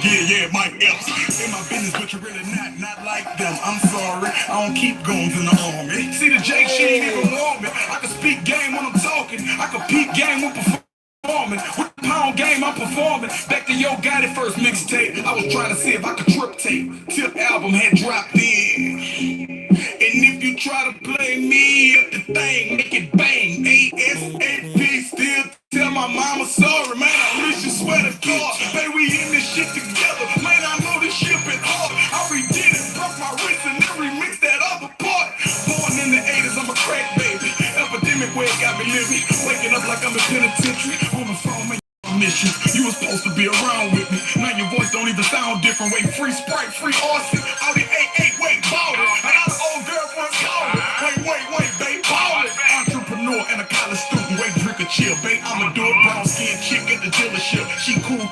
Yeah, Mike Epps. In my business, but you're really not like them. I'm sorry, I don't keep guns in the army. See the Jake, she ain't even want me. I can speak game when I'm talking. I can peep game when performing. With the pound game, I'm performing. Back to Yo Got It first mixtape. I was trying to see if I could trip tape. Tip album had dropped in. And if you try to play me up the thing, make it bang. ASAP, still tell my mama sorry, man. I wish you swear to God. Baby, we in this shit together. Man, I know this shit been hard. I redid it, broke my wrist, and then remixed that other part. Born in the 80s, I'm a crack baby. Epidemic way it got me living. Waking up like I'm in penitentiary. On the phone, man. Mission. You was supposed to be around with me. Now your voice don't even sound different. Wait, free Sprite, free Austin. All the 88, wait, ballin'. I got an old girlfriend calling. Wait, babe, ballin'. Entrepreneur and a college student. Wait, drink a chill, babe. I'm a dope brown skin chick at the dealership. She cool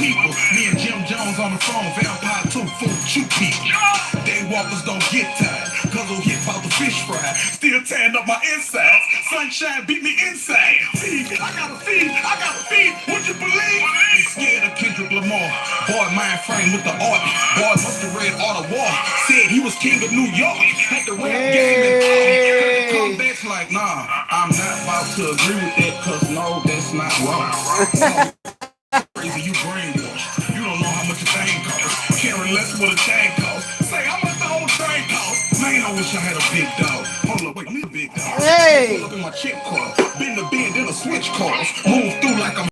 people. Me and Jim Jones on the phone. Vampire 2, full chew people. Daywalkers don't get tired. Guzzle hit about the fish fry. Still tearing up my insides. Sunshine beat me inside. I gotta feed. Would you believe? Ain't scared of Kendrick Lamar. Boy, mind frame with the art. Boy, must have read Art of War. Said he was king of New York. Had the rap game and come back like, nah, I'm not about to agree with that, cause no, that's not wrong. Crazy, you brainwashed. You don't know how much a thing costs. Caring less what a chain costs. Say how much the whole train costs. Man, I wish I had a big dog. Hold up, wait, I'm a big dog. Pull up in my chick car. Bend the bend in a switch cars. Move through like I'm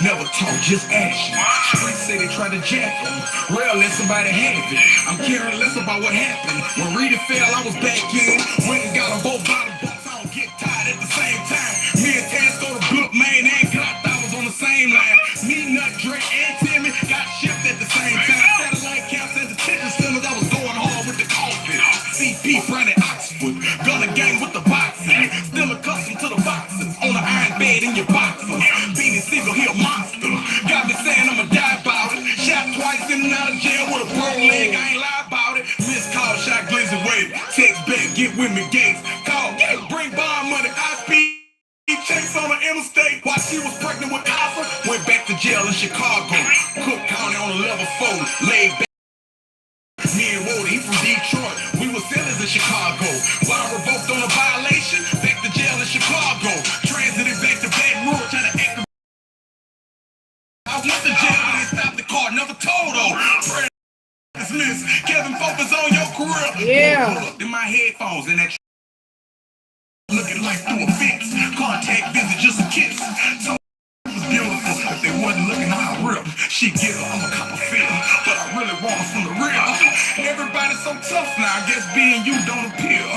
never talk, just action. Streets say they try to jack them. Real, let somebody have it. I'm caring less about what happened. When Rita fell, I was back in. Went and got them both bottom bucks. I don't get tired at the same time. Me and Taz go to Blook, man, and Glock, I was on the same line. Me, Nut, Drake, and Timmy got shipped at the same time. Satellite camps and detention centers, I was going hard with the coffee. CP, running Oxford. Gunna gang with the boxing. Still accustomed to the boxes. On the iron bed in your boxes. Beanie Siegel, he a monster. Got me saying I'ma die about it. Shot twice in and out of jail with a broke leg. I ain't lie about it. Missed call, shot glizzy wave. Text back, get with me, Gates. Call, bring bond money. I speed. Chase on the interstate while she was pregnant with Alpha. Went back to jail in Chicago. Cook County on a level 4. Laid back. Me and Woody, he from Detroit. We were sellers in Chicago. Bond revoked on a violation. Back to jail in Chicago. Transited back to Baton Rouge. Trying to act. I went to jail when they stopped the car. Never told though. Dismiss. Kevin, focus on your career. Yeah. Pull up in my headphones and that. Looking like through a fence. Contact visit, just a kiss. So it was beautiful. If they wasn't looking, I'd rip. She get her, I'm a cop of feel. But I really want her from the real. Everybody's so tough now. I guess being you don't appeal.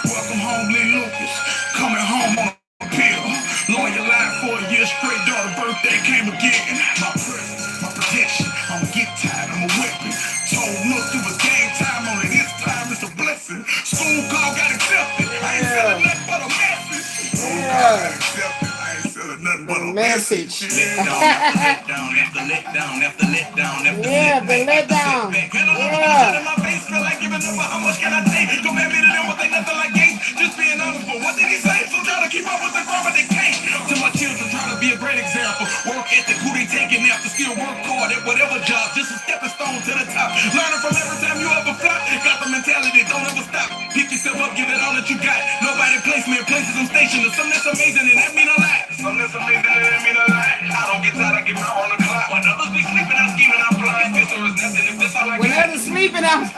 Welcome home, Lee Lucas. Coming home on a pill. Lawyer lied for a year straight. Daughter birthday came again. My presence, my protection. I'ma get tired, I'm a weapon. Told Nook it was game time on it. This time it's a blessing. School call got accepted. I ain't selling nothing but a message. School call got accepted. I ain't selling nothing but a message. Let down, after let down. Yeah, the let down. Yeah. My face feel like giving up, but how much can I take? Don't have me to them, but they nothing like games. Just being honest, but what did he say? So try to keep up with the crowd, but they can't. To my children, try to be a great example. Work ethic, who they taking after, still work hard at whatever job. Just a stepping stone to the top. Learning from every time you ever flop. Got the mentality, don't ever stop. Pick yourself up, give it all that you got. Nobody place me in places I'm stationed. There's something that's amazing and that mean a lot. Something that's amazing and that mean a lot. I don't get tired, I get my on the clock. When others be sleeping, I'm scheming, I'm flying. This or is nothing. If this all I got. When others sleeping, I'm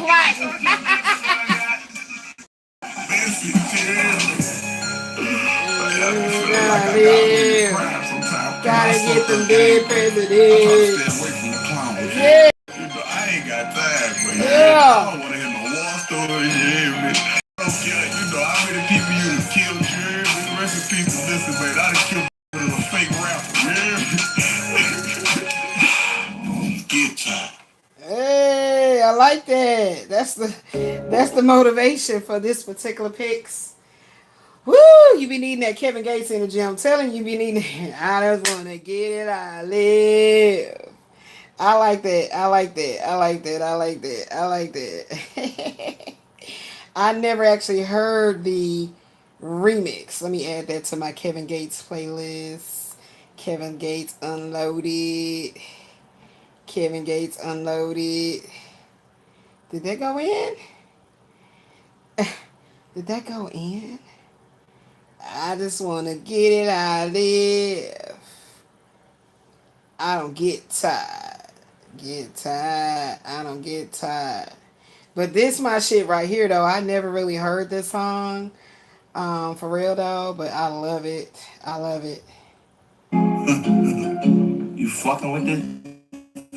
plotting. Gotta get them dead presidents. Yeah. I ain't got time, but yeah. I don't want to hear no war stories. I don't care. How many people you have killed? Rest in peace to listen, man. I done killed a fake rapper. Get time. Hey, I like that. That's the motivation for this particular picks. Woo! You be needing that Kevin Gates energy. I'm telling you, be needing it. I just want to get it. I live. I like that. I never actually heard the remix. Let me add that to my Kevin Gates playlist. Kevin Gates Unloaded. Kevin Gates unloaded. Did that go in? Did that go in? I just want to get it out of there. I don't get tired. Get tired. I don't get tired. But this my shit right here though. I never really heard this song. For real though, but I love it. I love it. You fucking with this?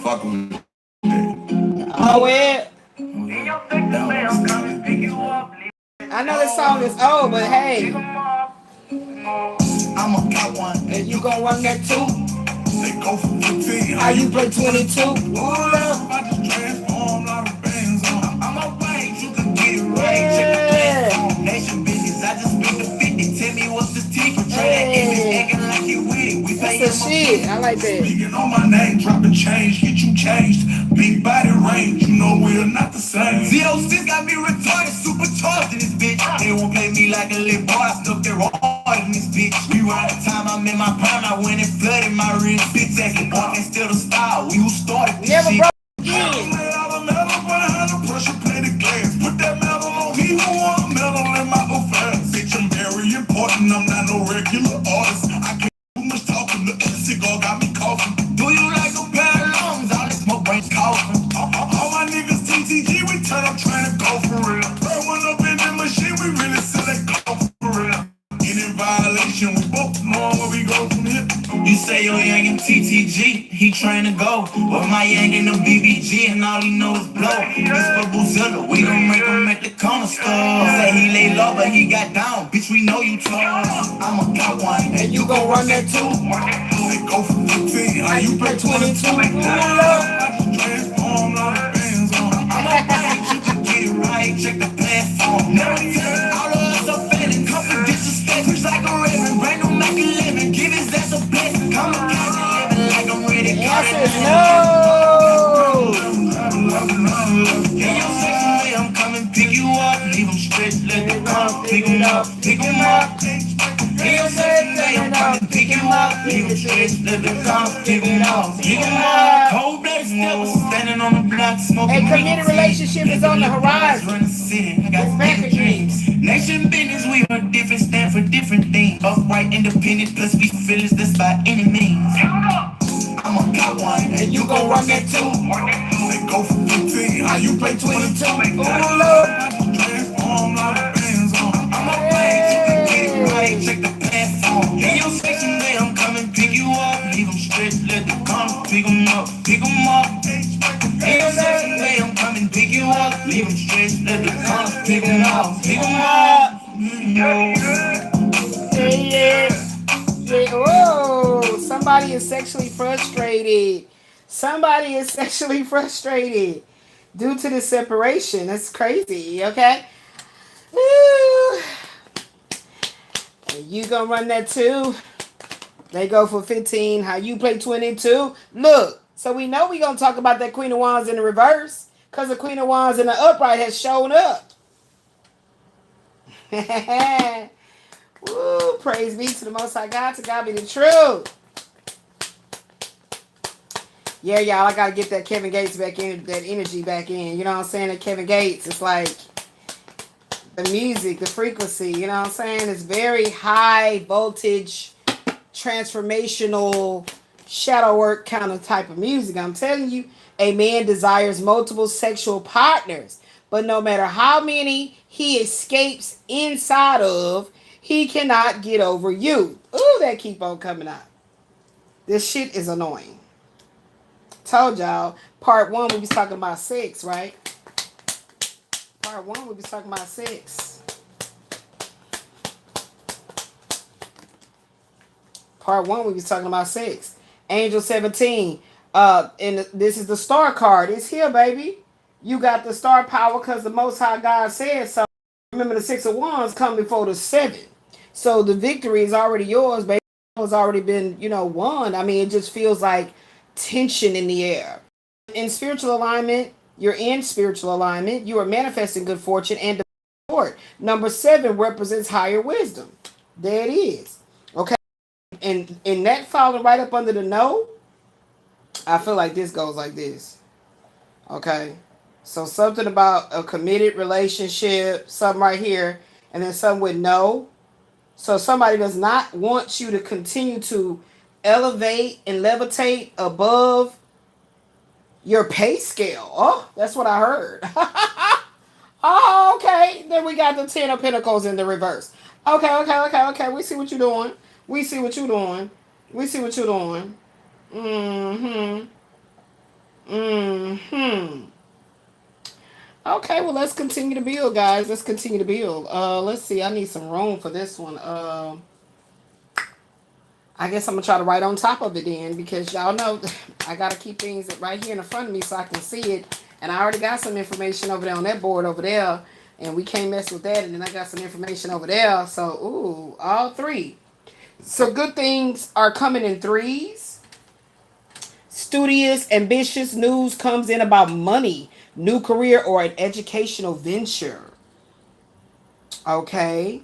Fucking with it. Oh, it. I know this song is old, but hey. I'm a got one, and you gon' run that too. They go for 15. How you play 22? I just transform out of bands on. I'm a way, you can get it right. Check the platform. Nation business, I just spent the 50. Tell me what's the ticket. Try that image, acting like you with it. We pay that's the shit. I like that. Speaking on my name, dropping change, get you changed. Big body range, you know we're not the same. Z06 got me retarded, supercharged in this bitch. They won't play me like a little boy, I stuck their hard in this bitch. We run the time, I'm in my prime, I went and flooded my wrist. Bitch, that's the point, and still the style. We who started this never shit. Broke Pressure play the glass. Put that metal on me, who want metal in my affairs. Bitch, I'm very important, I'm not no regular artist. I can't do much talking, the cigar got me coughing. Do you like a pair of lungs? All this smoke brains coughing. All my niggas TTG, we turn up trying to go for real. Throw one up in the machine, we really sell that go for real. Any violation, we both know where we go from here. You say your young in TTG, he trying to go. But my young in the BBG and all he know is blow. Mr. Bozilla, we gon' make him at the corner store. Say he lay low, but he got down. Bitch, we know you tall. I'ma got one, and you gon' run that too. They go for 15, how you play 22? Transform all the bands on. I'm a bank, you can get it right, check the platform. Never tell all of us are failing, come for disrespect. It's like a raven, brand new Mac 11, give his ass a blessing. Come and count 11 like I'm ready. The answer is no. In your section, way I'm coming, pick you up, leave them stretched, let them come, pick them up, pick them up. In your section, way I'm coming, pick you up, leave them stretched, let them come, pick them up, pick them up. Cold-blooded steppers, standing on the block, smoking. A committed relationship is on the horizon. Run the city, I got It's back big dreams. Nation business, we are different, stand for different things. Upright, independent, plus we feelings, that's by any means. I'ma got one, and you gon' run that too. They go for 15, how you play 22? Transform all the bands on. I'm a page, you can get it right, check the platform. In your section, day, I'm coming, pick you up, leave them stretched, let them come, pick them up, pick them up. In your section, day, I'm coming, pick you up, leave them stretched, let them come, pick them up, pick them up. Whoa, somebody is sexually frustrated. Somebody is sexually frustrated due to the separation. That's crazy, okay? Woo. You gonna run that too? They go for 15. How you play 22? Look, so we know we gonna talk about that Queen of Wands in the reverse, because the Queen of Wands in the upright has shown up. Woo, praise be to the Most High God. To God be the truth. Yeah, y'all, I gotta get that Kevin Gates back in, that energy back in. You know what I'm saying? That Kevin Gates, it's like the music, the frequency, you know what I'm saying? It's very high voltage, transformational, shadow work kind of type of music. I'm telling you, a man desires multiple sexual partners, but no matter how many he escapes inside of, he cannot get over you. Ooh, that keep on coming out. This shit is annoying. Told y'all, part 1 we was talking about sex, right? Part 1 we was talking about sex. Part 1 we was talking about sex. Angel 17. And this is the star card. It's here, baby. You got the star power because the Most High God said so. Remember, the 6 of Wands come before the 7. So the victory is already yours, baby. It's already been, won. I mean, it just feels like tension in the air. In spiritual alignment, you're in spiritual alignment. You are manifesting good fortune and support. Number 7 represents higher wisdom. There it is. Okay. And that falling right up under the no. I feel like this goes like this. Okay. So something about a committed relationship, something right here, and then something with no. So somebody does not want you to continue to elevate and levitate above your pay scale. Oh, that's what I heard. Oh, okay. Then we got the Ten of Pentacles in the reverse. Okay, okay, okay, okay. We see what you're doing. We see what you're doing. We see what you're doing. Mm-hmm. Mm-hmm. Okay, well let's continue to build, guys. Let's continue to build. Let's see. I need some room for this one. I guess I'm gonna try to write on top of it then, because y'all know I gotta keep things right here in front of me so I can see it. And I already got some information over there on that board over there, and we can't mess with that. And then I got some information over there. So ooh, all three. So good things are coming in threes. Studious, ambitious news comes in about money, new career, or an educational venture. Okay.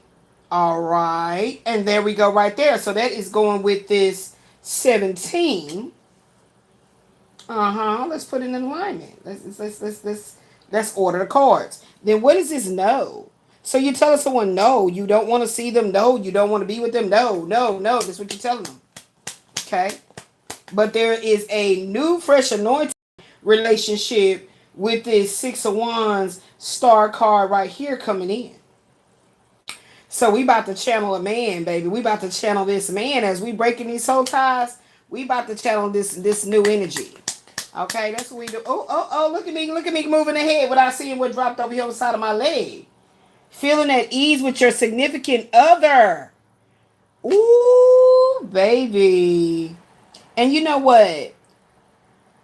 All right. And there we go right there. So that is going with this 17. Uh-huh. Let's put it in alignment. Let's order the cards. Then what is this no? So you're telling someone no, you don't want to see them, no, you don't want to be with them, no, no, no. That's what you're telling them. Okay. But there is a new, fresh, anointed relationship with this Six of Wands star card right here coming in. So we about to channel a man, baby. We about to channel this man as we breaking these soul ties. We about to channel this new energy. Okay, that's what we do. Oh, oh, oh, look at me moving ahead without seeing what dropped over here on the side of my leg. Feeling at ease with your significant other. Ooh, baby. And you know what?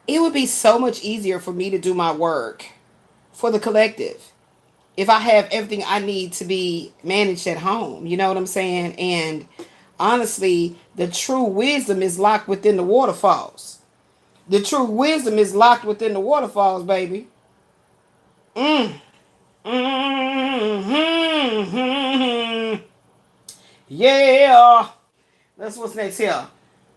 It would be so much easier for me to do my work for the collective if I have everything I need to be managed at home. You know what I'm saying? And honestly, the true wisdom is locked within the waterfalls. The true wisdom is locked within the waterfalls, baby. Mm. Mm-hmm. Yeah. That's what's next here.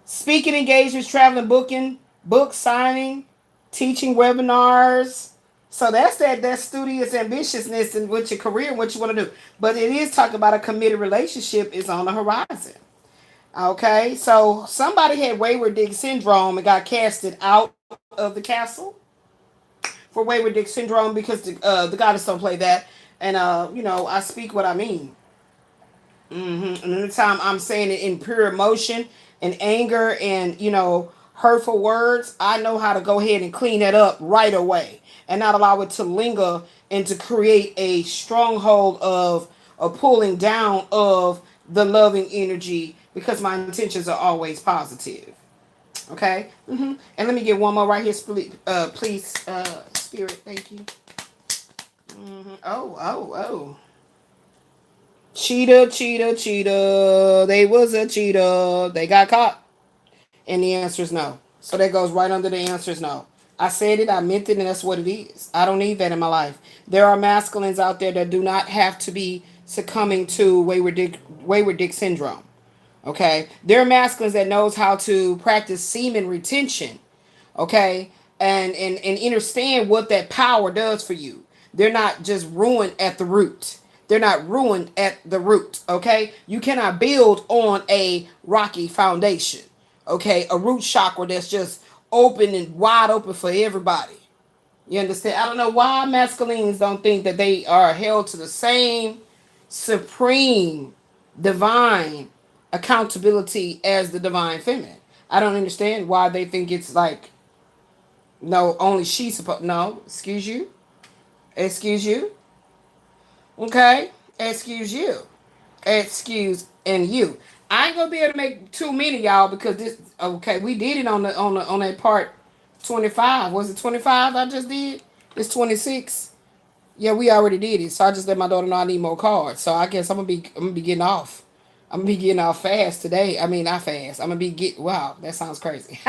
Speaking engagements, traveling, booking, book signing, teaching webinars. So that's that studious ambitiousness and what your career and what you want to do. But it is talking about a committed relationship is on the horizon. Okay, so somebody had wayward dick syndrome and got casted out of the castle for wayward dick syndrome because the goddess don't play that. And I speak what I mean. And anytime I'm saying it in pure emotion and anger and, hurtful words, I know how to go ahead and clean that up right away and not allow it to linger and to create a stronghold of a pulling down of the loving energy because my intentions are always positive. Okay? And let me get one more right here, please, Spirit. Thank you. Oh. Cheetah, cheetah, cheetah. They was a cheetah. They got caught. And the answer is no. So that goes right under the answer is no. I said it, I meant it, and that's what it is. I don't need that in my life. There are masculines out there that do not have to be succumbing to wayward dick syndrome. Okay? There are masculines that knows how to practice semen retention. Okay? And understand what that power does for you. They're not just ruined at the root. They're not ruined at the root. Okay? You cannot build on a rocky foundation. Okay? A root chakra that's just open and wide open for everybody. You understand? I don't know why masculines don't think that they are held to the same supreme divine accountability as the divine feminine. I don't understand why they think it's like, no, only she's supposed. No, excuse you. Excuse you. Okay? Excuse you. Excuse and you. I ain't gonna be able to make too many, y'all, because this. Okay, we did it on that part 25. Was it 25? I just did. It's 26. Yeah, we already did it. So I just let my daughter know I need more cards. So I guess I'm gonna be getting off. I'm gonna be getting off fast today. I mean, not fast. I'm gonna be wow. That sounds crazy.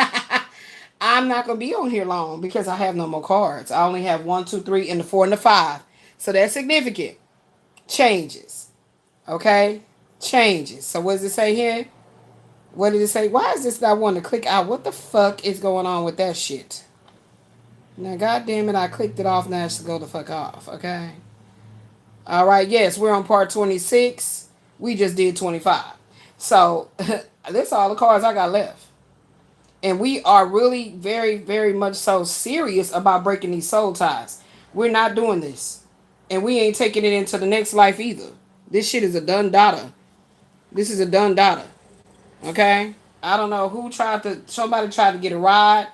I'm not gonna be on here long because I have no more cards. I only have 1, 2, 3, and the 4 and the 5. So that's significant. Changes. Okay? Changes. So what does it say here? What did it say? Why is this not wanting to click out? What the fuck is going on with that shit? Now, goddamn it, I clicked it off. Now it's to go the fuck off. Okay. All right. Yes, we're on part 26. We just did 25. So that's all the cards I got left. And we are really very, very much so serious about breaking these soul ties. We're not doing this. And we ain't taking it into the next life either. This shit is a done data. This is a done data. Okay? I don't know who somebody tried to get a ride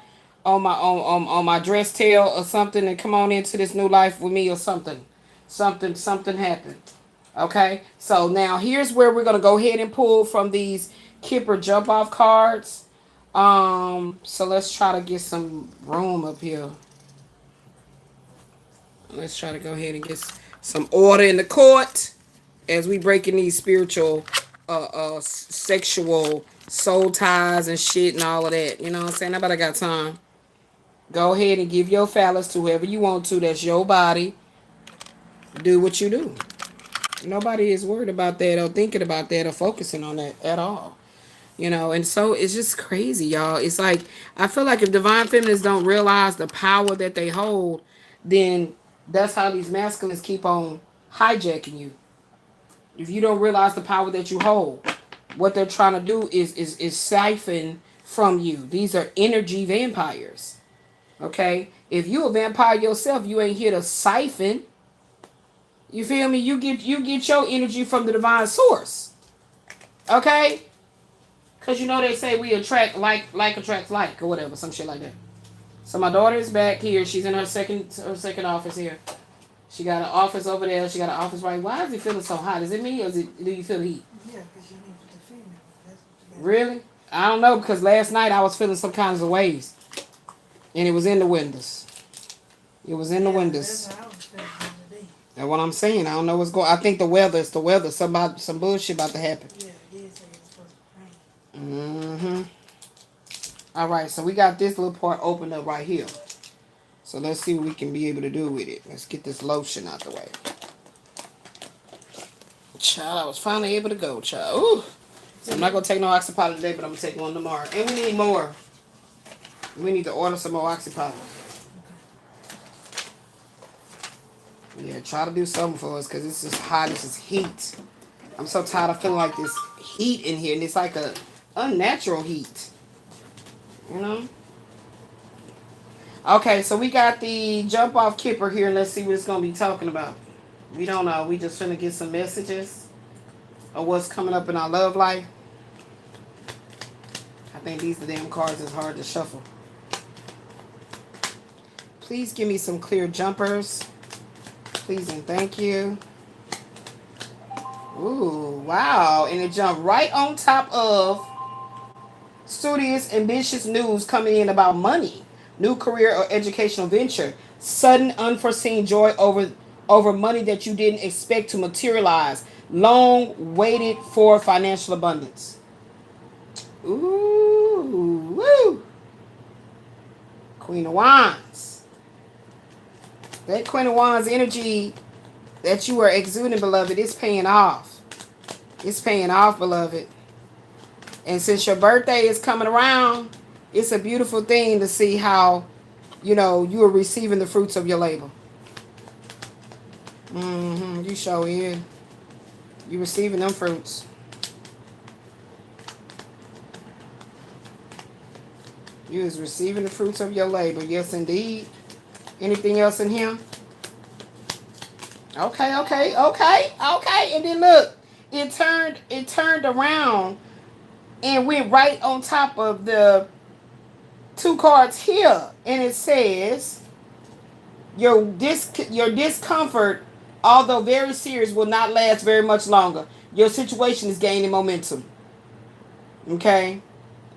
on my dress tail or something and come on into this new life with me or something. Something happened. Okay? So now here's where we're gonna go ahead and pull from these Kipper jump off cards. So let's try to get some room up here. Let's try to go ahead and get some order in the court as we breaking these spiritual, sexual soul ties and shit and all of that. You know what I'm saying? Nobody got time. Go ahead and give your phallus to whoever you want to. That's your body. Do what you do. Nobody is worried about that or thinking about that or focusing on that at all. You know, and so it's just crazy, y'all. It's like, I feel like if divine feminists don't realize the power that they hold, then that's how these masculines keep on hijacking you. If you don't realize the power that you hold, what they're trying to do is siphon from you. These are energy vampires. Okay? If you a vampire yourself, you ain't here to siphon. You feel me? You get your energy from the divine source. Okay? Because you know they say we attract like attracts like or whatever, some shit like that. So my daughter is back here. She's in her second office here. She got an office over there. She got an office right. Why is it feeling so hot? Is it me or do you feel the heat? Yeah, because you need to defend it. Really? I don't know, because last night I was feeling some kinds of waves. And it was in the windows. It was in the windows. That's how I was feeling the other day. That's what I'm saying. I don't know what's going on. I think the weather. It's the weather. Some bullshit about to happen. Yeah, it is. It's supposed to rain. Mm-hmm. All right, so we got this little part opened up right here. So let's see what we can be able to do with it. Let's get this lotion out the way. Child, I was finally able to go, child. Ooh. So I'm not going to take no oxypod today, but I'm going to take one tomorrow. And we need more. We need to order some more oxypod. Yeah, try to do something for us because it's just hot. It's just heat. I'm so tired of feeling like this heat in here. And it's like a unnatural heat. You know? Okay, so we got the jump off Kipper here. Let's see what it's going to be talking about. We don't know. We just finna get some messages of what's coming up in our love life. I think these the damn cards is hard to shuffle. Please give me some clear jumpers. Please and thank you. Ooh, wow. And it jumped right on top of studious, ambitious news coming in about money. New career or educational venture. Sudden unforeseen joy over money that you didn't expect to materialize. Long waited for financial abundance. Ooh, woo. Queen of Wands. That Queen of Wands energy that you are exuding, beloved, is paying off. It's paying off, beloved. And since your birthday is coming around, it's a beautiful thing to see how, you know, you are receiving the fruits of your labor. You show in. You receiving them fruits. You is receiving the fruits of your labor. Yes, indeed. Anything else in here? Okay. And then look, it turned around and went right on top of the two cards here, and it says your discomfort, although very serious, will not last very much longer. Your situation is gaining momentum. Okay?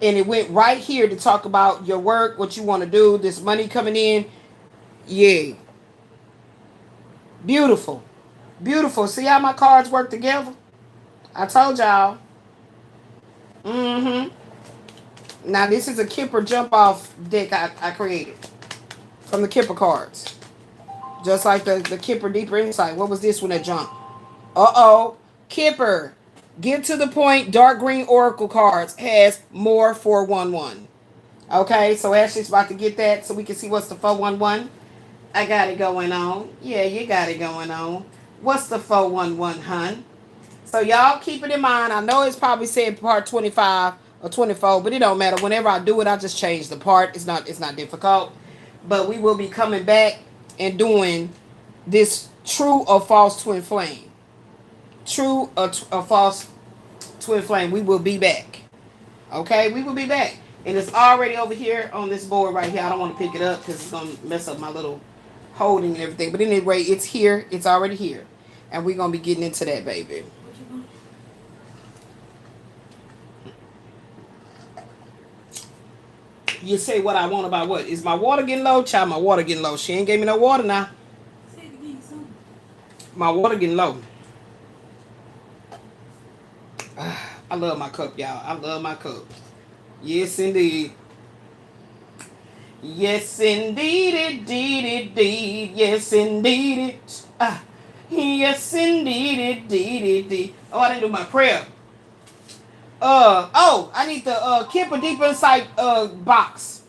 And it went right here to talk about your work, what you want to do, this money coming in. Yeah. Beautiful. Beautiful. See how my cards work together? I told y'all. Now, this is a Kipper jump-off deck I created from the Kipper cards. Just like the Kipper Deeper Insight. What was this one that jumped? Uh-oh. Kipper. Get to the point. Dark green oracle cards has more 411. Okay, so Ashley's about to get that so we can see what's the 411. I got it going on. Yeah, you got it going on. What's the 411, hun? So y'all keep it in mind. I know it's probably said part 25 or 24, but it don't matter. Whenever I do it, I just change the part. It's not difficult. But we will be coming back and doing this true or false twin flame. True or false twin flame. We will be back. Okay, we will be back. And it's already over here on this board right here. I don't want to pick it up because it's going to mess up my little holding and everything. But anyway, it's here. It's already here. And we're going to be getting into that, baby. What you want? You say what I want about what? Is my water getting low? Child, my water getting low. She ain't gave me no water now. Say it again, something. My water getting low. I love my cup, y'all. I love my cup. Yes, indeed. Yes, indeed, indeed. Yes, indeed. Yes, indeed, indeed. Oh, I didn't do my prayer. I need the Kipper Deep Insight box.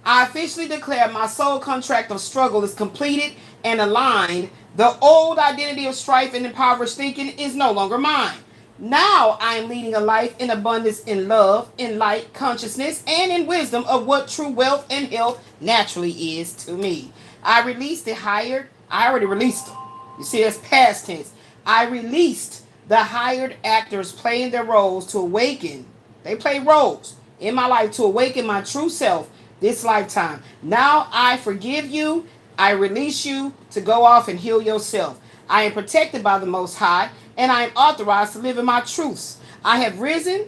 I officially declare my soul contract of struggle is completed and aligned. The old identity of strife and impoverished thinking is no longer mine. Now I am leading a life in abundance, in love, in light, consciousness, and in wisdom of what true wealth and health naturally is to me. I released the hired. I already released them. You see, that's past tense. I released the hired actors playing their roles to awaken. They play roles in my life to awaken my true self this lifetime. Now I forgive you. I release you to go off and heal yourself. I am protected by the Most High, and I am authorized to live in my truths. I have risen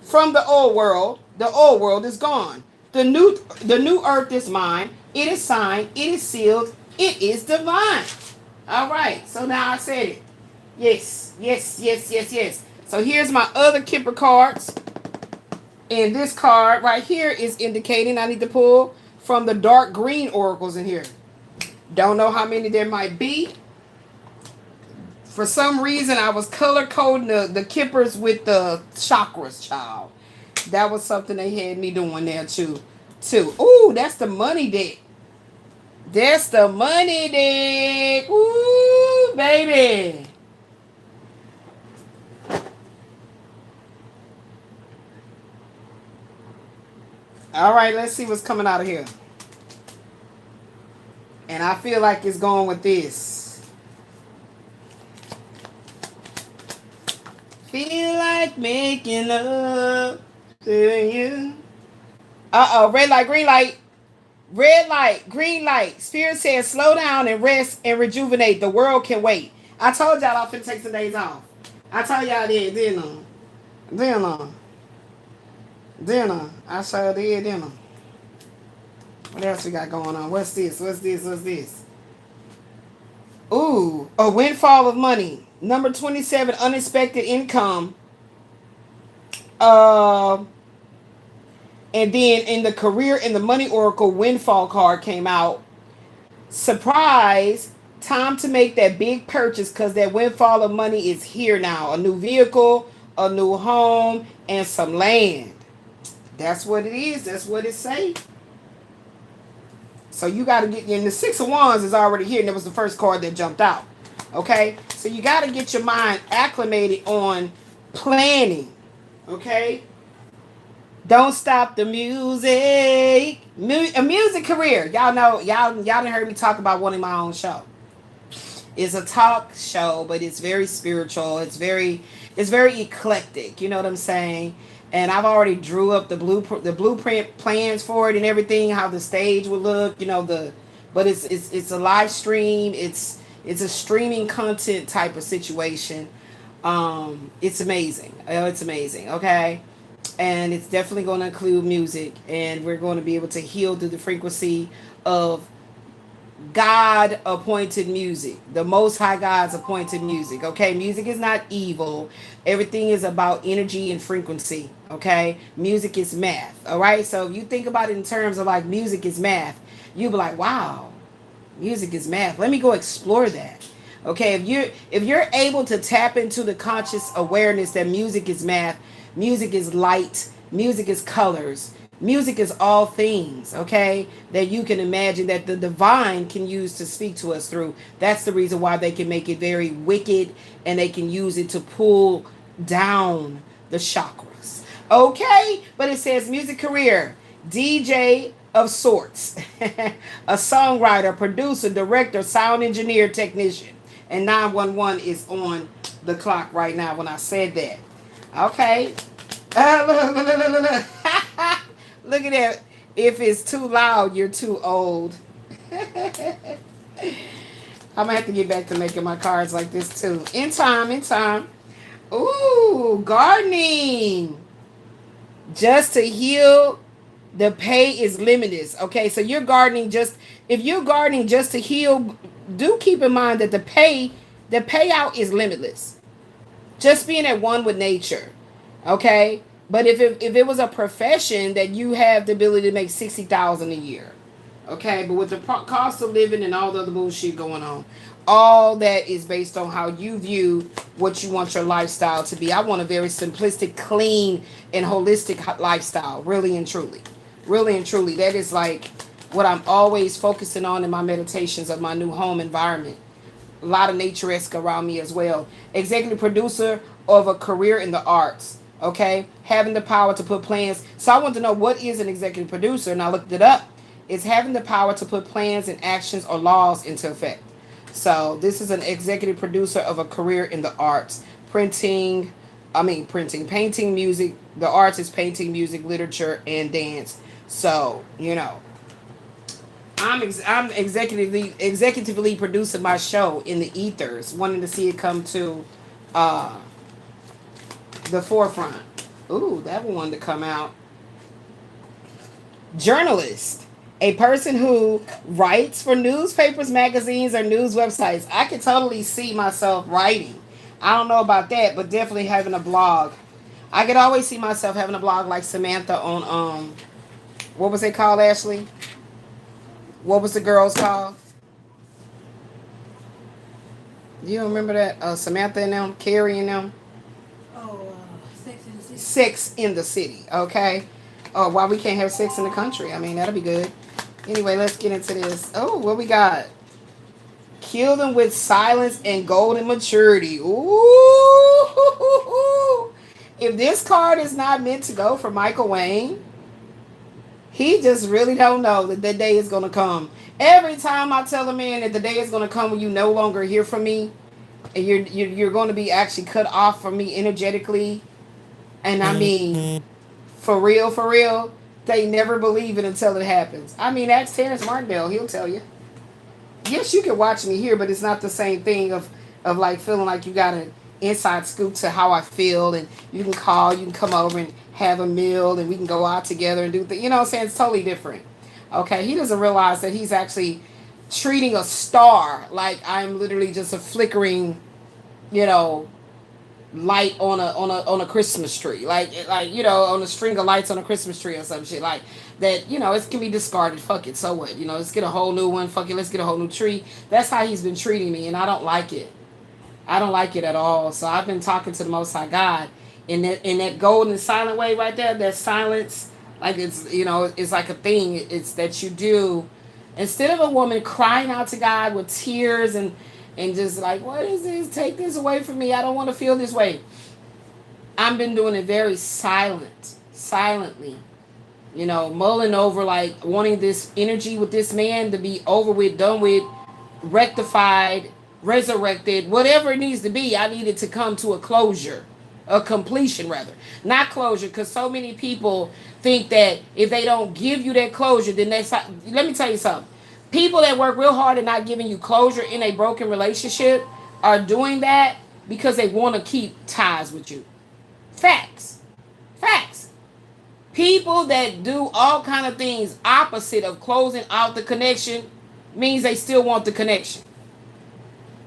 from the old world. The old world is gone. The new earth is mine. It is signed. It is sealed. It is divine. All right. So now I said it. Yes, yes, yes, yes, yes. So here's my other Kipper cards. And this card right here is indicating I need to pull from the dark green oracles in here. Don't know how many there might be. For some reason, I was color coding the Kippers with the chakras, child. That was something they had me doing there too. Ooh, that's the money deck. That's the money deck. Ooh, baby. All right, let's see what's coming out of here. And I feel like it's going with this. Feel like making love to you. Uh-oh, red light, green light. Red light, green light. Spirit says slow down and rest and rejuvenate. The world can wait. I told y'all I was finna take some days off. I told y'all didn't I? I sure did, didn't I? What else we got going on? What's this? Ooh, a windfall of money. Number 27, unexpected income. And then in the career in the money oracle, windfall card came out. Surprise, time to make that big purchase because that windfall of money is here now. A new vehicle, a new home, and some land. That's what it is. That's what it say. So you got to get in the Six of Wands is already here, and it was the first card that jumped out. Okay, so you got to get your mind acclimated on planning. Okay, don't stop the music. A music career. Y'all know, y'all done heard me talk about one in my own show. It's a talk show, but it's very spiritual. It's very eclectic. You know what I'm saying? And I've already drew up the blueprint plans for it and everything, how the stage would look. You know but it's a live stream. It's a streaming content type of situation. It's amazing. It's amazing. Okay. And it's definitely going to include music, and we're going to be able to heal through the frequency of God appointed music, the Most High God's appointed music. Okay, music is not evil. Everything is about energy and frequency. Okay, music is math. All right, so if you think about it in terms of like music is math, you'll be like, wow, music is math. Let me go explore that. Okay, if you're able to tap into the conscious awareness that music is math, music is light, music is colors, music is all things, okay, that you can imagine that the divine can use to speak to us through. That's the reason why they can make it very wicked, and they can use it to pull down the chakras. Okay, but it says music career, DJ of sorts, a songwriter, producer, director, sound engineer, technician. And 911 is on the clock right now when I said that. Okay. Look. Look at that. If it's too loud, you're too old. I'm going to have to get back to making my cards like this too. In time. Ooh, gardening. Just to heal, the pay is limitless. Okay, so you're gardening if you're gardening just to heal, do keep in mind that the payout is limitless. Just being at one with nature. Okay, but if it was a profession that you have the ability to make $60,000 a year, okay, but with the cost of living and all the other bullshit going on, all that is based on how you view what you want your lifestyle to be. I want a very simplistic, clean, and holistic lifestyle, really and truly. That is like what I'm always focusing on in my meditations of my new home environment. A lot of nature-esque around me as well. Executive producer of a career in the arts. Okay, having the power to put plans. So I want to know, what is an executive producer, and I looked it up. It's having the power to put plans and actions or laws into effect. So this is an executive producer of a career in the arts, painting, music. The arts is painting, music, literature, and dance. So I'm executively producing my show in the ethers, wanting to see it come to the forefront. Ooh, that one wanted to come out. Journalist, a person who writes for newspapers, magazines, or news websites. I can totally see myself writing. I don't know about that, but definitely having a blog. I could always see myself having a blog like Samantha on what was it called, Ashley? What was the girls called? You don't remember that? Samantha and them, Carrie and them. Sex in the City. Sex in the City, okay? Oh, why we can't have sex in the country? I mean, that'll be good. Anyway, let's get into this. Oh, what we got? Kill them with silence and golden maturity. Ooh. If this card is not meant to go for Michael Wayne, he just really don't know that the day is going to come. Every time I tell a man that the day is going to come when you no longer hear from me, and you're going to be actually cut off from me energetically, and I mean, for real, they never believe it until it happens. I mean, ask Terrence Martindale, he'll tell you. Yes, you can watch me here, but it's not the same thing of like feeling like you got an inside scoop to how I feel, and you can call, you can come over and have a meal, and we can go out together and do things. You know what I'm saying? It's totally different. Okay, he doesn't realize that he's actually treating a star like I'm literally just a flickering, light on a Christmas tree, like on a string of lights on a Christmas tree or some shit like that. It can be discarded. Fuck it, so what? Let's get a whole new one. Fuck it, let's get a whole new tree. That's how he's been treating me, and I don't like it. I don't like it at all. So I've been talking to the Most High God in that golden silent way right there. That silence, like it's like a thing. It's that you do instead of a woman crying out to God with tears and just like, what is this? Take this away from me. I don't want to feel this way. I've been doing it very silently, mulling over, like wanting this energy with this man to be over with, done with, rectified, resurrected, whatever it needs to be. I need it to come to a closure, a completion rather, not closure, because so many people think that if they don't give you that closure, then let me tell you something. People that work real hard at not giving you closure in a broken relationship are doing that because they want to keep ties with you. Facts. People that do all kind of things opposite of closing out the connection means they still want the connection.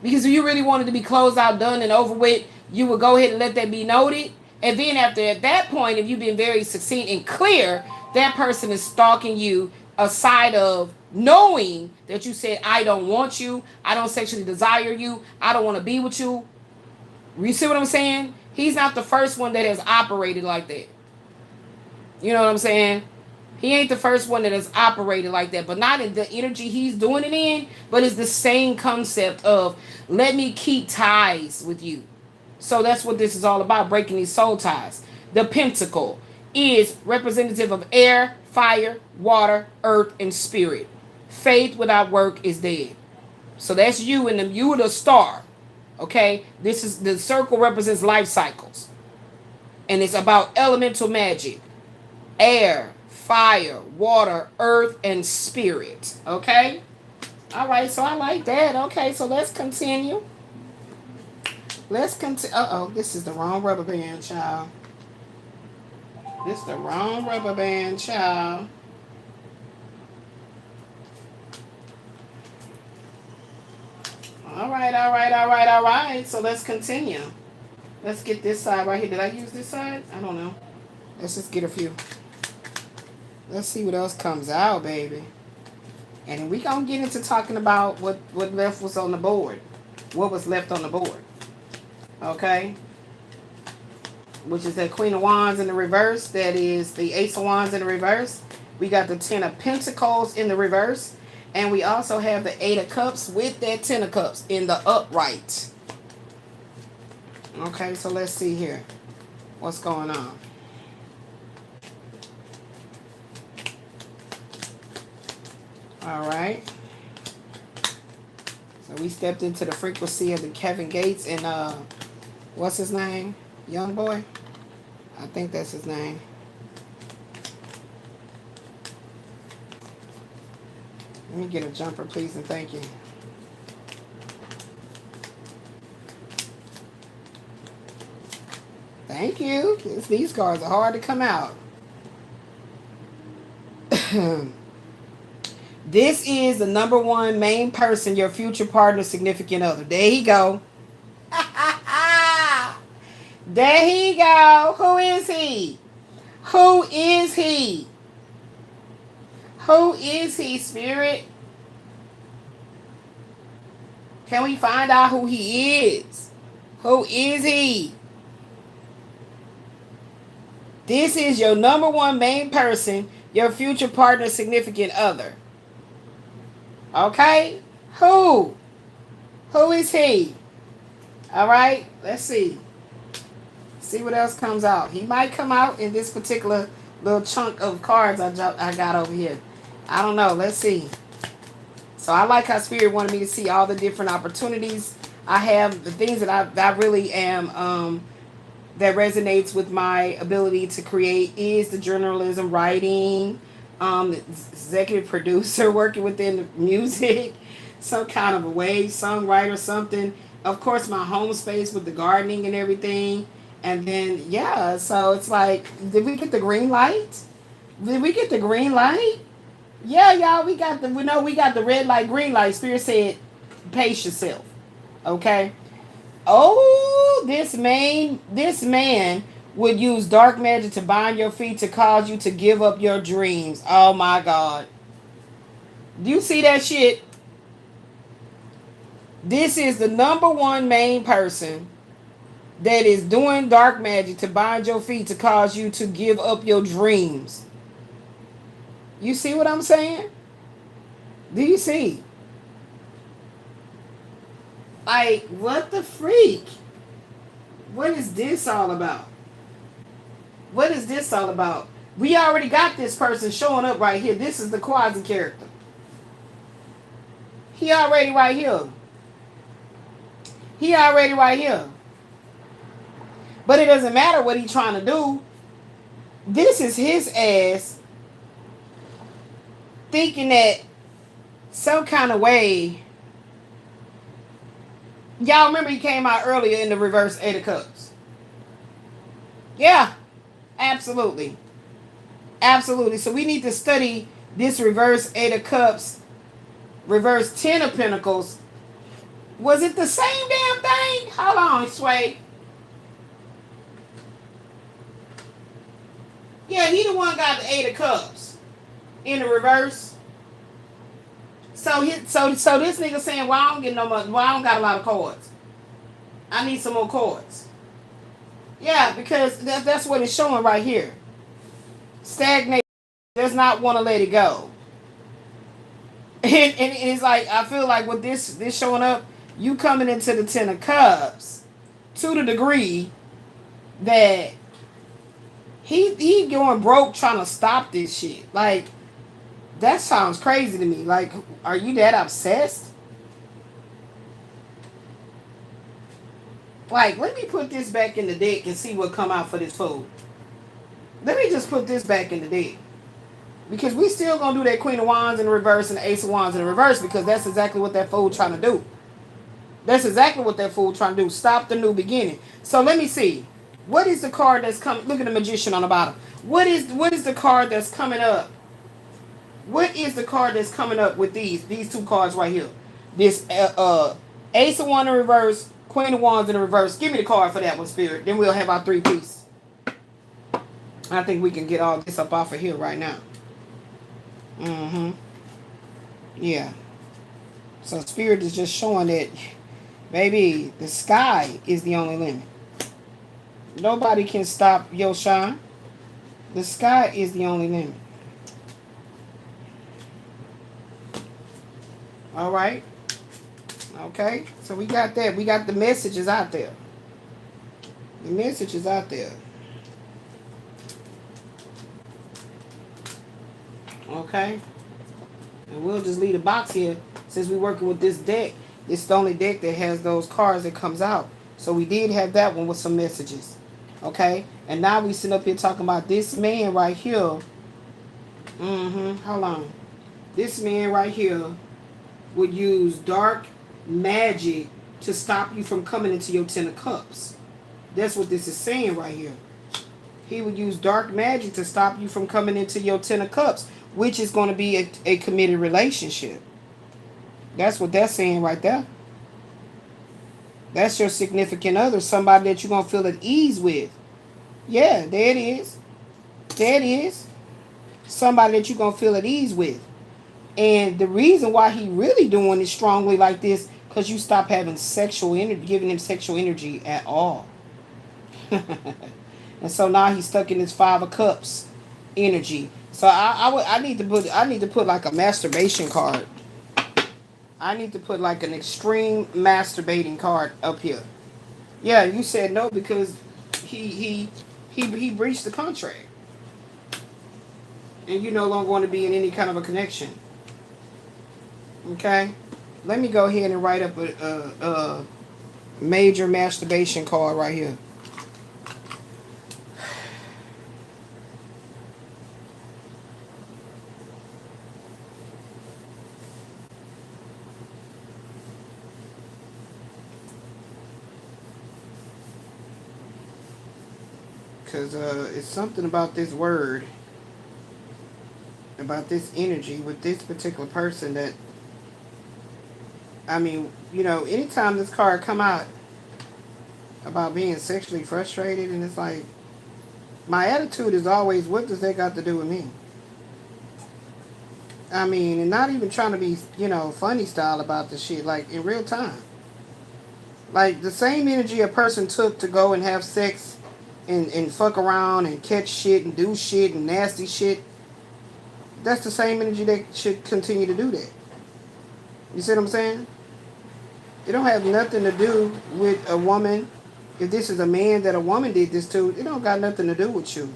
Because if you really wanted to be closed out, done, and over with, you would go ahead and let that be noted. And then at that point, if you've been very succinct and clear, that person is stalking you a side of knowing that you said, I don't want you, I don't sexually desire you, I don't want to be with you. You see what I'm saying? He's not the first one that has operated like that. You know what I'm saying? He ain't the first one that has operated like that, but not in the energy he's doing it in, but it's the same concept of let me keep ties with you. So that's what this is all about, breaking these soul ties. The pentacle is representative of air, fire, water, earth, and spirit. Faith without work is dead. So that's you and you are the star. Okay? This is the circle represents life cycles. And it's about elemental magic. Air, fire, water, earth, and spirit. Okay? All right, so I like that. Okay, so let's continue. Let's continue. Uh-oh, this is the wrong rubber band, child. This is the wrong rubber band, child. All right. So let's continue. Let's get this side right here. Did I use this side? I don't know. Let's just get a few. Let's see what else comes out, baby. And we gonna get into talking about what left was on the board. What was left on the board. Okay? Which is that Queen of Wands in the reverse. That is the Ace of Wands in the reverse. We got the Ten of Pentacles in the reverse. And we also have the Eight of Cups with that Ten of Cups in the upright. Okay, so let's see here. What's going on? All right. So we stepped into the frequency of the Kevin Gates and what's his name? Young boy? I think that's his name. Let me get a jumper, please, and thank you. Thank you. These cards are hard to come out. This is the number one main person, your future partner, significant other. There he go. There he go. Who is he? Who is he? Who is he, Spirit? Can we find out who he is? Who is he? This is your number one main person, your future partner, significant other. Okay? Who? Who is he? All right? Let's see. See what else comes out. He might come out in this particular little chunk of cards I got over here. I don't know. Let's see. So I like how Spirit wanted me to see all the different opportunities I have, the things that I really am, that resonates with my ability to create is the journalism, writing, the executive producer, working within the music, some kind of a way, songwriter, something. Of course, my home space with the gardening and everything. And then, yeah, so it's like, did we get the green light? Did we get the green light? Yeah, y'all, we got the red light, green light. Spirit said, pace yourself. Okay? Oh, this man would use dark magic to bind your feet to cause you to give up your dreams. Oh my God. Do you see that shit? This is the number one main person that is doing dark magic to bind your feet to cause you to give up your dreams. You see what I'm saying? Do you see? Like, what the freak? What is this all about? What is this all about? We already got this person showing up right here. This is the quasi character. He already right here. He already right here. But it doesn't matter what he's trying to do. This is his ass thinking that some kind of way. Y'all remember he came out earlier in the reverse Eight of Cups. Yeah, absolutely. Absolutely. So we need to study this reverse Eight of Cups, reverse Ten of Pentacles. Was it the same damn thing? Hold on, Sway. Yeah, he the one got the Eight of Cups. in the reverse. So this nigga saying, well, I don't get no money. Well, I don't got a lot of cards. I need some more cards. Yeah, because that's what it's showing right here. Stagnate, does not want to let it go. And it's like, I feel like with this showing up, you coming into the Ten of Cups to the degree that he going broke trying to stop this shit. Like, that sounds crazy to me. Like, are you that obsessed? Like, let me put this back in the deck and see what come out for this fool. Let me just put this back in the deck. Because we still gonna do that Queen of Wands in the reverse and the Ace of Wands in the reverse, because that's exactly what that fool trying to do. That's exactly what that fool trying to do. Stop the new beginning. So let me see. What is the card that's coming? Look at the Magician on the bottom. What is the card that's coming up? What is the card that's coming up with these two cards right here? This Ace of Wands in reverse, Queen of Wands in the reverse. Give me the card for that one, Spirit. Then we'll have our 3 piece. I think we can get all this up off of here right now. Yeah. So Spirit is just showing that, baby, the sky is the only limit. Nobody can stop your shine. The sky is the only limit. All right. Okay. So we got that. We got the messages out there. The message is out there. Okay. And we'll just leave the box here. Since we're working with this deck, it's the only deck that has those cards that comes out. So we did have that one with some messages. Okay. And now we sit up here talking about this man right here. Hold on. This man right here would use dark magic to stop you from coming into your 10 of Cups. That's what this is saying right here. He would use dark magic to stop you from coming into your 10 of Cups, which is going to be a committed relationship. That's what that's saying right there. That's your significant other, somebody that you're going to feel at ease with. Yeah, there it is. There it is. Somebody that you're going to feel at ease with. And the reason why he really doing it strongly like this, because you stop having sexual energy, giving him sexual energy at all. And so now he's stuck in this 5 of Cups energy. So I need to put like a masturbation card. I need to put like an extreme masturbating card up here. Yeah, you said no because he breached the contract. And you no longer want to be in any kind of a connection. Okay? Let me go ahead and write up a major masturbation card right here. Because it's something about this word, about this energy with this particular person that, I mean, you know, anytime this card come out about being sexually frustrated, and it's like, my attitude is always, what does that got to do with me? I mean, and not even trying to be, you know, funny style about this shit, like in real time. Like the same energy a person took to go and have sex and fuck around and catch shit and do shit and nasty shit, that's the same energy that should continue to do that. You see what I'm saying? It don't have nothing to do with a woman. If this is a man that a woman did this to, it don't got nothing to do with you.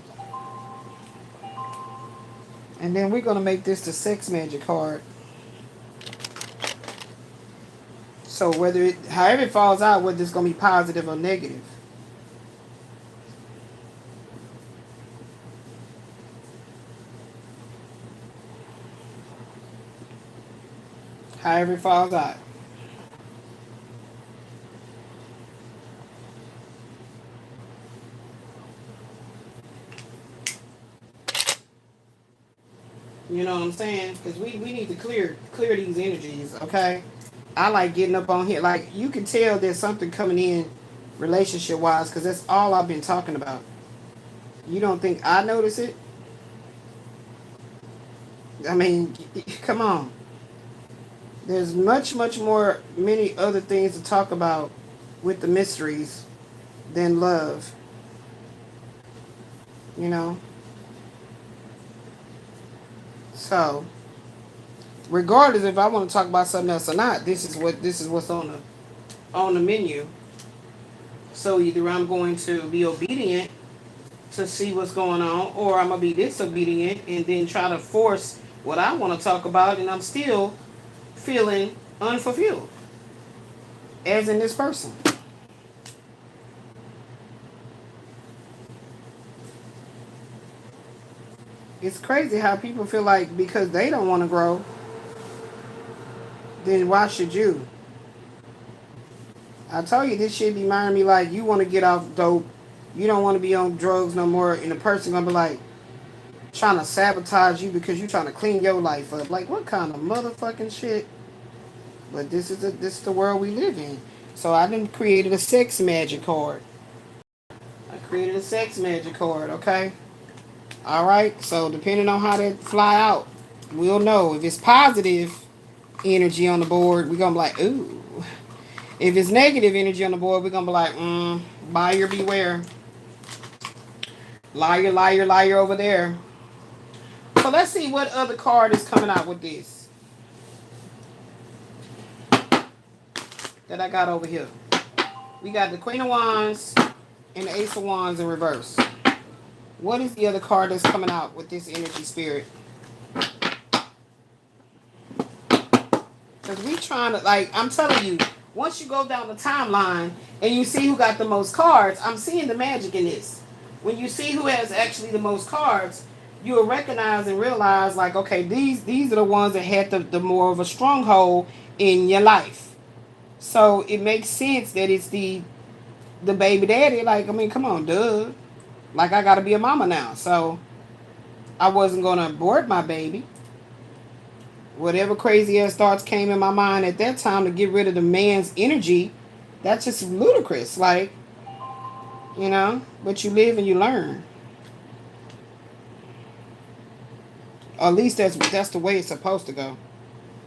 And then we're going to make this the sex magic card. So however it falls out, whether it's going to be positive or negative. However it falls out. You know what I'm saying? Because we need to clear these energies, okay? I like getting up on here. Like, you can tell there's something coming in relationship-wise, because that's all I've been talking about. You don't think I notice it? I mean, come on. There's much, much more, many other things to talk about with the mysteries than love. You know. So, regardless if I want to talk about something else or not, this is what's on the menu. So either I'm going to be obedient to see what's going on, or I'm gonna be disobedient and then try to force what I want to talk about, and I'm still feeling unfulfilled, as in this person. It's crazy how people feel like because they don't want to grow, then why should you? I tell you, this shit be minding me like you want to get off dope, you don't want to be on drugs no more, and the person gonna be like trying to sabotage you because you trying to clean your life up. Like what kind of motherfucking shit? But this is the world we live in. So I done created a sex magic card. I created a sex magic card. Okay. All right. So depending on how that fly out, we'll know if it's positive energy on the board. We're gonna be like, ooh. If it's negative energy on the board, we're gonna be like, buyer beware. Liar, liar, liar over there. So let's see what other card is coming out with this that I got over here. We got the Queen of Wands and the Ace of Wands in reverse. What is the other card that's coming out with this energy spirit? Because we trying to, like, I'm telling you, once you go down the timeline and you see who got the most cards, I'm seeing the magic in this. When you see who has actually the most cards, you'll recognize and realize, like, okay, these are the ones that had the more of a stronghold in your life. So it makes sense that it's the baby daddy. Like, I mean, come on, duh. Like, I got to be a mama now. So I wasn't going to abort my baby. Whatever crazy ass thoughts came in my mind at that time to get rid of the man's energy, that's just ludicrous. Like, you know, but you live and you learn. Or at least that's the way it's supposed to go.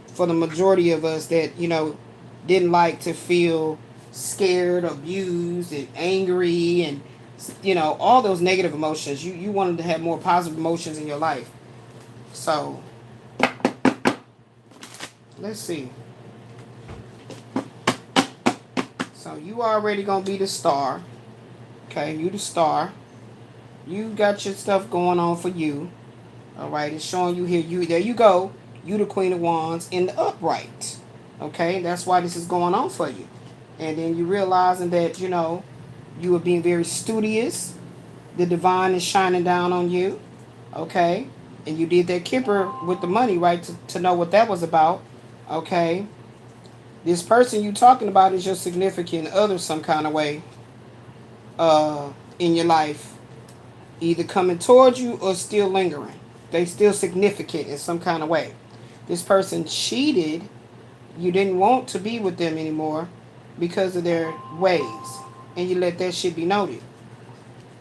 For the majority of us that, you know, didn't like to feel scared, abused, and angry, and, you know, all those negative emotions. You wanted to have more positive emotions in your life. So, let's see. So, you already going to be the star. Okay, you the star. You got your stuff going on for you. All right, it's showing you here. There you go. You the Queen of Wands in the upright. Okay, that's why this is going on for you. And then you realizing that, you know, you are being very studious. The divine is shining down on you. Okay, and you did that kipper with the money, right, to know what that was about. Okay, this person you talking about is your significant other some kind of way in your life, either coming towards you or still lingering. They still significant in some kind of way. This person cheated. You didn't want to be with them anymore because of their ways, and you let that shit be noted.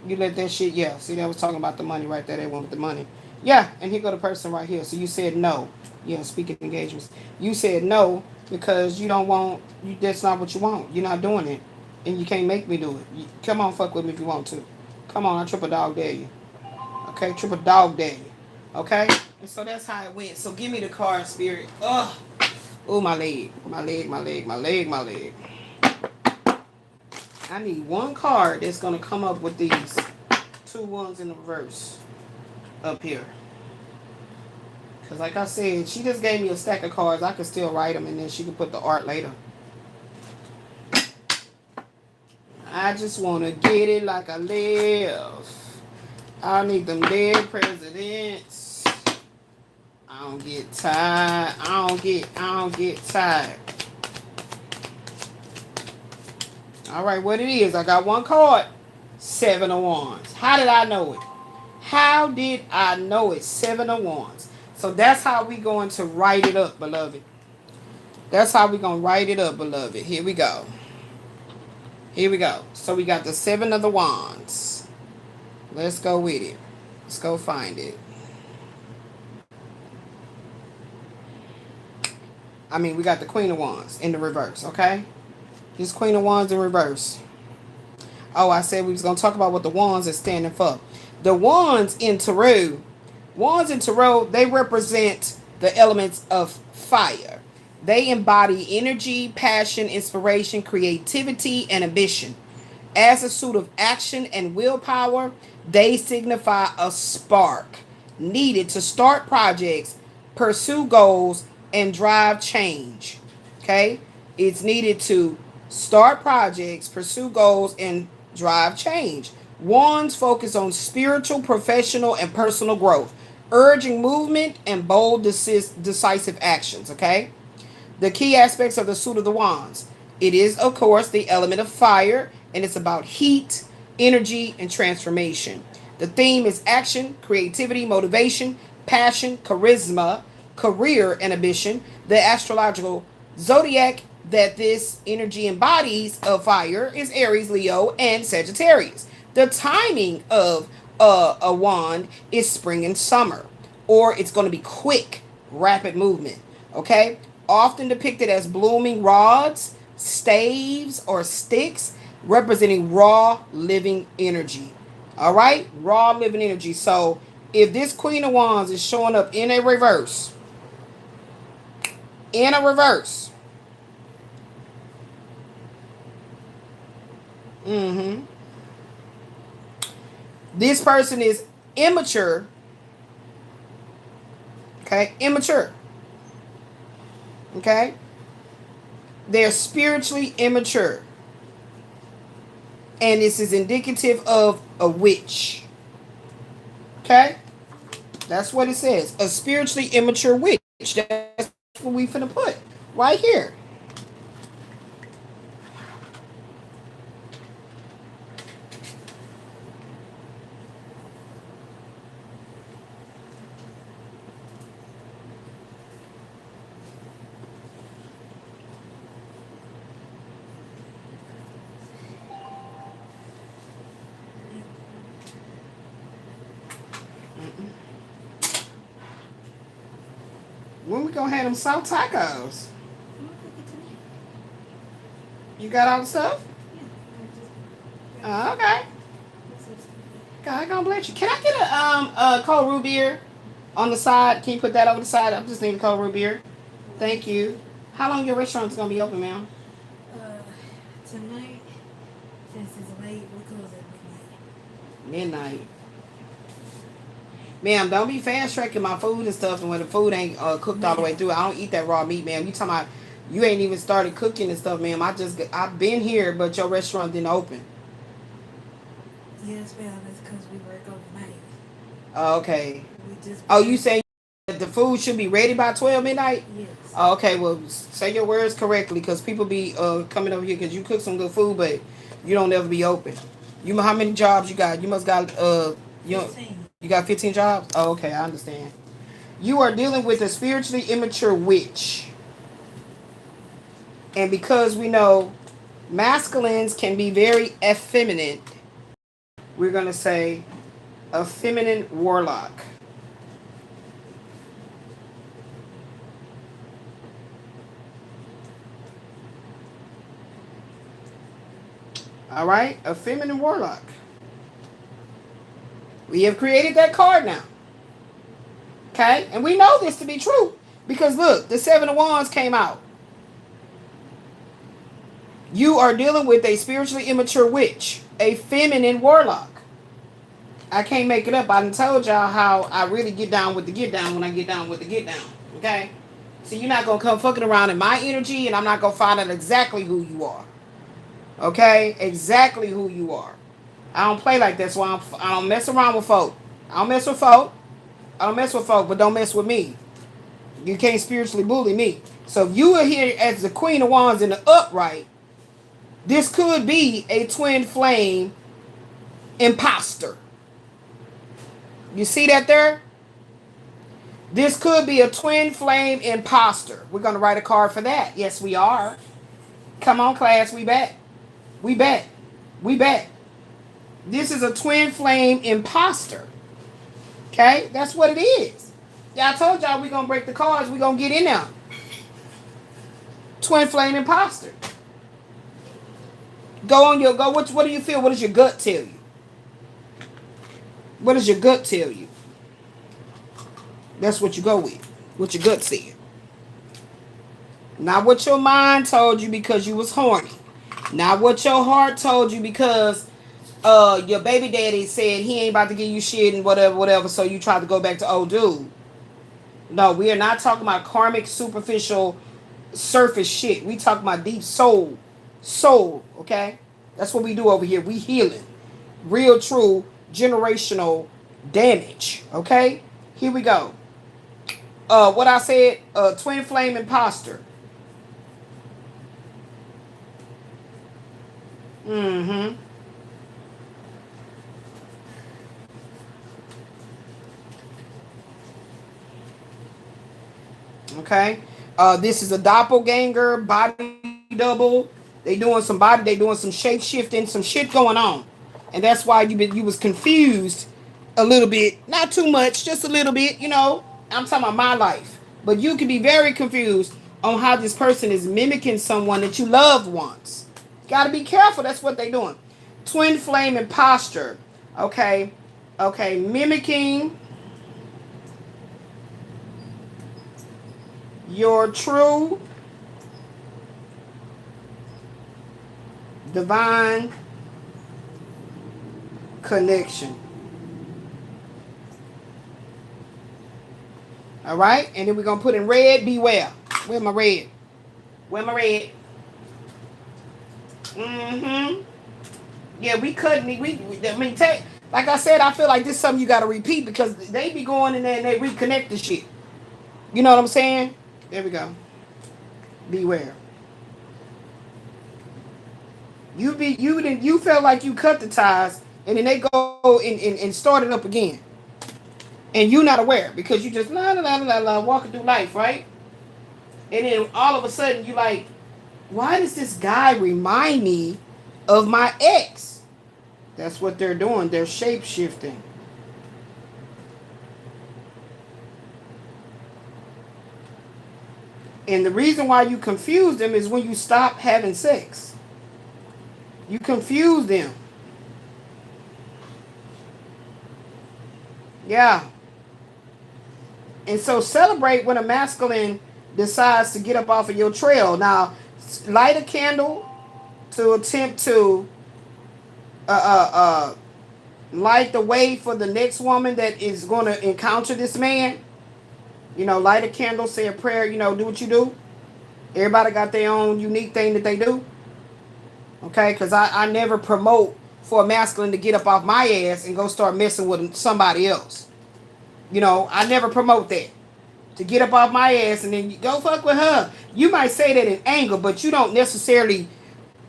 You let that shit, yeah. See, that was talking about the money right there. They wanted the money. Yeah, and here go the person right here. So you said no. Yeah, speaking engagements. You said no because you don't want, that's not what you want. You're not doing it. And you can't make me do it. Come on, fuck with me if you want to. Come on, I triple dog dare you. Okay, triple dog dare you. Okay? And so that's how it went. So give me the card, spirit. Ugh. Oh, my leg. My leg, my leg, my leg, my leg. I need one card that's going to come up with these two ones in the reverse up here. Because like I said, she just gave me a stack of cards. I could still write them and then she can put the art later. I just want to get it like I live. I need them dead presidents. I don't get tired. I don't get tired. All right, what it is, I got one card. 7 of Wands. How did I know it? How did I know it? 7 of Wands. So that's how we going to write it up, beloved. That's how we going to write it up, beloved. Here we go. Here we go. So we got the 7 of the Wands. Let's go with it. Let's go find it. I mean, we got the Queen of Wands in the reverse, okay? This Queen of Wands in reverse. Oh, I said we was going to talk about what the wands is standing for. The wands in tarot, they represent the elements of fire. They embody energy, passion, inspiration, creativity, and ambition. As a suit of action and willpower, they signify a spark needed to start projects, pursue goals, and drive change. Okay? It's needed to start projects, pursue goals, and drive change. Wands focus on spiritual, professional, and personal growth, urging movement and bold, decisive actions. Okay? The key aspects of the suit of the wands. It is, of course, the element of fire, and it's about heat, energy, and transformation. The theme is action, creativity, motivation, passion, charisma, career, and ambition. The astrological zodiac that this energy embodies of fire is Aries, Leo, and Sagittarius. The timing of a wand is spring and summer, or it's going to be quick, rapid movement. Okay? Often depicted as blooming rods, staves, or sticks, representing raw living energy. All right? Raw living energy. So if this Queen of Wands is showing up in a reverse, this person is immature. Okay? Immature. Okay? They're spiritually immature. And this is indicative of a witch. Okay? That's what it says. A spiritually immature witch. That's what we finna put right here. When we gonna have them soft tacos? You got all the stuff? Oh, okay. God gonna bless you. Can I get a cold root beer on the side? Can you put that over the side? I'm just needing a cold root beer. Thank you. How long your restaurant's gonna be open, ma'am? Tonight, since it's late, we close at Midnight. Ma'am, don't be fast tracking my food and stuff, and when the food ain't cooked all the way through. I don't eat that raw meat, ma'am. You talking about you ain't even started cooking and stuff, ma'am. I've been here, but your restaurant didn't open. Yes, ma'am. That's because we work overnight. Okay. You saying that the food should be ready by 12 midnight? Yes. Okay, well, say your words correctly, because people be coming over here because you cook some good food, but you don't ever be open. You how many jobs you got? You must got 15. You got 15 jobs? Oh, okay, I understand. You are dealing with a spiritually immature witch. And because we know masculines can be very effeminate, we're going to say a feminine warlock. All right, a feminine warlock. We have created that card now. Okay? And we know this to be true. Because look, the Seven of Wands came out. You are dealing with a spiritually immature witch. A feminine warlock. I can't make it up. I done told y'all how I really get down with the get down when I get down with the get down. Okay? So you're not going to come fucking around in my energy, and I'm not going to find out exactly who you are. Okay? Exactly who you are. I don't play like that, so I don't mess around with folk. I don't mess with folk, but don't mess with me. You can't spiritually bully me. So if you are here as the Queen of Wands in the upright, this could be a twin flame imposter. You see that there? This could be a twin flame imposter. We're going to write a card for that. Yes, we are. Come on, class. We bet. We bet. We bet. This is a twin flame imposter. Okay? That's what it is. Yeah, I told y'all we're going to break the cards. We're going to get in there. Twin flame imposter. Go on your go. What do you feel? What does your gut tell you? What does your gut tell you? That's what you go with. What your gut said. Not what your mind told you because you was horny. Not what your heart told you because your baby daddy said he ain't about to give you shit and whatever, so you tried to go back to old dude. No, we are not talking about karmic, superficial, surface shit. We talking about deep soul. Soul, okay? That's what we do over here. We healing. Real, true, generational damage, okay? Here we go. What I said, twin flame imposter. Mm-hmm. Okay. This is a doppelganger, body double. They doing some shape shifting, some shit going on. And that's why you was confused a little bit. Not too much, just a little bit, you know. I'm talking about my life. But you can be very confused on how this person is mimicking someone that you loved once. Got to be careful. That's what they doing. Twin flame imposter. Okay. Okay. Mimicking your true divine connection. All right. And then we're going to put in red, beware. Where's my red? Where's my red? Mm-hmm. Yeah, we couldn't. Like I said, I feel like this is something you got to repeat because they be going in there and they reconnect the shit. You know what I'm saying? There we go. Beware. You felt like you cut the ties and then they go and start it up again. And you not aware because you just walking through life, right? And then all of a sudden you like, why does this guy remind me of my ex? That's what they're doing. They're shape shifting. And the reason why you confuse them is when you stop having sex. You confuse them. Yeah. And so celebrate when a masculine decides to get up off of your trail. Now, light a candle to attempt to light the way for the next woman that is going to encounter this man. You know, light a candle, say a prayer, you know, do what you do. Everybody got their own unique thing that they do. Okay, because I never promote for a masculine to get up off my ass and go start messing with somebody else. You know, I never promote that. To get up off my ass and then you go fuck with her. You might say that in anger, but you don't necessarily,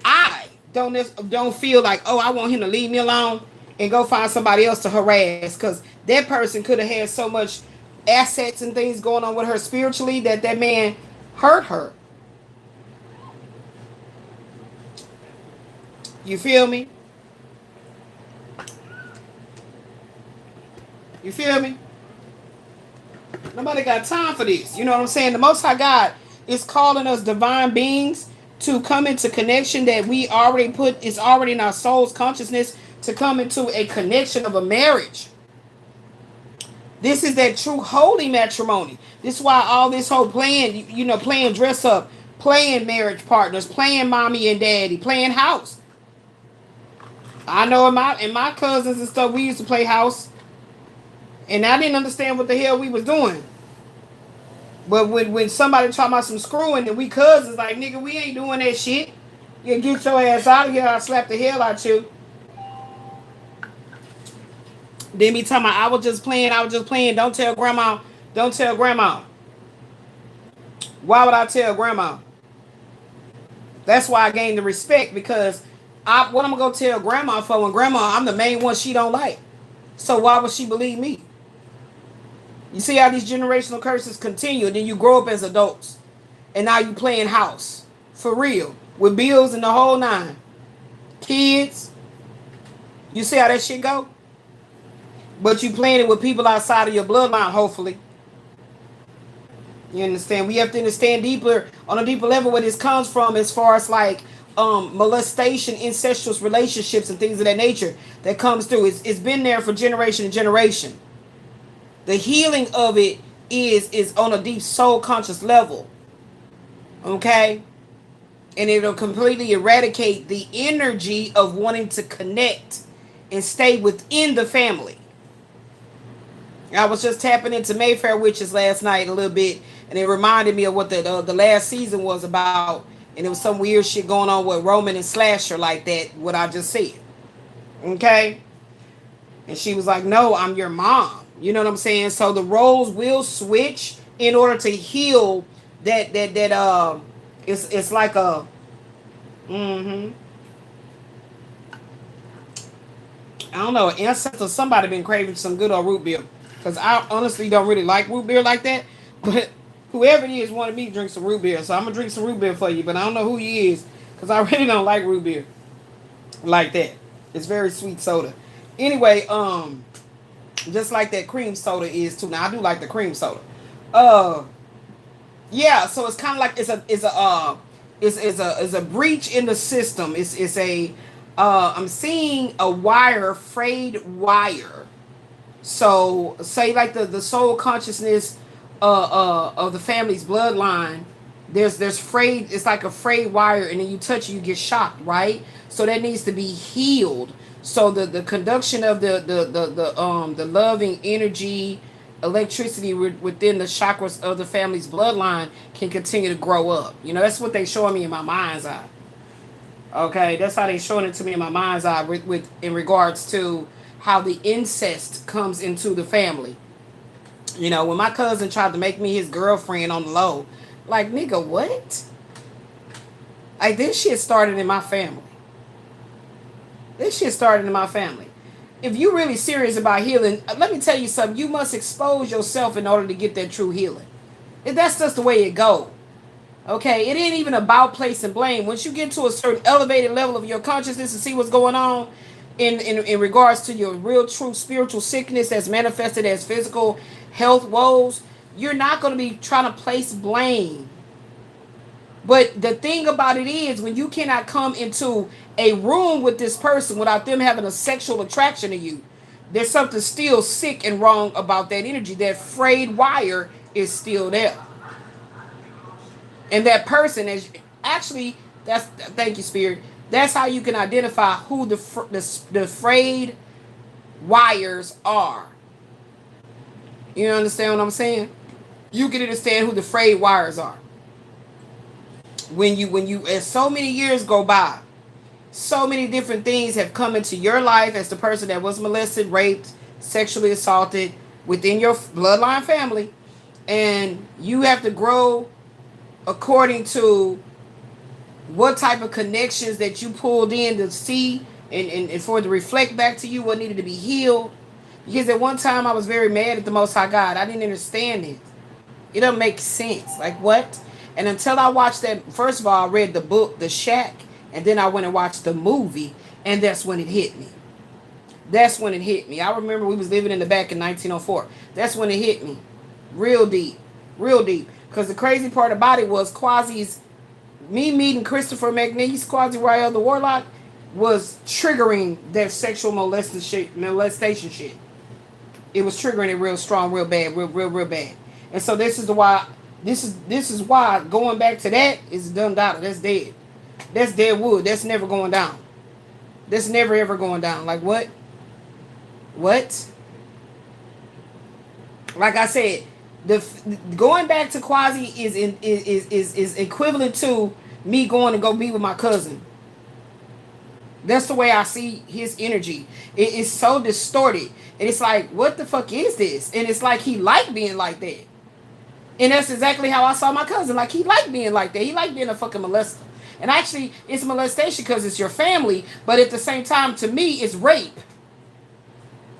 I don't feel like, oh, I want him to leave me alone and go find somebody else to harass. Because that person could have had so much assets and things going on with her spiritually that man hurt her. You feel me? You feel me? Nobody got time for this. You know what I'm saying? The Most High God is calling us divine beings to come into connection that we already put, is already in our soul's consciousness, to come into a connection of a marriage. This is that true holy matrimony. This is why all this whole playing, you know, playing dress up, playing marriage partners, playing mommy and daddy, playing house. I know in my cousins and stuff, we used to play house. And I didn't understand what the hell we was doing. But when somebody talking about some screwing and we cousins, like, nigga, we ain't doing that shit. You get your ass out of here, I'll slap the hell out you. Then be talking about, I was just playing, don't tell grandma. Why would I tell grandma? That's why I gained the respect, because what I'm going to tell grandma for when grandma, I'm the main one she don't like. So why would she believe me? You see how these generational curses continue, and then you grow up as adults. And now you playing house. For real. With bills and the whole nine. Kids. You see how that shit go? But you playing it with people outside of your bloodline, hopefully. You understand? We have to understand deeper on a deeper level where this comes from, as far as like molestation, incestuous relationships, and things of that nature that comes through. It's been there for generation and generation. The healing of it is on a deep soul conscious level. Okay? And it'll completely eradicate the energy of wanting to connect and stay within the family. I was just tapping into Mayfair Witches last night a little bit, and it reminded me of what the last season was about, and it was some weird shit going on with Roman and Slasher like that, what I just said. Okay? And she was like, no, I'm your mom. You know what I'm saying? So the roles will switch in order to heal that it's like a I don't know, ancestor, somebody been craving some good old root beer. Because I honestly don't really like root beer like that. But whoever it is wanted me to drink some root beer. So I'm going to drink some root beer for you. But I don't know who he is. Because I really don't like root beer like that. It's very sweet soda. Anyway, just like that cream soda is too. Now, I do like the cream soda. Yeah, so it's kind of like it's a breach in the system. It's a I'm seeing a wire, frayed wire. So say like the soul consciousness of the family's bloodline, there's frayed, it's like a frayed wire, and then you touch it, you get shocked, right? So that needs to be healed. So the conduction of the loving energy, electricity within the chakras of the family's bloodline can continue to grow up. You know, that's what they showing me in my mind's eye. Okay, that's how they showing it to me in my mind's eye with in regards to how the incest comes into the family. You know, when my cousin tried to make me his girlfriend on the low, like, nigga, what? Like, this shit started in my family. This shit started in my family. If you're really serious about healing, let me tell you something. You must expose yourself in order to get that true healing. That's just the way it goes. Okay, it ain't even about placing blame. Once you get to a certain elevated level of your consciousness and see what's going on in regards to your real, true spiritual sickness that's manifested as physical health woes, you're not going to be trying to place blame. But the thing about it is, when you cannot come into a room with this person without them having a sexual attraction to you, there's something still sick and wrong about that energy. That frayed wire is still there. And that person is actually, thank you, Spirit. That's how you can identify who the frayed wires are. You understand what I'm saying? You can understand who the frayed wires are. When you, as so many years go by, so many different things have come into your life as the person that was molested, raped, sexually assaulted within your bloodline family, and you have to grow according to what type of connections that you pulled in to see and for it to reflect back to you what needed to be healed. Because at one time I was very mad at the Most High God. I didn't understand it. It doesn't make sense. Like, what? And until I watched that, first of all, I read the book, The Shack, and then I went and watched the movie, and that's when it hit me. That's when it hit me. I remember we was living in the back in 1904. That's when it hit me. Real deep. Real deep. Because the crazy part about it was me meeting Christopher McNeese, Quasi Rael the Warlock, was triggering that sexual molestation shit. It was triggering it real strong, real bad, real bad. And so this is why going back to that is done data. That's dead. That's dead wood. That's never going down. That's never ever going down. Like, what? What? Like I said, going back to Quasi is equivalent to me going to go be with my cousin. That's the way I see his energy. It is so distorted. And it's like, what the fuck is this? And it's like he liked being like that. And that's exactly how I saw my cousin. Like, he liked being like that. He liked being a fucking molester. And actually, it's molestation because it's your family. But at the same time, to me, it's rape.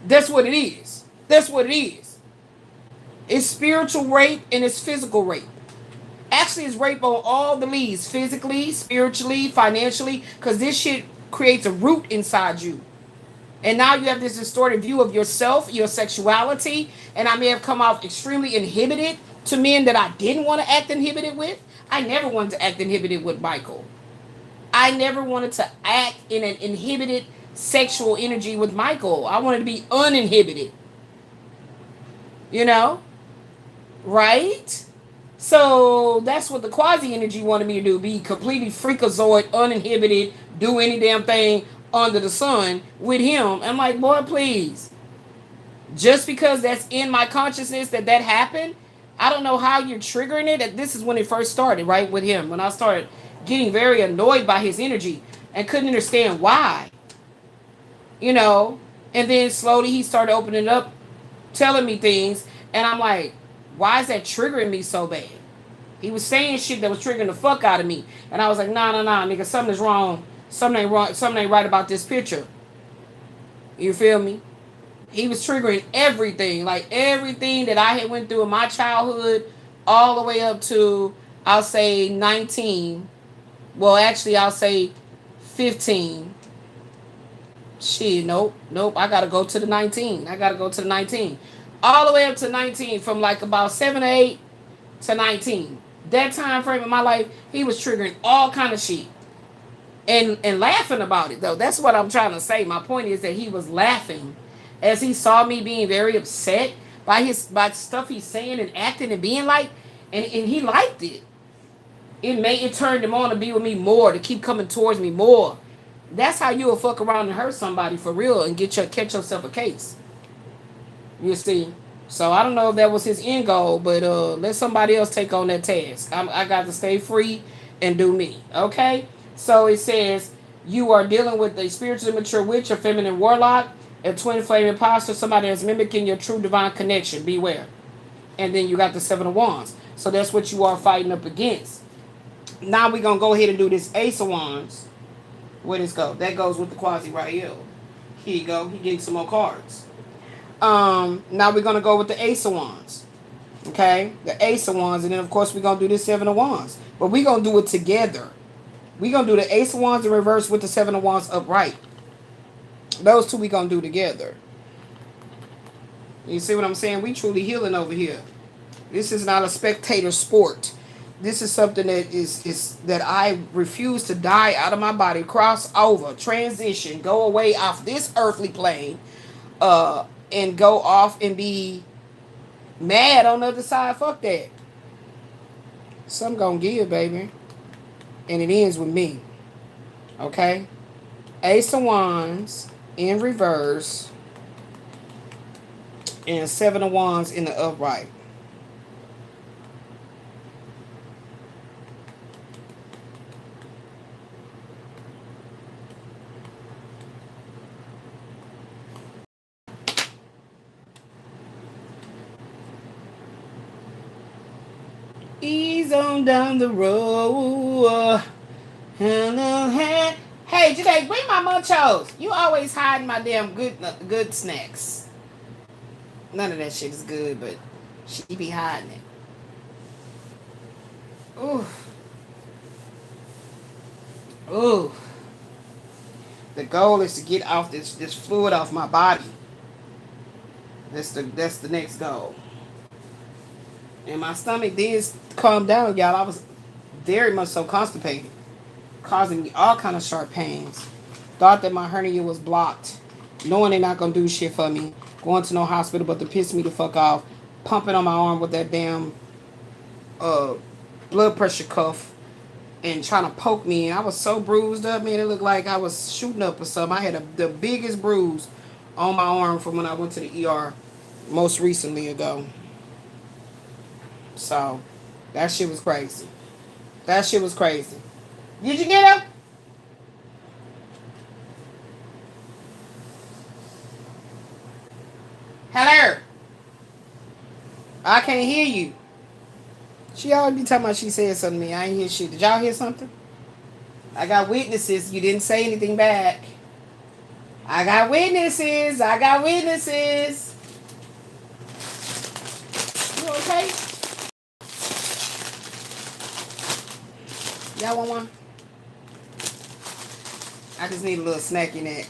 That's what it is. That's what it is. It's spiritual rape and it's physical rape. Actually, it's rape on all the leads. Physically, spiritually, financially. Because this shit creates a root inside you. And now you have this distorted view of yourself, your sexuality. And I may have come off extremely inhibited to men that I didn't want to act inhibited with. I never wanted to act inhibited with Michael. I never wanted to act in an inhibited sexual energy with Michael. I wanted to be uninhibited. You know? Right? So that's what the quasi energy wanted me to do. Be completely freakazoid, uninhibited, do any damn thing under the sun with him. I'm like, boy, please. Just because that's in my consciousness that happened, I don't know how you're triggering it. This is when it first started, right, with him. When I started getting very annoyed by his energy and couldn't understand why. You know, and then slowly he started opening up, telling me things, and I'm like, why is that triggering me so bad? He was saying shit that was triggering the fuck out of me, and I was like, nah, nigga, something's wrong. Something ain't wrong. Something ain't right about this picture. You feel me? He was triggering everything, like everything that I had went through in my childhood, all the way up to, I'll say 19. Well, actually, I'll say 15. Shit, nope. I gotta go to the 19. All the way up to 19, from like about 7 or 8 to 19. That time frame in my life, he was triggering all kind of shit. And laughing about it, though. That's what I'm trying to say. My point is that he was laughing as he saw me being very upset by stuff he's saying and acting and being like, and he liked it. It turned him on to be with me more, to keep coming towards me more. That's how you'll fuck around and hurt somebody for real and catch yourself a case. You see? So I don't know if that was his end goal, but let somebody else take on that task. I got to stay free and do me. Okay? So it says, you are dealing with a spiritually mature witch, a feminine warlock, a twin flame imposter, somebody that's mimicking your true divine connection. Beware. And then you got the 7 of Wands. So that's what you are fighting up against. Now we're going to go ahead and do this Ace of Wands. Where does go? That goes with the quasi right here. Here you go. He getting some more cards. Now we're going to go with the Ace of Wands. Okay? The Ace of Wands. And then, of course, we're going to do the 7 of Wands. But we're going to do it together. We're going to do the Ace of Wands in reverse with the 7 of Wands upright. Those two we're going to do together. You see what I'm saying? We truly healing over here. This is not a spectator sport. This is something that is that I refuse to die out of my body, cross over, transition, go away off this earthly plane, and go off and be mad on the other side. Fuck that. Some gonna give, baby. And it ends with me. Okay? Ace of Wands in reverse and 7 of Wands in the upright. Ease on down the road. Hey, Janae, bring my munchos. You always hiding my damn good snacks. None of that shit is good, but she be hiding it. Ooh. The goal is to get off this fluid off my body. That's the next goal. And my stomach did calm down, y'all. I was very much so constipated, causing me all kind of sharp pains. Thought that my hernia was blocked, knowing they're not gonna do shit for me. Going to no hospital but to piss me the fuck off. Pumping on my arm with that damn blood pressure cuff and trying to poke me. And I was so bruised up, man. It looked like I was shooting up or something. I had the biggest bruise on my arm from when I went to the ER most recently ago. So, that shit was crazy. Did you get him? Hello? I can't hear you. She always be talking about she said something to me. I ain't hear shit. Did y'all hear something? I got witnesses. You didn't say anything back. I got witnesses. You okay? Y'all want one? I just need a little snack in that.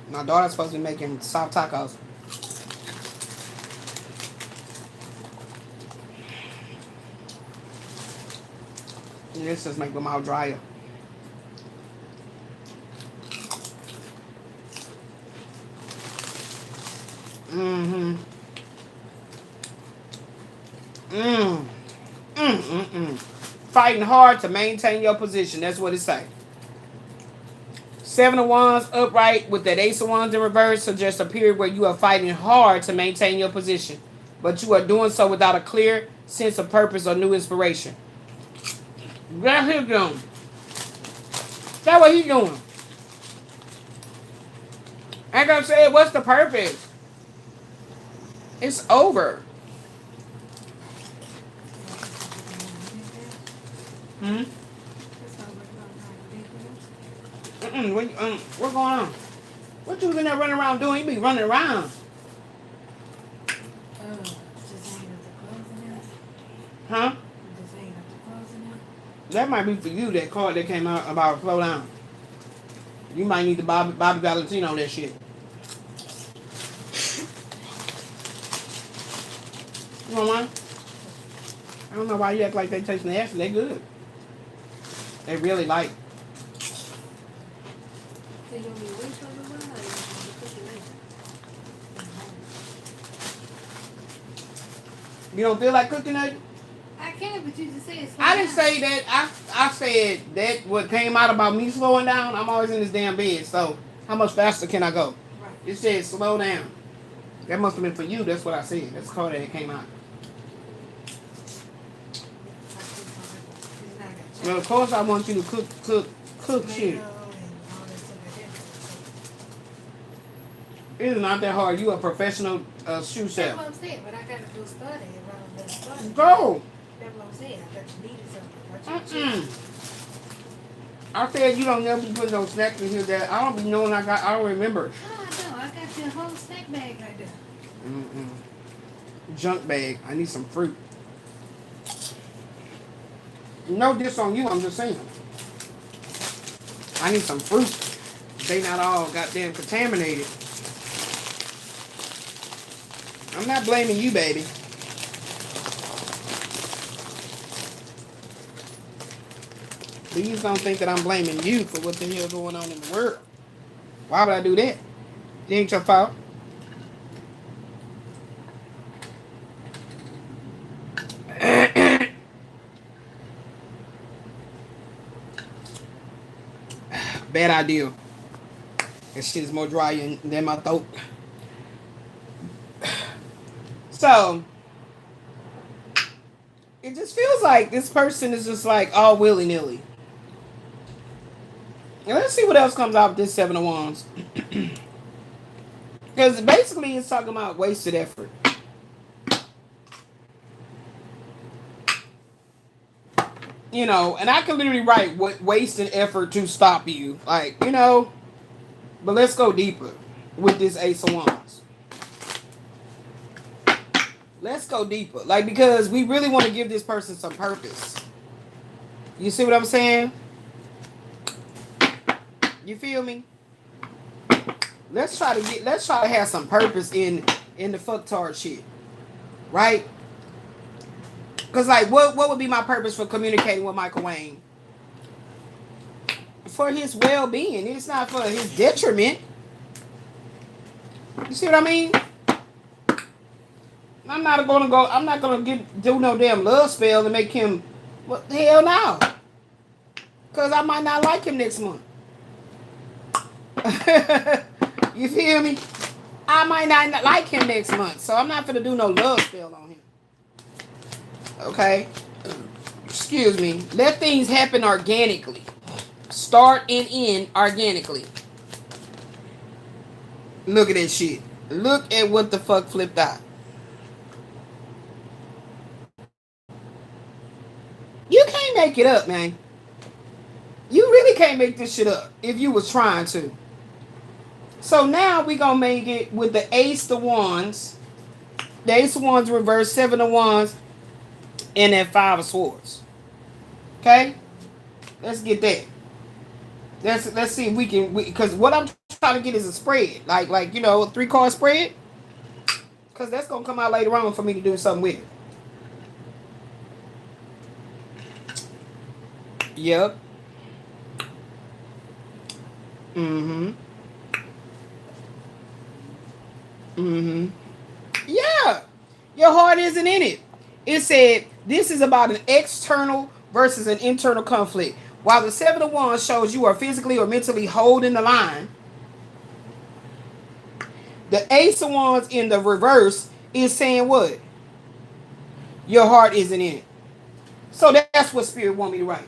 My daughter's supposed to be making soft tacos. This just make my mouth drier. Mm-hmm. Fighting hard to maintain your position. That's what it say. Seven of Wands upright with that Ace of Wands in reverse suggests a period where you are fighting hard to maintain your position, but you are doing so without a clear sense of purpose or new inspiration. That's him doing. That's what he's doing. I gotta say, what's the purpose? It's over. Hmm? What's going on? What you in there running around doing? You be running around. Huh? That might be for you, that card that came out about slow down. You might need to Bobby Valentino that shit. You want one? I don't know why you act like they taste nasty. They good. They really like. You don't feel like cooking it? I can, but you just said I didn't say that. I said that what came out about me slowing down. I'm always in this damn bed. So how much faster can I go? Right. It said slow down. That must have been for you. That's what I said. That's the card that came out. Well, of course I want you to cook shit. It is not that hard. You a professional shoe That's chef. what I'm saying, but I gotta go study. Go. That's what I'm saying. I thought you needed something. I said you don't never be putting those snacks in here that I don't be knowing I don't remember. No, I don't. I got your whole snack bag right there. Junk bag. I need some fruit. No diss on you, I'm just saying. I need some fruit. They not all goddamn contaminated. I'm not blaming you, baby. Please don't think that I'm blaming you for what the hell going on in the world. Why would I do that? It ain't your fault. Bad idea. That shit is more dry than my throat. So, it just feels like this person is just like all willy-nilly. And let's see what else comes out with this Seven of Wands. Because basically it's talking about wasted effort. You know, and I can literally write what wasted effort to stop you. Like, you know, but let's go deeper with this Ace of Wands. Let's go deeper. Like, because we really want to give this person some purpose. You see what I'm saying? You feel me? Let's try to have some purpose in the fucktard shit. Right? Because, like, what would be my purpose for communicating with Michael Wayne? For his well-being. It's not for his detriment. You see what I mean? I'm not gonna do no damn love spell to make him. What the hell now? Because I might not like him next month. You feel me? I might not like him next month, so I'm not gonna do no love spell on him. Okay? Excuse me. Let things happen organically. Start and end organically. Look at that shit. Look at what the fuck flipped out. You can't make it up, man. You really can't make this shit up if you was trying to. So now we gonna make it with the Ace of Wands. The Ace of Wands reverse, Seven of Wands, and then Five of Swords. Okay? Let's get that. Let's see if we can, because what I'm trying to get is a spread. Like you know, a 3-card spread. Because that's gonna come out later on for me to do something with it. Yep. Mm-hmm. Mm-hmm. Yeah. Your heart isn't in it. It said this is about an external versus an internal conflict. While the Seven of Wands shows you are physically or mentally holding the line, the Ace of Wands in the reverse is saying what? Your heart isn't in it. So that's what Spirit wants me to write.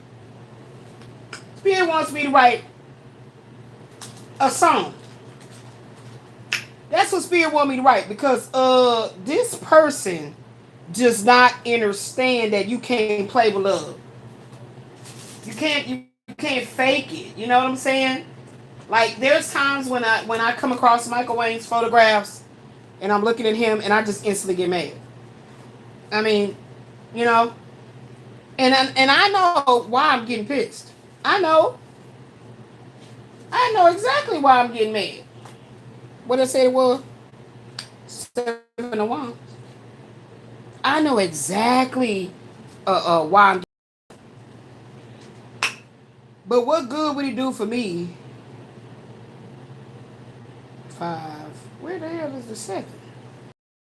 Spirit wants me to write a song. That's what Spirit wants me to write because this person does not understand that you can't play with love. You can't fake it. You know what I'm saying? Like there's times when I come across Michael Wayne's photographs and I'm looking at him and I just instantly get mad. I mean, you know, and I know why I'm getting pissed. I know exactly why I'm getting mad. What I said it was 7 of Wands. I know exactly why I'm. But what good would he do for me? 5. Where the hell is the 7?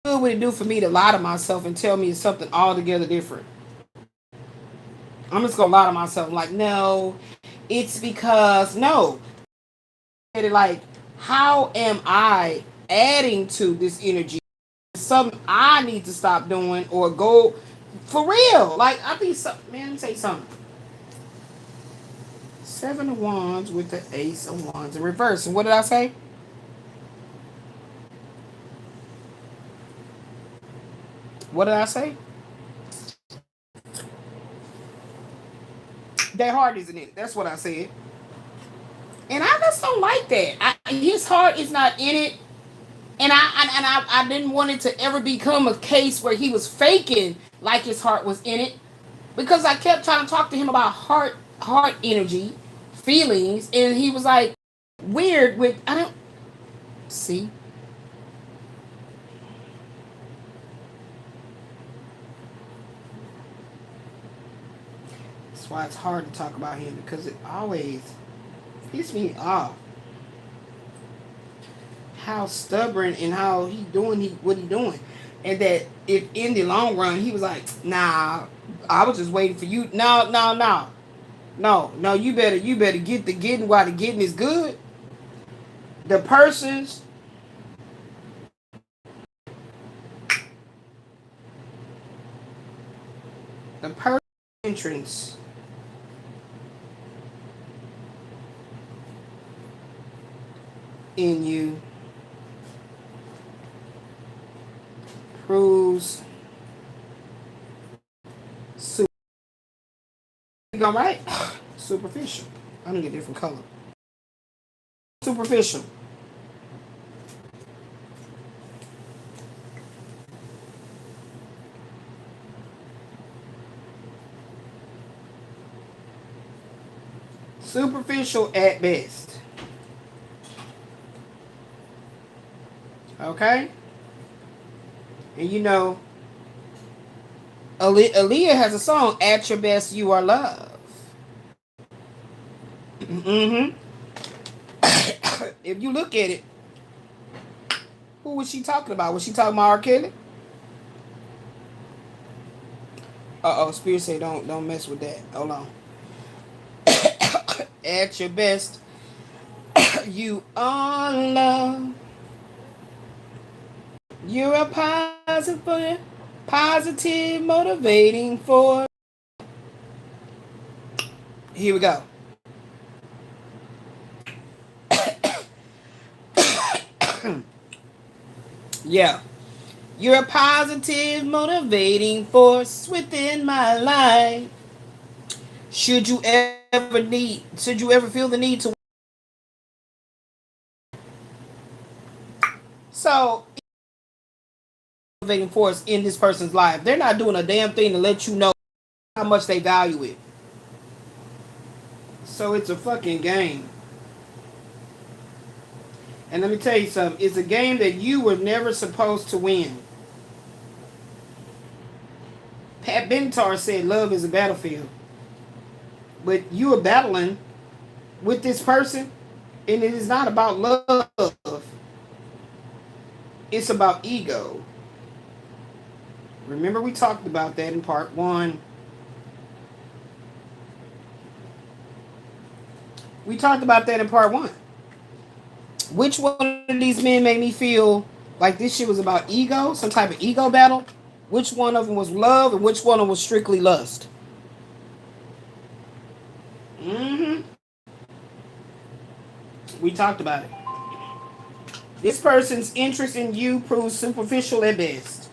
What good would it do for me to lie to myself and tell me it's something altogether different? I'm just gonna lie to myself like, no, it's because no. Like, how am I adding to this energy? Something I need to stop doing or go for real. Like I be something, man. Let me say something. 7 of Wands with the Ace of Wands in reverse. And what did I say? What did I say? Their heart isn't in it. That's what I said. And I just don't like that. His heart is not in it. And I didn't want it to ever become a case where he was faking like his heart was in it. Because I kept trying to talk to him about heart energy, feelings, and he was like weird with I don't see. That's why it's hard to talk about him because it always pisses me off. How stubborn and how what he doing. And that if in the long run he was like, nah, I was just waiting for you. No, you better get the getting while the getting is good. The person's entrance in you proves you go right? Superficial. I need a different color. Superficial. Superficial at best. Okay? And you know, Aaliyah has a song, At Your Best You Are Love. Mm-hmm. If you look at it, who was she talking about? Was she talking about R. Kelly? Spirit say don't mess with that. Hold on. At your best, you are love. You're a positive, motivating force. Here we go. Yeah. You're a positive, motivating force within my life. Should you ever feel the need to? So, motivating force in this person's life. They're not doing a damn thing to let you know how much they value it. So it's a fucking game. And let me tell you something. It's a game that you were never supposed to win. Pat Benatar said love is a battlefield. But you are battling with this person, and it is not about love. It's about ego. Remember, we talked about that in part 1. We talked about that in part 1. Which one of these men made me feel like this shit was about ego, some type of ego battle? Which one of them was love, and which one of them was strictly lust? Mm-hmm. We talked about it. This person's interest in you proves superficial at best.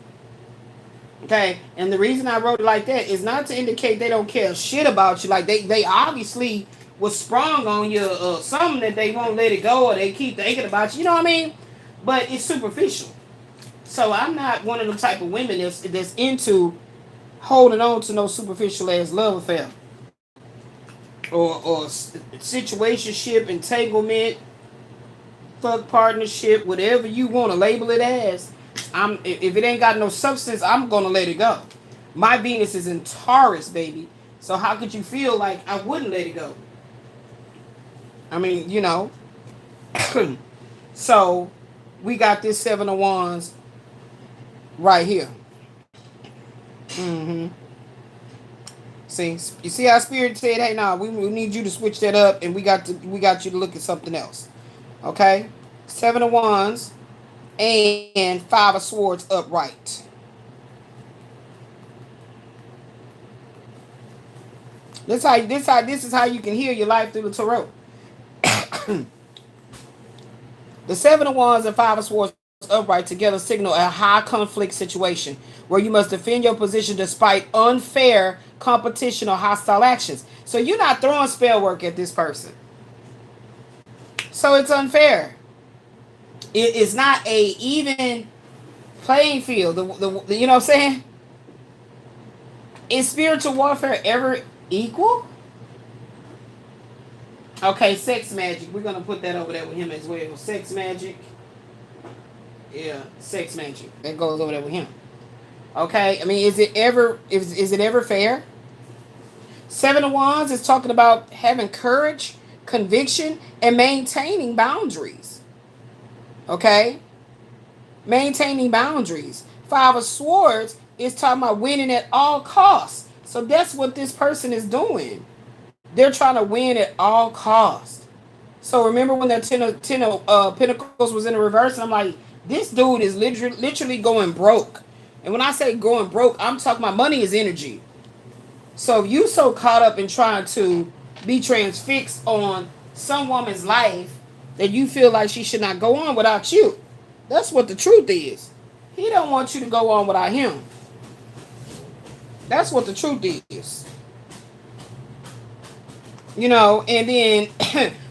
Okay? And the reason I wrote it like that is not to indicate they don't care shit about you. Like, they obviously was sprung on you something that they won't let it go, or they keep thinking about you. You know what I mean? But it's superficial. So I'm not one of them type of women that's into holding on to no superficial ass love affair. Or situationship, entanglement, fuck partnership, whatever you want to label it as. If it ain't got no substance, I'm gonna let it go. My Venus is in Taurus, baby. So how could you feel like I wouldn't let it go? I mean, you know. So we got this 7 of Wands right here. Mm-hmm. See, you see how Spirit said, "Hey, nah, we need you to switch that up, and we got you to look at something else." Okay, 7 of Wands and 5 of Swords upright. This is how you can heal your life through the tarot. The 7 of Wands and 5 of Swords upright together signal a high conflict situation where you must defend your position despite unfair competition or hostile actions. So you're not throwing spell work at this person. So it's unfair. It is not a even playing field. The you know what I'm saying? Is spiritual warfare ever equal? Okay, sex magic. We're gonna put that over there with him as well. Sex magic. Yeah, sex magic. That goes over there with him. Okay, I mean, is it ever fair? 7 of Wands is talking about having courage, conviction, and maintaining boundaries. Okay? Maintaining boundaries. 5 of Swords is talking about winning at all costs. So that's what this person is doing. They're trying to win at all costs. So remember when that 10 of Pentacles was in the reverse, and I'm like, this dude is literally going broke. And when I say going broke, I'm talking about money is energy. So if you so caught up in trying to be transfixed on some woman's life that you feel like she should not go on without you, that's what the truth is. He don't want you to go on without him. That's what the truth is. You know, and then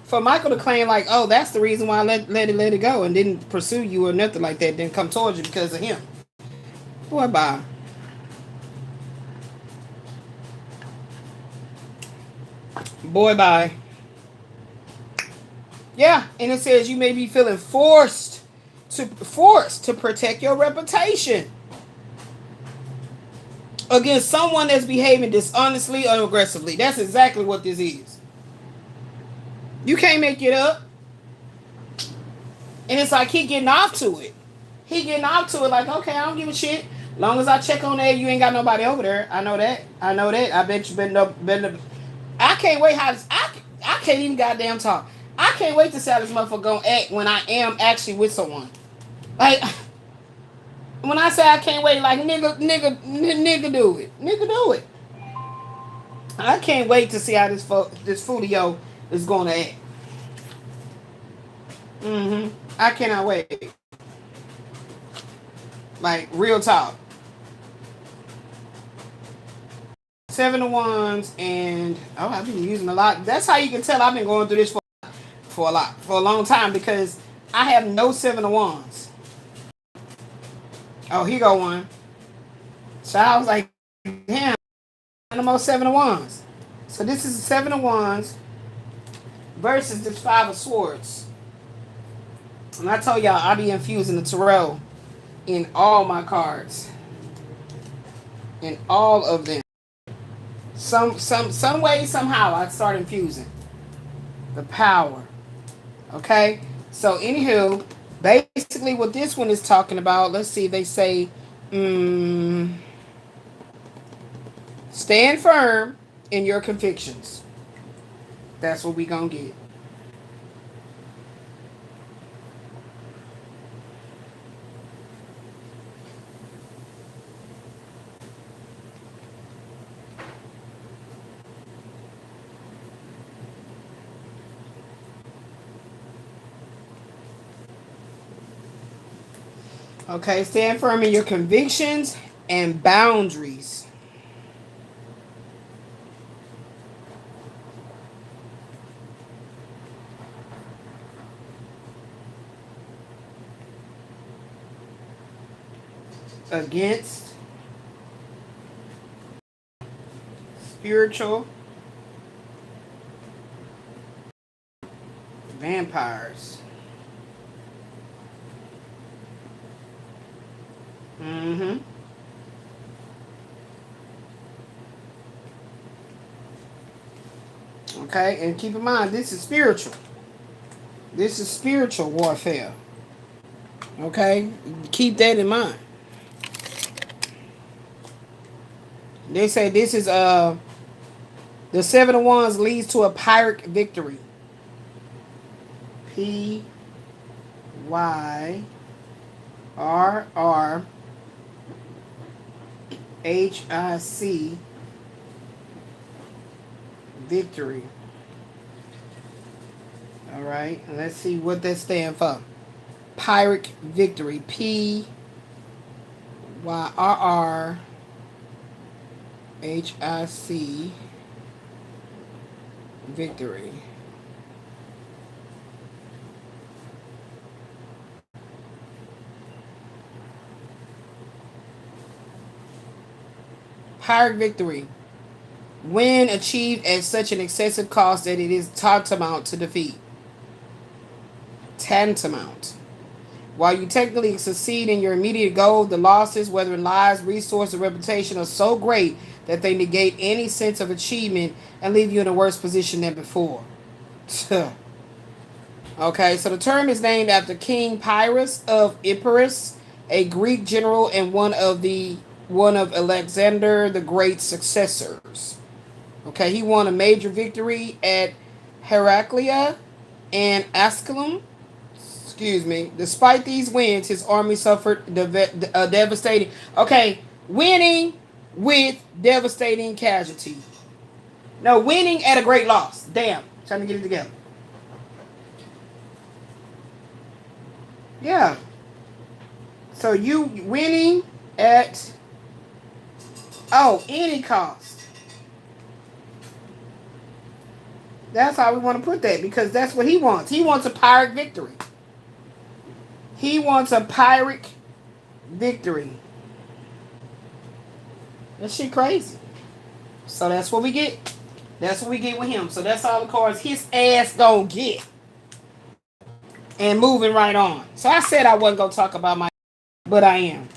for Michael to claim like, oh, that's the reason why I let it go and didn't pursue you or nothing like that, didn't come towards you because of him. Boy, bye. Boy, bye. Yeah, and it says you may be feeling forced to protect your reputation against someone that's behaving dishonestly or aggressively. That's exactly what this is. You can't make it up. And it's like he getting off to it. He getting off to it like, okay, I don't give a shit. Long as I check on that, you ain't got nobody over there. I know that. I bet you better. I can't wait I can't even goddamn talk. I can't wait to see how this motherfucker gonna act when I am actually with someone. Like, when I say I can't wait, like, nigga do it. Nigga do it. I can't wait to see how this Fulio is gonna act. I cannot wait. Like, real talk. 7 of Wands and I've been using a lot. That's how you can tell I've been going through this for a long time, because I have no 7 of Wands. Oh, here go one. So I was like, damn, no more 7 of Wands. So this is 7 of Wands versus this 5 of Swords. And I told y'all I be infusing the tarot in all my cards. In all of them. Some way, somehow, I start infusing the power. Okay? So, anywho, basically what this one is talking about, let's see, they say, stand firm in your convictions. That's what we gonna get. Okay, stand firm in your convictions and boundaries. Against spiritual vampires. Mm-hmm. Okay, and keep in mind, this is spiritual. This is spiritual warfare. Okay, keep that in mind. They say this is the Seven of Wands leads to a Pyrrhic victory. Pyrrhic victory. All right, and let's see what that stands for. Pyrrhic victory. Pyrrhic victory. Pyrrhic victory. When achieved at such an excessive cost that it is tantamount to defeat. Tantamount. While you technically succeed in your immediate goal, the losses, whether in lives, resources, or reputation, are so great that they negate any sense of achievement and leave you in a worse position than before. Okay, so the term is named after King Pyrrhus of Epirus, a Greek general and one of Alexander the Great's successors. Okay, he won a major victory at Heraclea and Asculum. Excuse me. Despite these wins, his army suffered devastating. Okay, winning with devastating casualty. No, winning at a great loss. Damn, trying to get it together. Yeah. So you winning at any cost. That's how we want to put that, because that's what he wants. He wants a Pyrrhic victory. He wants a Pyrrhic victory. That shit crazy. So that's what we get. That's what we get with him. So that's all the cards his ass gonna get. And moving right on. So I said I wasn't gonna talk about my, but I am.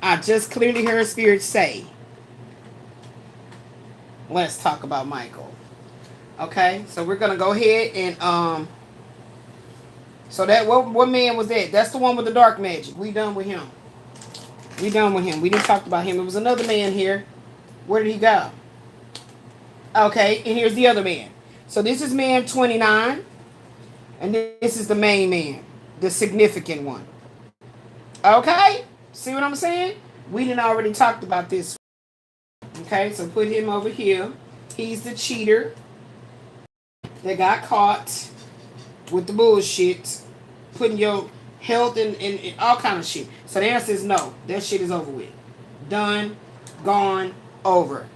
I just clearly heard Spirit say, let's talk about Michael. Okay, so we're gonna go ahead and so that what man was that? That's the one with the dark magic. We done with him. We done with him. We didn't talk about him. There was another man here. Where did he go? Okay, and here's the other man. So this is man 29, and this is the main man, the significant one. Okay, see what I'm saying? We didn't already talked about this. Okay, so put him over here. He's the cheater that got caught with the bullshit, putting your health in all kind of shit. So the answer is no. That shit is over with. Done, gone, over.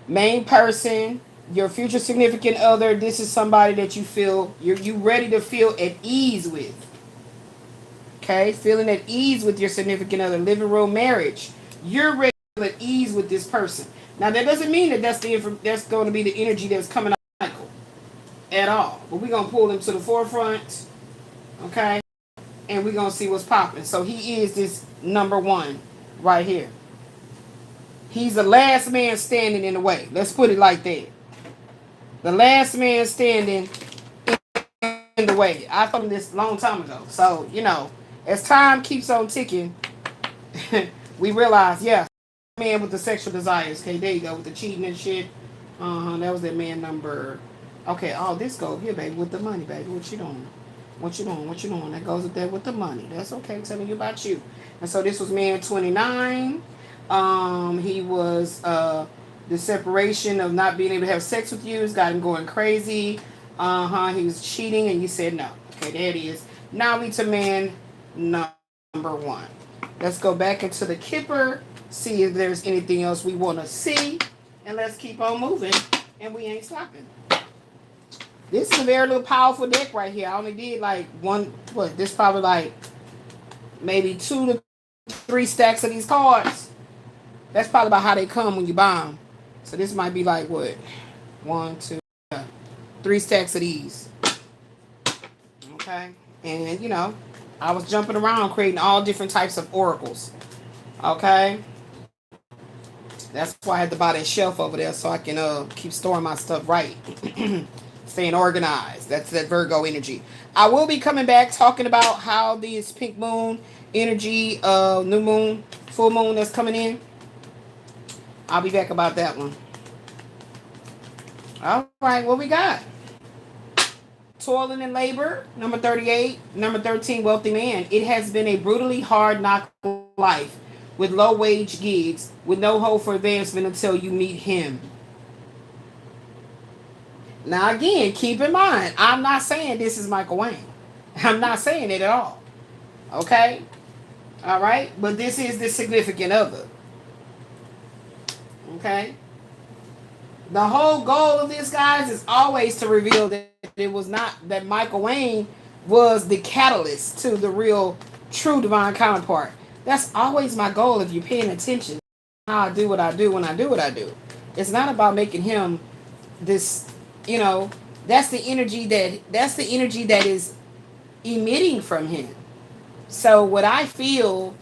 Main person, your future significant other, this is somebody that you feel, you ready to feel at ease with. Okay, feeling at ease with your significant other, living room marriage. You're ready to feel at ease with this person. Now that doesn't mean that that's going to be the energy that's coming out of Michael at all. But we're going to pull him to the forefront, okay? And we're going to see what's popping. So he is this number one right here. He's the last man standing in the way. Let's put it like that. The last man standing in the way. I told him this a long time ago. So, as time keeps on ticking, we realize, yeah, man with the sexual desires. Okay, there you go, with the cheating and shit. That was that man number. Okay, this go here, baby, with the money, baby. What you doing? What you doing? What you doing? That goes up there with the money. That's okay. I'm telling you about you. And so this was man 29. He was the separation of not being able to have sex with you has got him going crazy. He was cheating, and you said no. Okay, there it is. Now we to man number 1. Let's go back into the Kipper, see if there's anything else we want to see, and let's keep on moving. And we ain't stopping. This is a very little powerful deck right here. I only did like this probably like maybe 2 to 3 stacks of these cards. That's probably about how they come when you buy them. So this might be like what? 1, 2, 3 stacks of these. Okay. And I was jumping around creating all different types of oracles. Okay. That's why I had to buy that shelf over there so I can keep storing my stuff right. Staying organized. That's that Virgo energy. I will be coming back talking about how this pink moon energy, new moon, full moon that's coming in. I'll be back about that one. All right, what we got? Toiling and labor, number 38. Number 13, wealthy man. It has been a brutally hard knock life with low wage gigs with no hope for advancement until you meet him. Now again, keep in mind, I'm not saying this is Michael Wayne. I'm not saying it at all. Okay? All right? But this is the significant other. Okay? The whole goal of this, guys, is always to reveal that it was not that Michael Wayne was the catalyst to the real, true divine counterpart. That's always my goal if you're paying attention. How I do what I do when I do what I do. It's not about making him this, that's the energy that is emitting from him. So what I feel,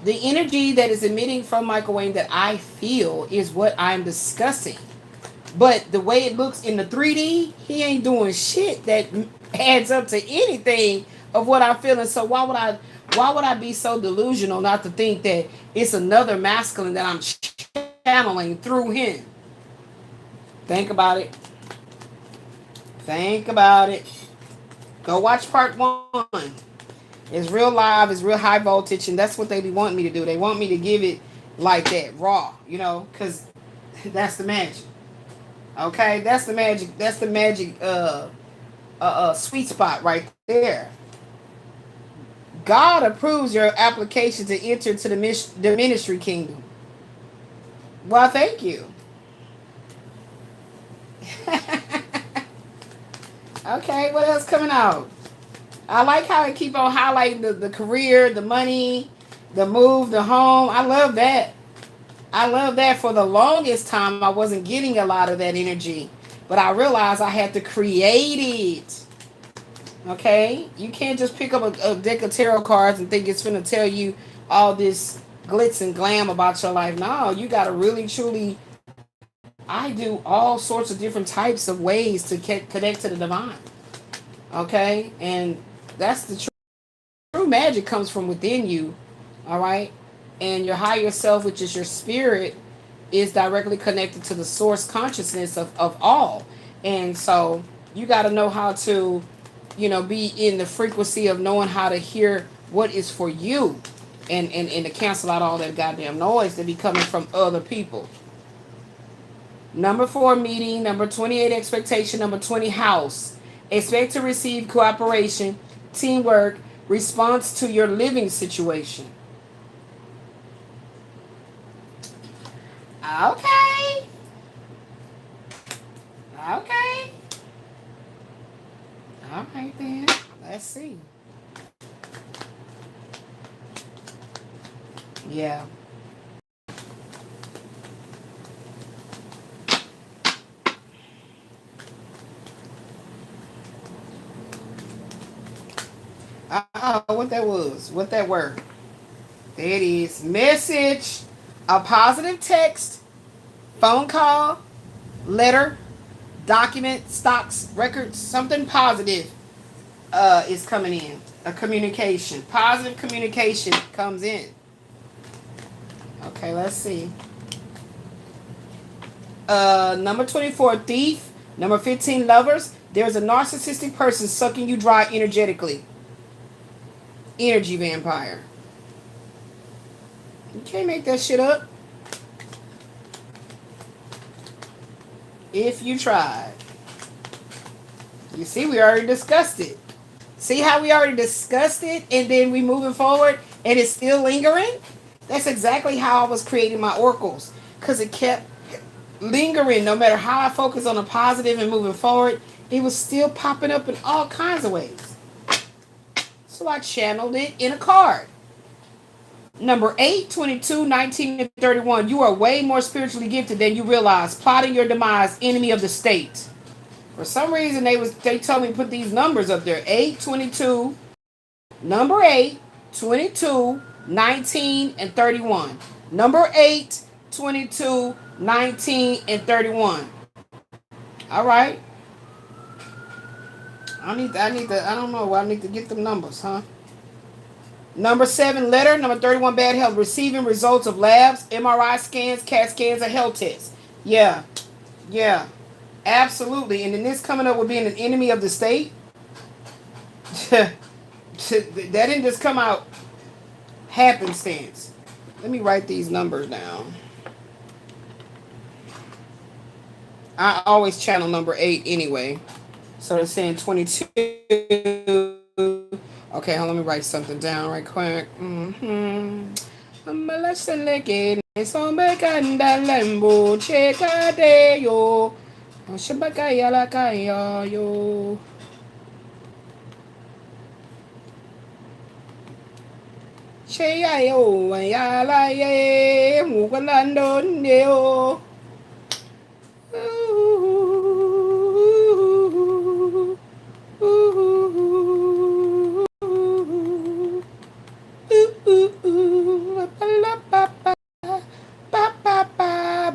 the energy that is emitting from Michael Wayne that I feel is what I'm discussing. But the way it looks in the 3D, he ain't doing shit that adds up to anything of what I'm feeling. So why would I be so delusional not to think that it's another masculine that I'm channeling through him? Think about it. Think about it. Go watch part 1. It's real live, it's real high voltage, and that's what they be wanting me to do. They want me to give it like that, raw, because that's the magic. Okay, that's the magic. That's the magic sweet spot right there. God approves your application to enter to the ministry kingdom. Well, thank you. Okay, what else coming out? I like how it keep on highlighting the career, the money, the move, the home. I love that. I love that. For the longest time, I wasn't getting a lot of that energy. But I realized I had to create it. Okay? You can't just pick up a deck of tarot cards and think it's going to tell you all this glitz and glam about your life. No, you got to really, truly... I do all sorts of different types of ways to connect to the divine. Okay? And that's the true magic comes from within you. All right? And your higher self, which is your spirit, is directly connected to the source consciousness of all. And so you got to know how to, be in the frequency of knowing how to hear what is for you and to cancel out all that goddamn noise that be coming from other people. Number 4, meeting. Number 28, expectation. Number 20, house. Expect to receive cooperation, teamwork, response to your living situation. Okay. Okay. All right then. Let's see. Yeah. What that was. What that word. There it is. Message A positive text, phone call, letter, document, stocks, records, something positive is coming in. A communication. Positive communication comes in. Okay, let's see. Number 24, thief. Number 15, lovers. There's a narcissistic person sucking you dry energetically. Energy vampire. You can't make that shit up. If you tried. You see, we already discussed it. See how we already discussed it and then we moving forward and it's still lingering? That's exactly how I was creating my oracles. Because it kept lingering. No matter how I focus on the positive and moving forward, it was still popping up in all kinds of ways. So I channeled it in a card. Number 8, 22, 19, and 31. You are way more spiritually gifted than you realize. Plotting your demise, enemy of the state. For some reason, they told me to put these numbers up there. 8, 22, number 8, 22, 19, and 31. Number 8, 22, 19, and 31. All right. I don't know. I need to get them numbers, huh? Number 7, letter. Number 31, bad health. Receiving results of labs, MRI scans, CAT scans, and health tests. Yeah. Yeah. Absolutely. And then this coming up with being an enemy of the state. That didn't just come out happenstance. Let me write these numbers down. I always channel number 8 anyway. So they're saying 22. Okay, hold on, let me write something down right quick.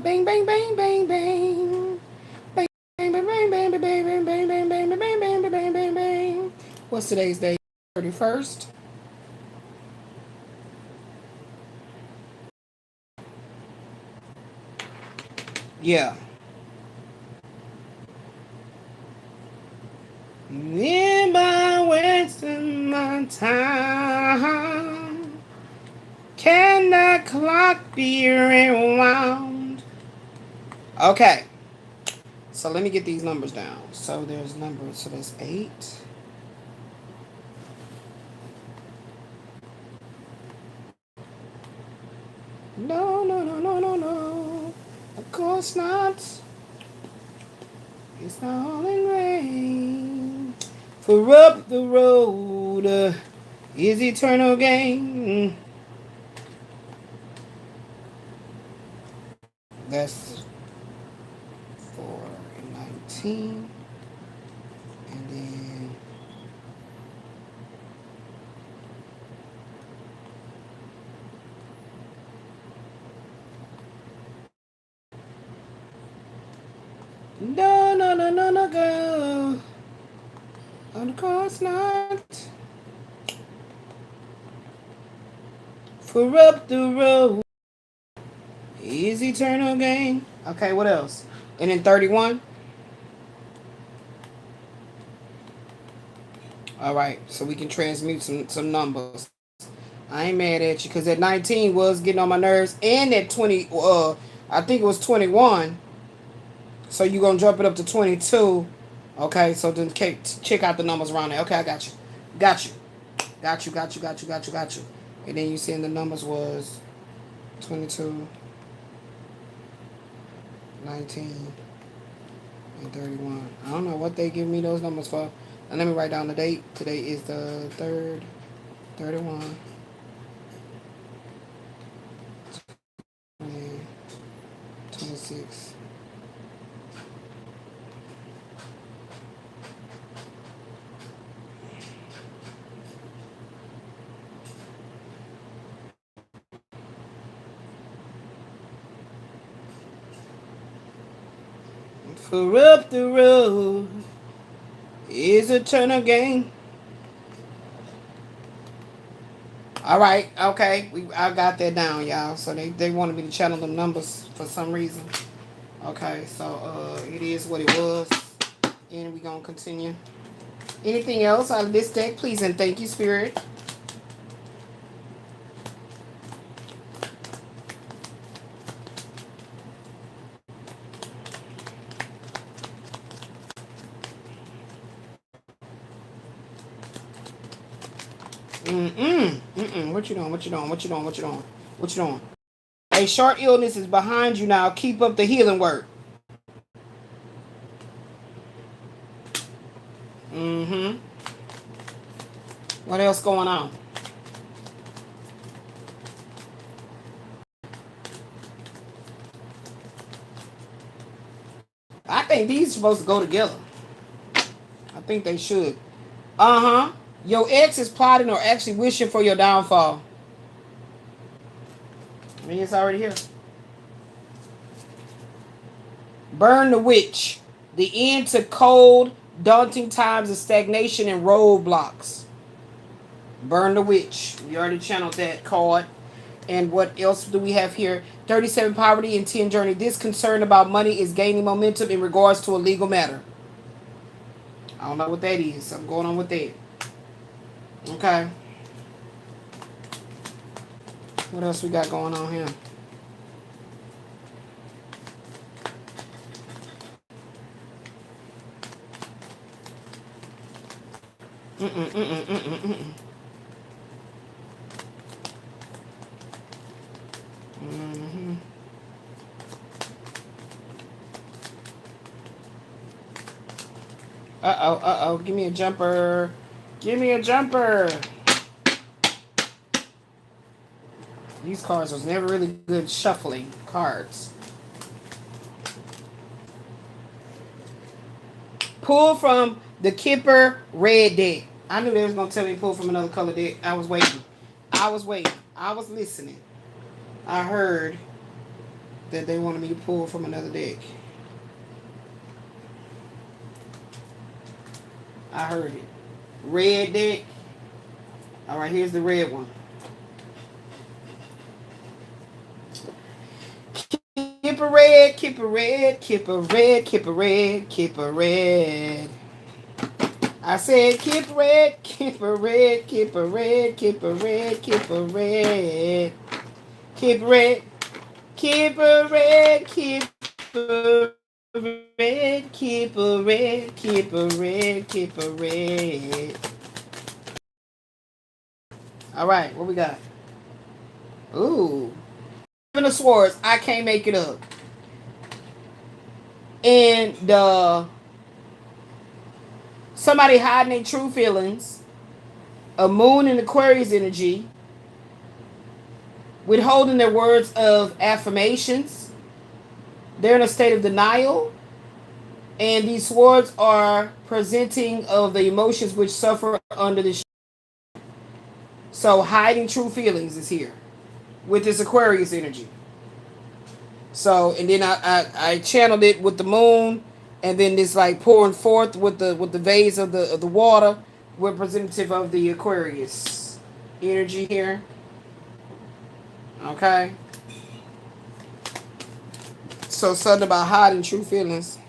Bang, bang, bang, bang, bang. Bang, bang, bang, bang, bang, bang, bang, bang, bang, bang, bang, bang, bang, bang, bang, bang. What's today's date? 31st. Yeah. Am I wasting my time? Can that clock be rewound? Okay. So let me get these numbers down. So there's numbers. So there's 8. No, no, no, no, no, no. Of course not. It's not all in rain. For up the road is eternal gain. That's 4 and 19. And then no, no, no, no, no, girl. Of course not. For up the road is eternal gain. Okay, what else? And then 31. All right, so we can transmute some numbers. I ain't mad at you because that 19 was getting on my nerves, and that 20, I think it was 21. So you gonna jump it up to 22. Okay, so then check out the numbers around there. Okay, I got you. Got you. Got you, got you, got you, got you, got you. And then you saying the numbers was 22, 19, and 31. I don't know what they give me those numbers for. And let me write down the date. Today is the 3rd, 31, 20, 26. For up the road is a turn again. All right, okay, I got that down, y'all. So they wanted me to channel them numbers for some reason. Okay, so it is what it was, and we gonna continue. Anything else out of this deck, please and thank you, Spirit. What you doing? What you doing? What you doing? What you doing? What you doing? A short illness is behind you now. Keep up the healing work. What else going on? I think these are supposed to go together. I think they should. Your ex is plotting or actually wishing for your downfall. I mean, it's already here. Burn the witch. The end to cold, daunting times of stagnation and roadblocks. Burn the witch. We already channeled that card. And what else do we have here? 37 poverty and 10 journey. This concern about money is gaining momentum in regards to a legal matter. I don't know what that is. I'm going on with that. Okay. What else we got going on here? Uh-oh. Give me a jumper. Give me a jumper. These cards was never really good shuffling cards. Pull from the Kipper red deck. I knew they was going to tell me to pull from another color deck. I was waiting. I was listening. I heard that they wanted me to pull from another deck. I heard it. Red deck. All right, here's the red one. Kipper red, Kipper red, Kipper red, Kipper red, Kipper red. I said Kipper red, Kipper red, Kipper red, Kipper red, Kipper red. Kipper red, Kipper red, Kipper red, Kipper red, Kipper red, Kipper red. All right, what we got? Ooh. Seven of Swords. I can't make it up. And somebody hiding their true feelings. A moon in Aquarius energy. Withholding their words of affirmations. They're in a state of denial. And these swords are presenting of the emotions which suffer under the. So hiding true feelings is here with this Aquarius energy. So, and then I channeled it with the moon, and then this like pouring forth with the vase of the water, representative of the Aquarius energy here. Okay. So something about hiding true feelings.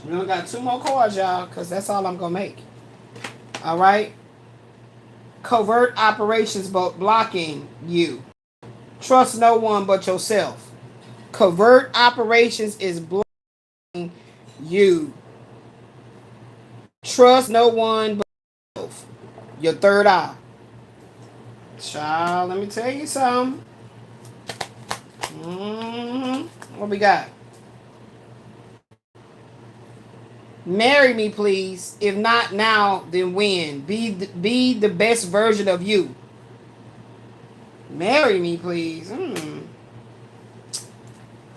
We only got 2 more cards, y'all, because that's all I'm going to make. All right. Covert operations blocking you. Trust no one but yourself. Covert operations is blocking you. Trust no one but yourself. Your third eye. Child, let me tell you something. What we got? Marry me, please. If not now, then when? Be the best version of you. Marry me, please. Okay,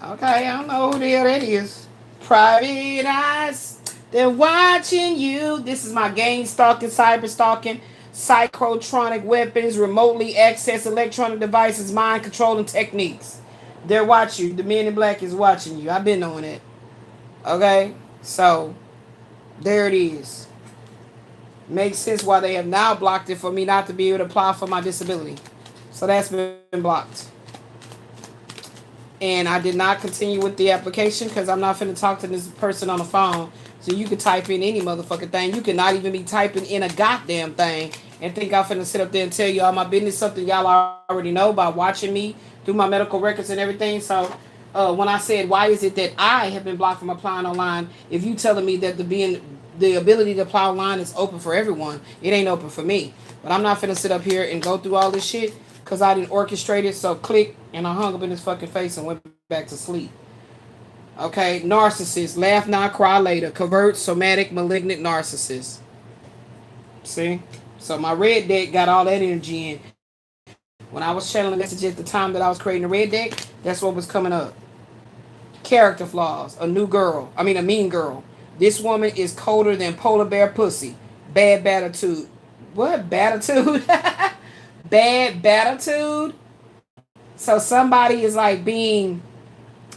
I don't know who the hell that is. Private eyes, they're watching you. This is my game stalking, cyber stalking. psychotronic weapons, remotely access electronic devices, mind controlling techniques. They're watching you. The men in black is watching you. I've been knowing it. Okay? So, there it is. Makes sense why they have now blocked it for me not to be able to apply for my disability. So that's been blocked. And I did not continue with the application because I'm not finna talk to this person on the phone. So you can type in any motherfucking thing. You cannot even be typing in a goddamn thing and think I'm finna sit up there and tell you all my business, something y'all already know by watching me through my medical records and everything. So when I said, why is it that I have been blocked from applying online, if you telling me that the ability to apply online is open for everyone, it ain't open for me. But I'm not finna sit up here and go through all this shit because I didn't orchestrate it. So click, and I hung up in his fucking face and went back to sleep. Okay, narcissist, laugh now, cry later, covert, somatic, malignant narcissist. See? So my red deck got all that energy in. When I was channeling messages at the time that I was creating the red deck, that's what was coming up. Character flaws, a mean girl. This woman is colder than polar bear pussy. Bad attitude. What? Batitude? Bad attitude? So somebody is like being,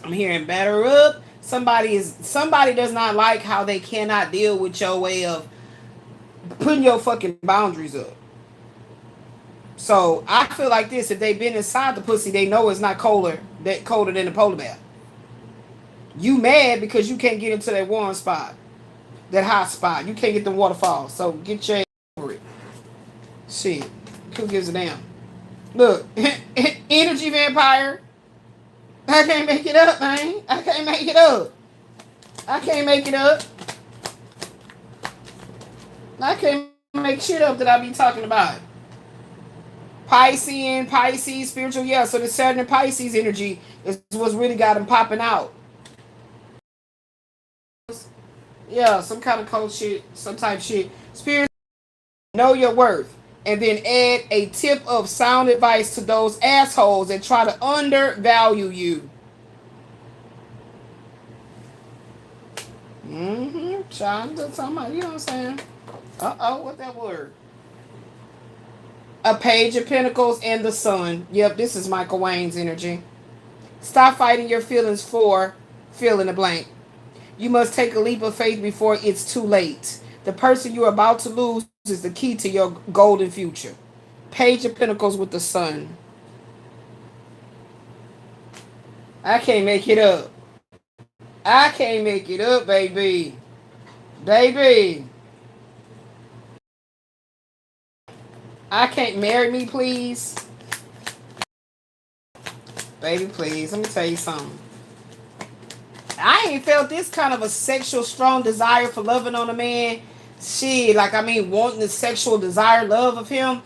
I'm hearing batter up. Somebody does not like how they cannot deal with your way of putting your fucking boundaries up. So I feel like this, if they've been inside the pussy, they know it's not colder than the polar bear. You mad because you can't get into that warm spot, that hot spot. You can't get the waterfall. So get your ass over it. Shit. Who gives a damn? Look, energy vampire. I can't make it up, man. I can't make it up. I can't make shit up that I be talking about. Pisces, spiritual, yeah. So the Saturn and Pisces energy is what's really got them popping out. Yeah, some kind of cold shit, some type shit. Spirit, know your worth. And then add a tip of sound advice to those assholes that try to undervalue you. Trying to somebody, you know what I'm saying? What that word? A page of pentacles and the sun. Yep, this is Michael Wayne's energy. Stop fighting your feelings for fill in the blank. You must take a leap of faith before it's too late. The person you're about to lose is the key to your golden future. Page of Pentacles with the sun. I can't make it up. I can't make it up, baby. Baby. I can't marry me, please. Baby, please. Let me tell you something. I ain't felt this kind of a sexual strong desire for loving on a man. Shit, wanting the sexual desire, love of him.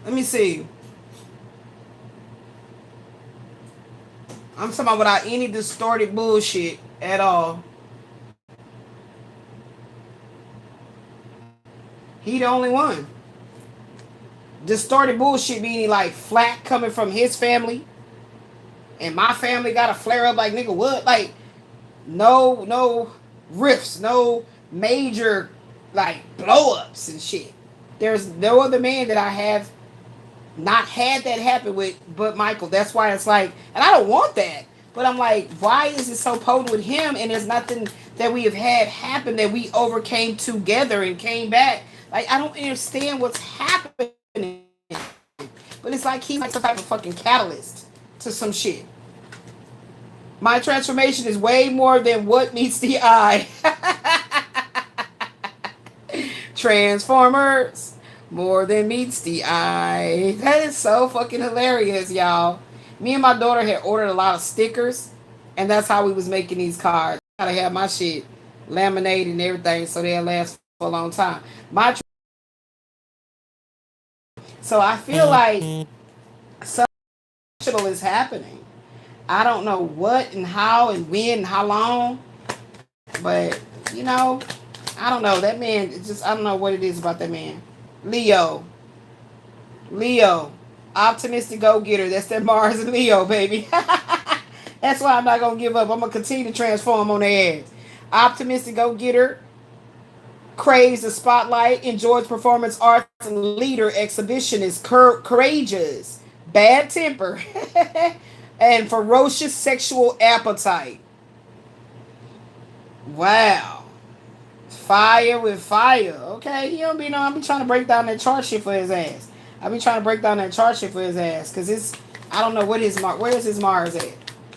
Let me see. I'm talking about without any distorted bullshit at all. He the only one. Distorted bullshit meaning like flat coming from his family. And my family got to flare up like, nigga, what? Like, no rifts, no major like blow ups and shit. There's no other man that I have not had that happen with but Michael. That's why it's like, and I don't want that, but I'm like, why is it so potent with him and there's nothing that we have had happen that we overcame together and came back? Like, I don't understand what's happening, but it's like he's like some type of fucking catalyst to some shit. My transformation is way more than what meets the eye. Transformers, more than meets the eye. That is so fucking hilarious, y'all. Me and my daughter had ordered a lot of stickers, and that's how we was making these cards. I gotta have my shit laminated and everything so they'll last for a long time. So I feel like something is happening. I don't know what and how and when and how long, but I don't know. That man, I don't know what it is about that man. Leo, optimistic go-getter. That's that Mars and Leo, baby. That's why I'm not going to give up. I'm going to continue to transform on their ass. Optimistic go-getter. craves the spotlight, enjoys performance arts, and leader, exhibitionist, courageous, bad temper, and ferocious sexual appetite. Wow. Fire with fire. Okay, he don't be no. I be trying to break down that chart shit for his ass. I be trying to break down that chart shit for his ass. Cause it's I don't know what his where is his Mars at?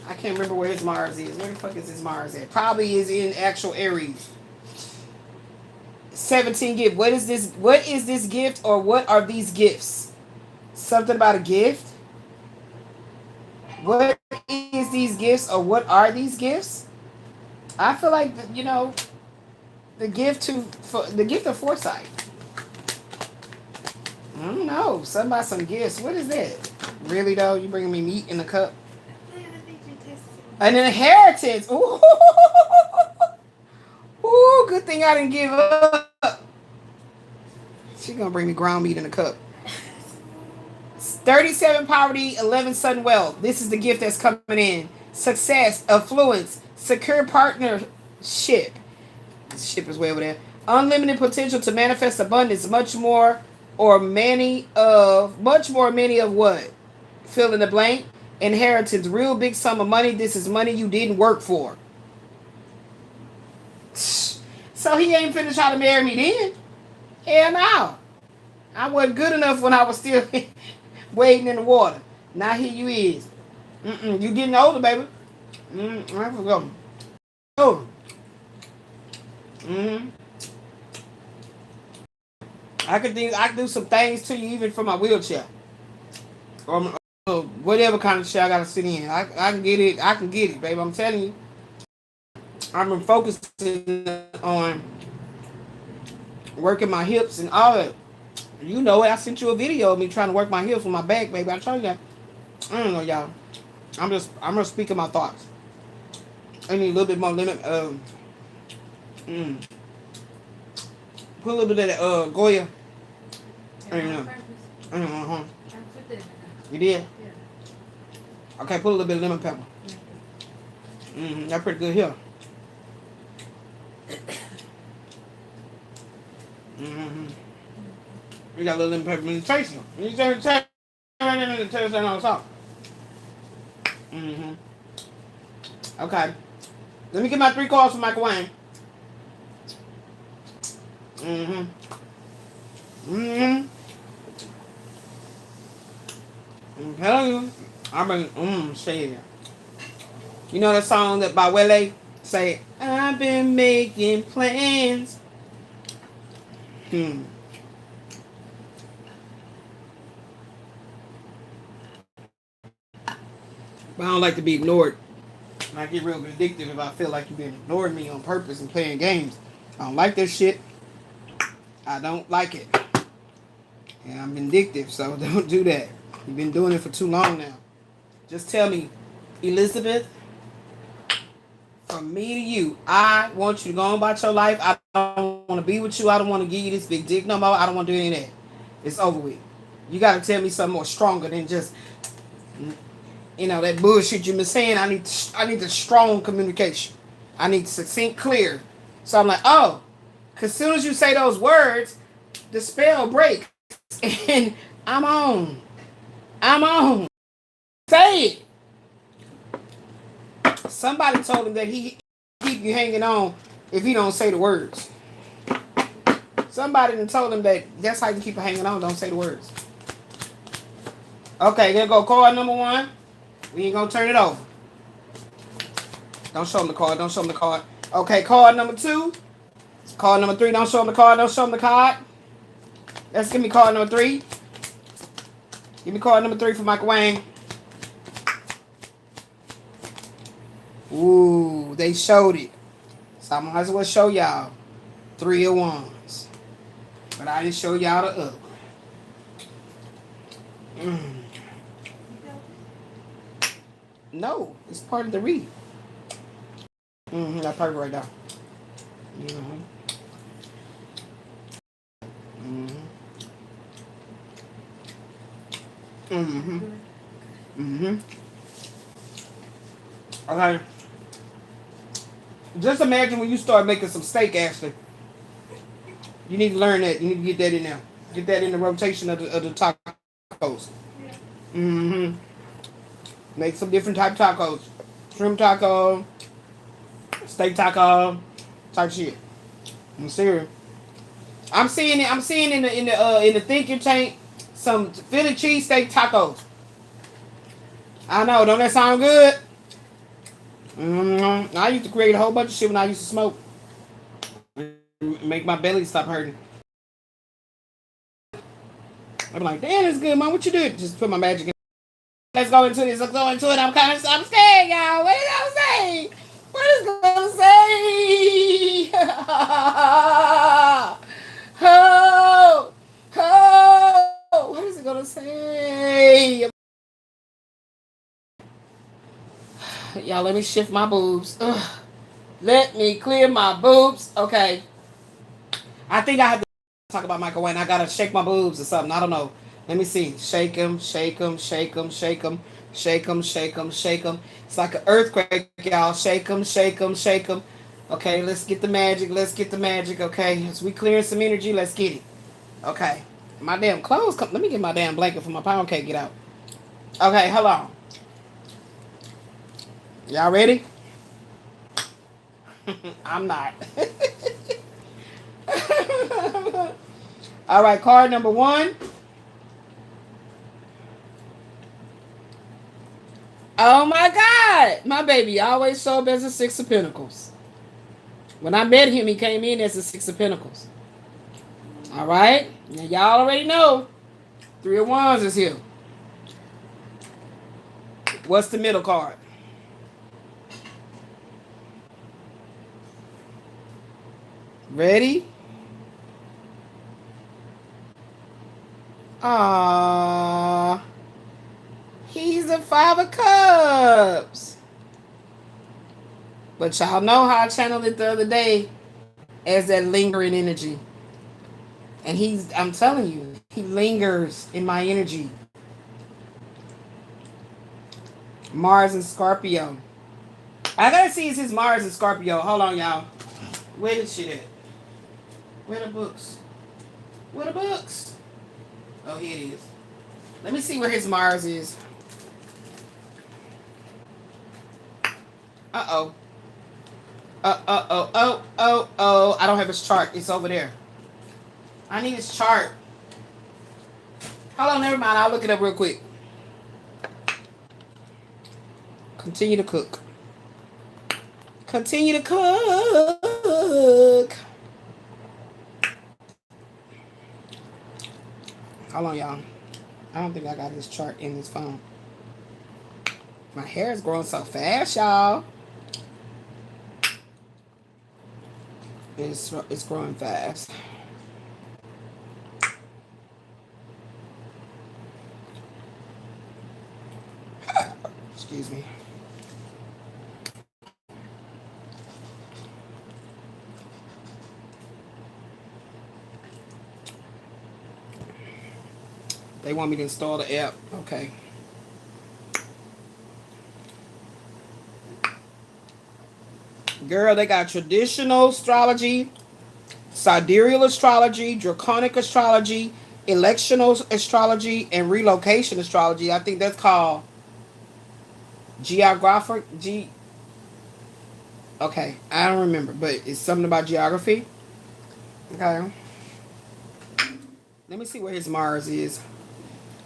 I can't remember where his Mars is. Where the fuck is his Mars at? Probably is in actual Aries. 17 gift. What is this? What is this gift or what are these gifts? Something about a gift? What is these gifts or what are these gifts? I feel like the gift the gift of foresight. I don't know. Something about some gifts. What is that? Really though? You bringing me meat in a cup? An inheritance. Ooh. Ooh, good thing I didn't give up. She gonna bring me ground meat in a cup. 37 poverty, 11 sudden wealth. This is the gift that's coming in. Success, affluence, secure partnership. This ship is way over there. Unlimited potential to manifest abundance. Much more many of what? Fill in the blank. Inheritance, real big sum of money. This is money you didn't work for. So he ain't finna try to marry me then. Hell no. I wasn't good enough when I was still wading in the water. Now here you is. You getting older, baby. I forgot. Oh. I could do some things to you even from my wheelchair. Or whatever kind of chair I gotta sit in. I can get it. I can get it, baby. I'm telling you. I've been focusing on working my hips and all that. You know it. I sent you a video of me trying to work my hips with my back, baby. I told you that. I don't know, y'all. I'm just speaking my thoughts. I need a little bit more lemon. Put a little bit of that Goya. I don't know. You did? Yeah. Okay, put a little bit of lemon pepper. That's pretty good here. You got a little lemon pepper. You taste them. You taste that on the top. Okay. Let me get my 3 cards from Michael Wayne. I'm telling you. I'm been shit. You know that song that by Wele say, I've been making plans. But I don't like to be ignored. And I get real vindictive if I feel like you've been ignoring me on purpose and playing games. I don't like this shit. I don't like it. And I'm vindictive, so don't do that. You've been doing it for too long now. Just tell me, Elizabeth, from me to you, I want you to go on about your life. I don't want to be with you. I don't want to give you this big dick no more. I don't want to do any of that. It's over with. You got to tell me something more stronger than just, that bullshit you've been saying. I need the strong communication. I need succinct, clear. So I'm like, oh, because as soon as you say those words, the spell breaks. And I'm on. Say it. Somebody told him that he keep you hanging on if he don't say the words. Somebody done told him that's how you keep it hanging on. Don't say the words. Okay, there go card number 1. We ain't gonna turn it over. Don't show him the card. Don't show him the card. Okay, card number 2. Card number 3. Don't show him the card. Don't show him the card. Let's give me card number 3. Give me card number 3 for Michael Wayne. Ooh, they showed it. So I might as well show y'all 3 of Wands. But I didn't show y'all the other. No, it's part of the read. That part right there. Okay. Just imagine when you start making some steak, Ashley. You need to learn that. You need to get that in there. Get that in the rotation of the tacos. Mm-hmm. Make some different type tacos. Shrimp taco, steak taco, type shit. I'm serious. I'm seeing it. I'm seeing in the thinking tank some Philly cheesesteak tacos. I know. Don't that sound good? I used to create a whole bunch of shit when I used to smoke. Make my belly stop hurting. I'm like, damn, it's good, man. What you do? Just put my magic in. Let's go into this. Let's go into it. I'm scared, y'all. What is it gonna say? What is it gonna say? Oh, oh, what is it gonna say? Y'all, let me shift my boobs. Ugh. Let me clear my boobs. Okay. I think I have to talk about Michael Wayne. I gotta shake my boobs or something. I don't know. Let me see. Shake them, shake them, shake them, shake them, shake them, shake them, shake them. It's like an earthquake, y'all. Shake them, shake them, shake them. Okay, let's get the magic. Let's get the magic. Okay, as we clearing some energy, let's get it. Okay, my damn clothes. Let me get my damn blanket for my pound cake. Get out. Okay, hold on. Y'all ready? I'm not. All right, card number 1. Oh my God. My baby always showed up as a 6 of Pentacles. When I met him, he came in as a 6 of Pentacles. All right. Now, y'all already know 3 of Wands is here. What's the middle card? Ready? Ah, he's a 5 of Cups. But y'all know how I channeled it the other day as that lingering energy. And I'm telling you, he lingers in my energy. Mars and Scorpio. I gotta see is his Mars and Scorpio. Hold on, y'all. Where the shit at? Where the books? Where the books? Oh, here it is. Let me see where his Mars is. Uh-oh. Oh. I don't have his chart. It's over there. I need his chart. Hold on, never mind. I'll look it up real quick. Continue to cook. Continue to cook. Hold on, y'all. I don't think I got his chart in this phone. My hair is growing so fast, y'all. It's growing fast. Excuse me. They want me to install the app. Okay. Girl, they got traditional astrology, sidereal astrology, draconic astrology, electional astrology, and relocation astrology. I think that's called geographic. Okay, I don't remember, but it's something about geography. Okay. Let me see where his Mars is.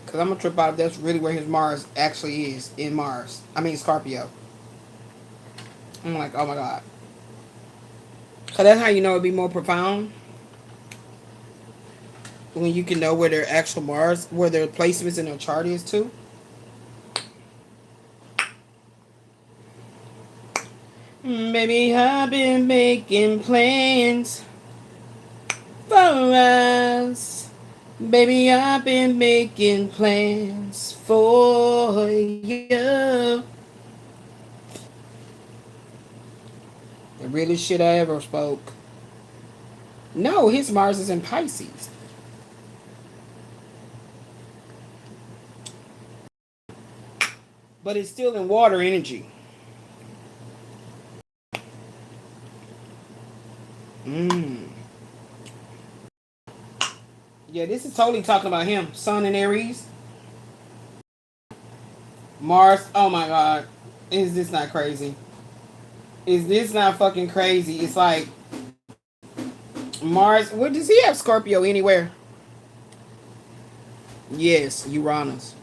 Because I'm going to trip out if that's really where his Mars actually is in Mars. I mean, Scorpio. I'm like, oh my God. So that's how you know it'd be more profound. When you can know where their actual Mars, where their placements in their chart is too. Baby, I've been making plans for us. Baby, I've been making plans for you. The realest shit I ever spoke. No, his Mars is in Pisces. But it's still in water energy. Yeah, this is totally talking about him. Sun in Aries. Mars. Oh my God. Is this not crazy? Is this not fucking crazy? It's like Mars. What does he have? Scorpio anywhere? Yes, Uranus.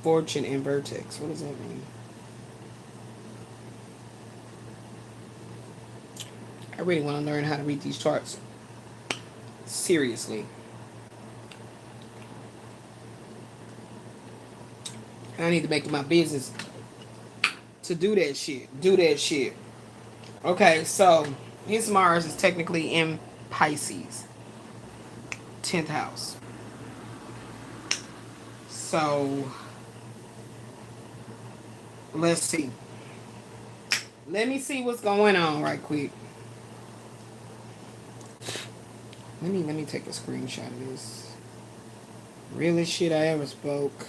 Fortune and vertex. What does that mean? I really want to learn how to read these charts. Seriously. I need to make it my business to do that shit. Do that shit. Okay, so his Mars is technically in Pisces. 10th house. So let's see. Let me see what's going on right quick. Let me take a screenshot of this. Realest shit I ever spoke.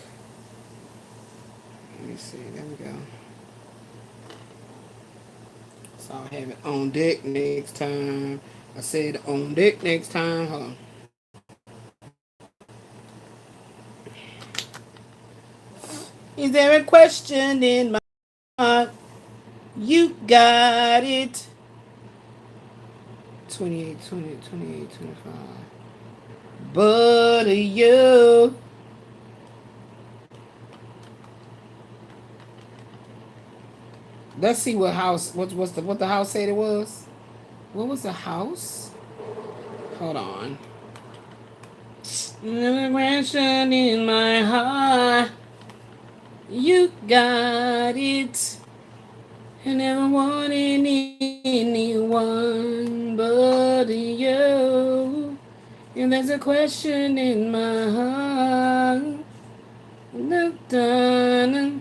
Let me see. There we go. So I'll have it on deck next time. I said on deck next time. Hold on. Is there a question in my heart? You got it. 28, 20, 28, 25. But you. Let's see what house. What the house said it was? What was the house? Hold on. There's a question in my heart. You got it. I never wanted anyone but you. And there's a question in my heart. Na na na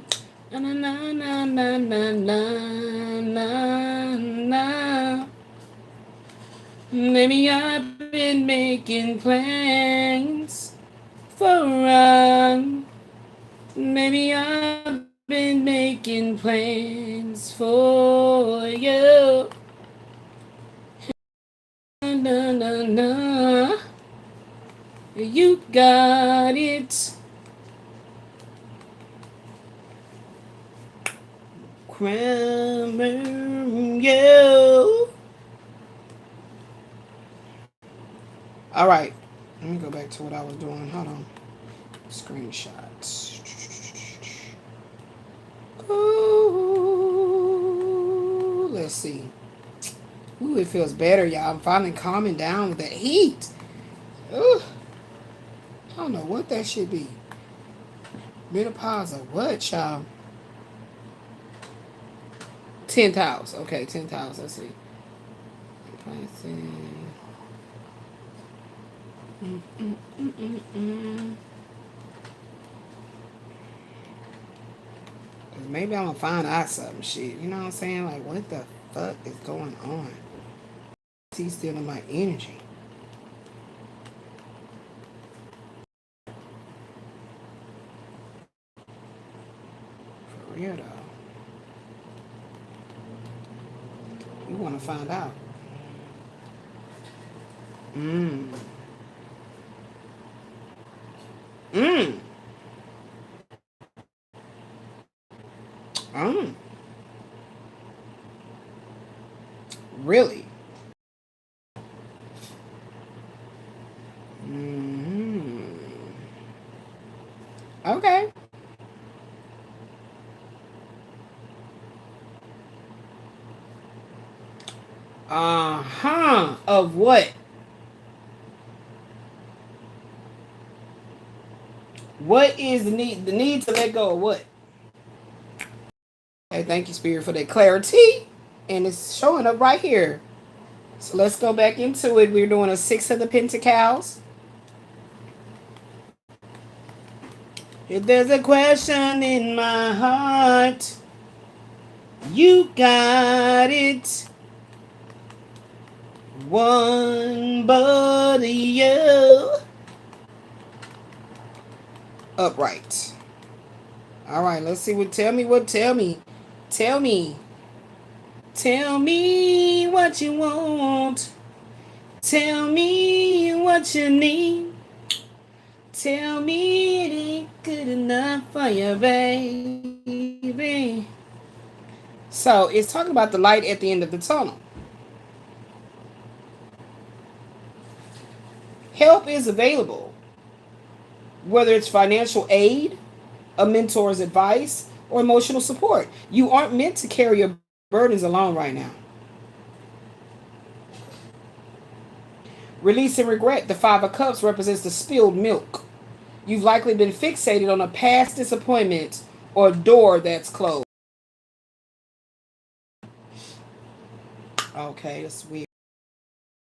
na na na na na. Maybe I've been making plans for run. Maybe I've been making plans for you. Na na na. You got it. Grammar, you. All right. Let me go back to what I was doing. Hold on. Screenshots. Ooh, let's see. Ooh, it feels better, y'all. I'm finally calming down with that heat. Ooh. I don't know what that should be. Menopause or what, y'all? 10th house. Okay, 10th house. Let's see. Maybe I'm gonna find out something shit. You know what I'm saying? Like, what the fuck is going on? He's stealing my energy. For real though. You want to find out? Mm. Really? Okay. Of what? What is the need? The need to let go of what? Okay, thank you, Spirit, for that clarity. And it's showing up right here. So let's go back into it. We're doing a 6 of the Pentacles. If there's a question in my heart, you got it. One but you. Upright. All right, let's see what tell me what tell me what you want. Tell me what you need. Tell me it ain't good enough for you, baby. So it's talking about the light at the end of the tunnel. Help is available, whether it's financial aid, a mentor's advice, or emotional support. You aren't meant to carry your burdens alone right now. Release and regret. The Five of Cups represents the spilled milk. You've likely been fixated on a past disappointment or door that's closed. Okay, that's weird.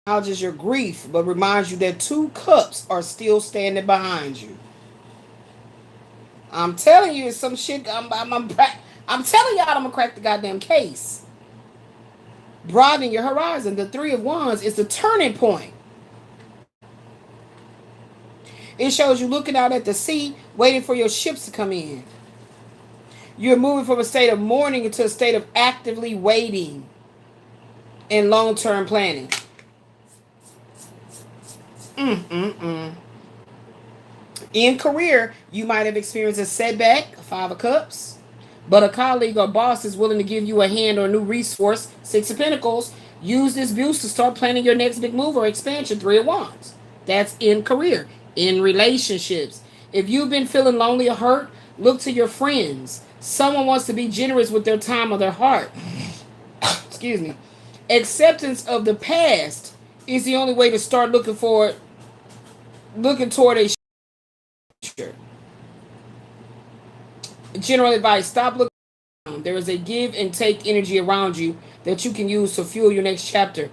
Acknowledges your grief, but reminds you that two cups are still standing behind you. I'm telling you, it's some shit. I'm telling y'all, I'm gonna crack the goddamn case. Broadening your horizon. The Three of Wands is the turning point. It shows you looking out at the sea, waiting for your ships to come in. You're moving from a state of mourning into a state of actively waiting and long-term planning. In career, you might have experienced a setback, Five of Cups, but a colleague or boss is willing to give you a hand or a new resource, Six of Pentacles. Use this boost to start planning your next big move or expansion, Three of Wands. That's in career. In relationships, if you've been feeling lonely or hurt, look to your friends. Someone wants to be generous with their time or their heart. Excuse me. Acceptance of the past is the only way to start looking toward a future. General advice: stop looking around. There is a give and take energy around you that you can use to fuel your next chapter.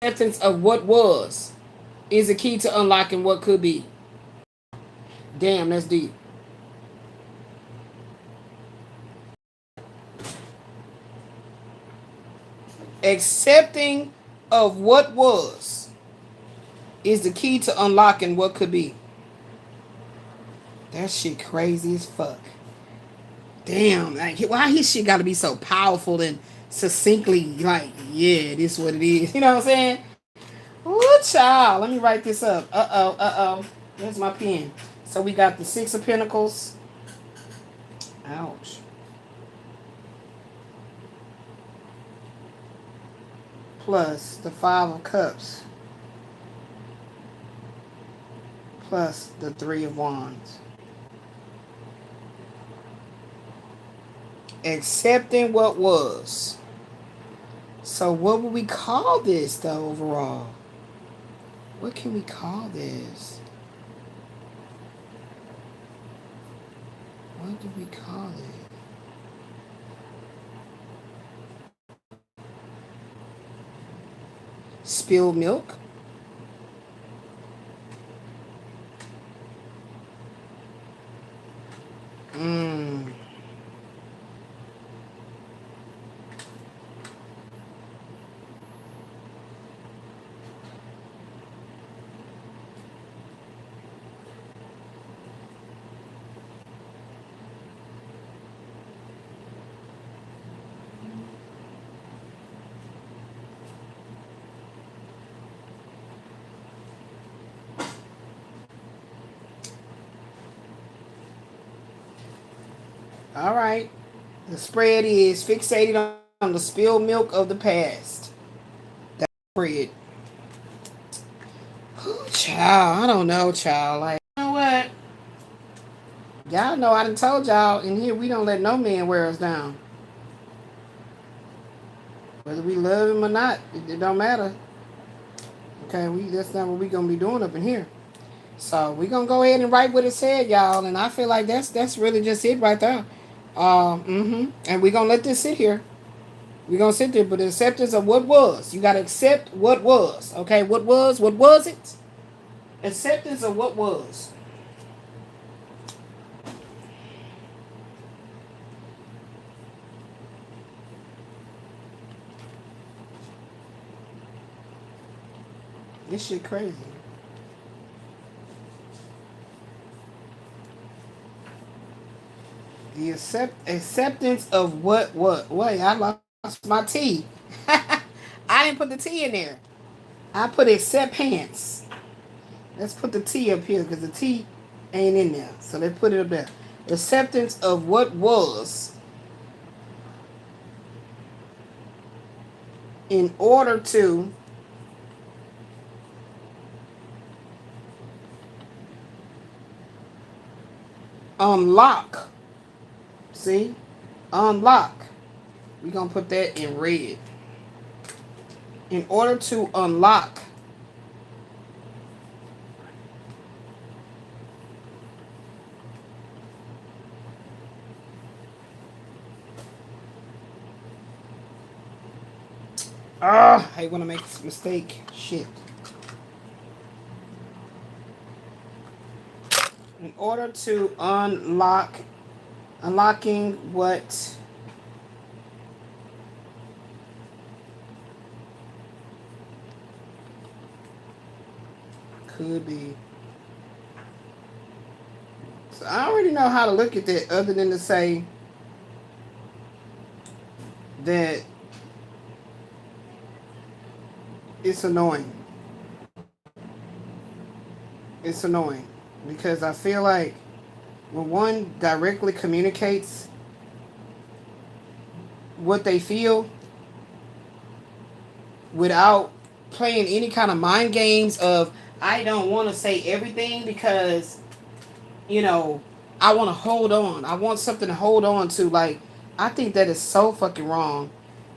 Acceptance of what was is the key to unlocking what could be. Damn, that's deep. Accepting of what was is the key to unlocking what could be. That shit crazy as fuck. Damn, like, why his shit gotta be so powerful and succinctly like, yeah, this is what it is. You know what I'm saying? Ooh, child. Let me write this up. Uh-oh. There's my pen. So we got the Six of Pentacles. Ouch. Plus the Five of Cups. Plus the Three of Wands. Accepting what was. So what would we call this though overall? What can we call this? What do we call it? Spilled milk? All right. The spread is fixated on the spilled milk of the past. That's the spread. Ooh, child, I don't know, child. Like, you know what? Y'all know I done told y'all in here we don't let no man wear us down. Whether we love him or not, it don't matter. Okay, that's not what we gonna be doing up in here. So we gonna go ahead and write what it said, y'all. And I feel like that's really just it right there. And we gonna let this sit here. We gonna sit there, but the acceptance of what was. You gotta accept what was. Okay, what was it? Acceptance of what was. This shit crazy. The acceptance of what? Wait, I lost my T. I didn't put the T in there. I put accept pants. Let's put the T up here because the T ain't in there. So let's put it up there. Acceptance of what was in order to unlock. See? Unlock. We're going to put that in red. In order to unlock I hate when I make this mistake. Shit. In order to unlocking what could be. So I don't really know how to look at that other than to say that it's annoying. It's annoying because I feel like when one directly communicates what they feel without playing any kind of mind games of I don't want to say everything because you know I want to hold on. I want something to hold on to. Like I think that is so fucking wrong.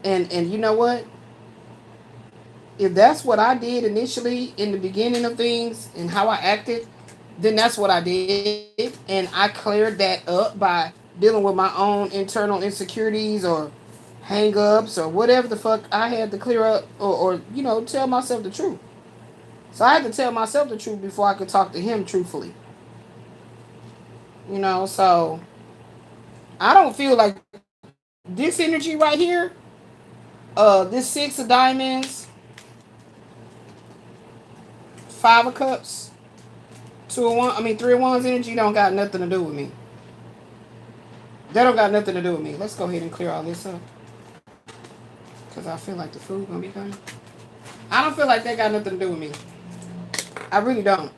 And you know what? If that's what I did initially in the beginning of things and how I acted, then that's what I did. And I cleared that up by dealing with my own internal insecurities or hang ups or whatever the fuck I had to clear up or tell myself the truth. So I had to tell myself the truth before I could talk to him truthfully. So I don't feel like this energy right here, this six of diamonds, five of cups, three of wands energy don't got nothing to do with me. That don't got nothing to do with me. Let's go ahead and clear all this up. Because I feel like the food gonna be coming. I don't feel like that got nothing to do with me. I really don't.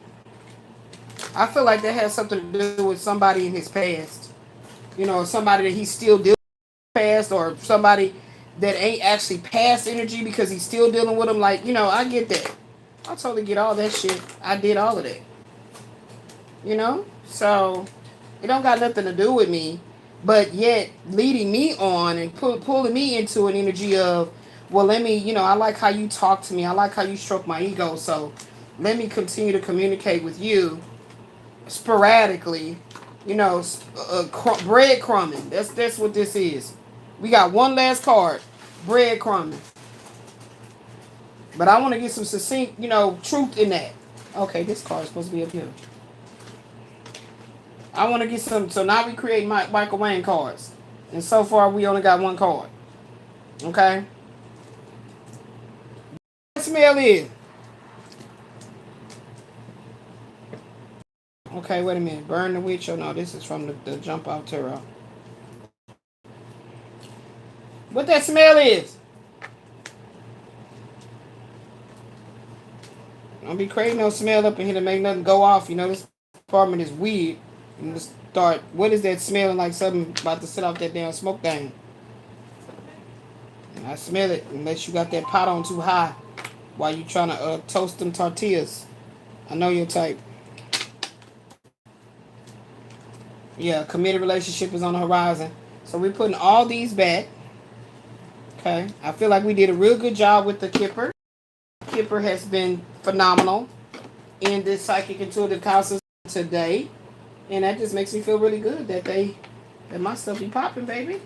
I feel like that has something to do with somebody in his past. Somebody that he's still dealing with past, or somebody that ain't actually past energy because he's still dealing with them. Like, I get that. I totally get all that shit. I did all of that. So it don't got nothing to do with me, but yet leading me on and pulling me into an energy of, well, let me, I like how you talk to me. I like how you stroke my ego. So let me continue to communicate with you sporadically, breadcrumbing. That's what this is. We got one last card, breadcrumbing. But I want to get some succinct, truth in that. Okay, this card is supposed to be up here. I want to get some. So now we create Michael Wayne cards. And so far, we only got one card. Okay? What smell is? Okay, wait a minute. Burn the witch. Oh, no, this is from the Jump Out Tarot. What that smell is? Don't be creating no smell up in here to make nothing go off. This apartment is weird. And just start, what is that smelling like? Something about to set off that damn smoke thing. And I smell it unless you got that pot on too high while you trying to toast them tortillas. I know your type. Yeah, committed relationship is on the horizon. So we're putting all these back. Okay. I feel like we did a real good job with the Kipper. Kipper has been phenomenal in this psychic intuitive houses today. And that just makes me feel really good that my stuff be popping, baby.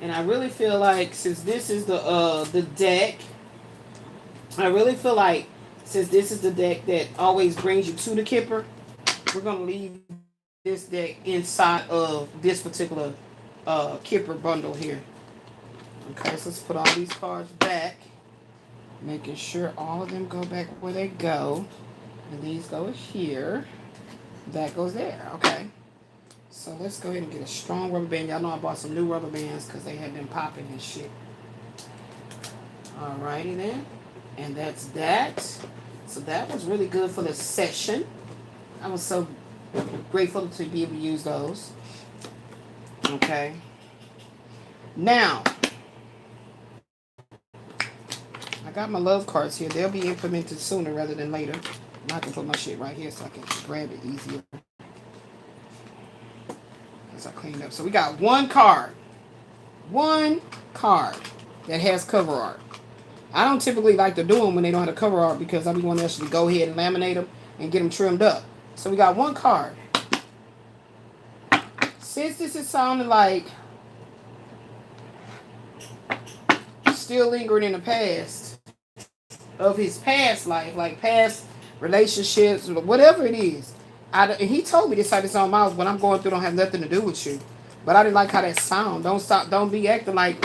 And I really feel like since this is the deck, I really feel like since this is the deck that always brings you to the Kipper, we're gonna leave this deck inside of this particular Kipper bundle here. Okay, so let's put all these cards back, making sure all of them go back where they go. And these go here. That goes there. Okay. So let's go ahead and get a strong rubber band. Y'all know I bought some new rubber bands because they have been popping and shit. Alrighty then. And that's that. So that was really good for the session. I was so grateful to be able to use those. Okay. Now, I got my love cards here. They'll be implemented sooner rather than later. I can put my shit right here so I can grab it easier. As I clean up. So we got one card. One card that has cover art. I don't typically like to do them when they don't have a cover art because I be wanting to actually go ahead and laminate them and get them trimmed up. So we got one card. Since this is sounding like still lingering in the past of his past life, like past relationships, whatever it is. He told me this out of his own mouth. What I'm going through don't have nothing to do with you. But I didn't like how that sound. Don't be acting like,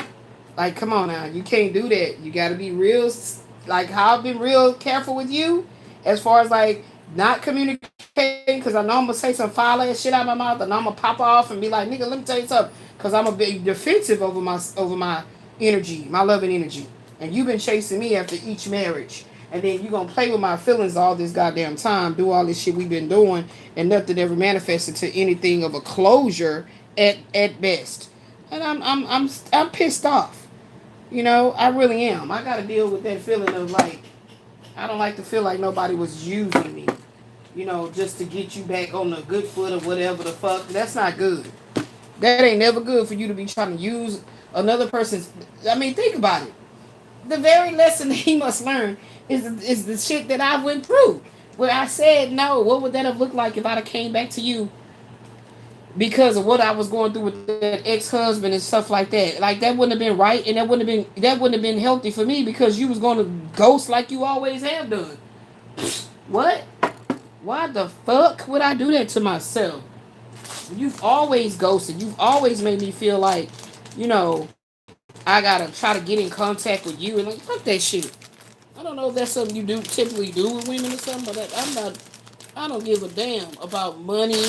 come on now. You can't do that. You got to be real, like how I've been real careful with you as far as like not communicating, because I know I'm going to say some foul ass shit out of my mouth and I'm going to pop off and be like, nigga, let me tell you something. Because I'm a bit defensive over my energy, my loving energy. And you've been chasing me after each marriage. And then you're going to play with my feelings all this goddamn time, do all this shit we've been doing, and nothing ever manifested to anything of a closure at best. And I'm pissed off. You know, I really am. I got to deal with that feeling of like, I don't like to feel like nobody was using me, you know, just to get you back on the good foot or whatever the fuck. That's not good. That ain't never good for you to be trying to use another person's. I mean, think about it. The very lesson that he must learn is the shit that I went through. Where I said no, what would that have looked like if I'd have came back to you because of what I was going through with that ex-husband and stuff like that? Like that wouldn't have been right, and that wouldn't have been healthy for me because you was going to ghost like you always have done. What? Why the fuck would I do that to myself? You've always ghosted. You've always made me feel like, you know, I gotta try to get in contact with you and like fuck that shit. I don't know if that's something you typically do with women or something, but I don't give a damn about money,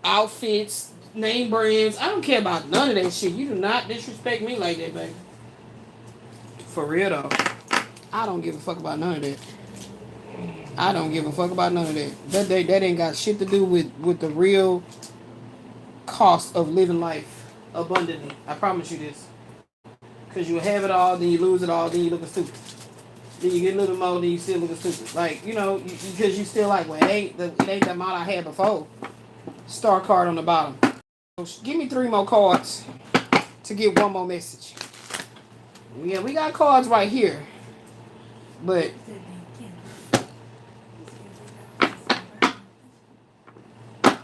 outfits, name brands. I don't care about none of that shit. You do not disrespect me like that, baby. For real though. I don't give a fuck about none of that. I don't give a fuck about none of that. That ain't got shit to do with the real cost of living life abundantly. I promise you this. Because you have it all, then you lose it all, then you looking stupid. Then you get a little more, then you still looking stupid. Like, you know, because you still like, well, it ain't the amount I had before. Star card on the bottom. So give me 3 more cards to get one more message. Yeah, we got cards right here. But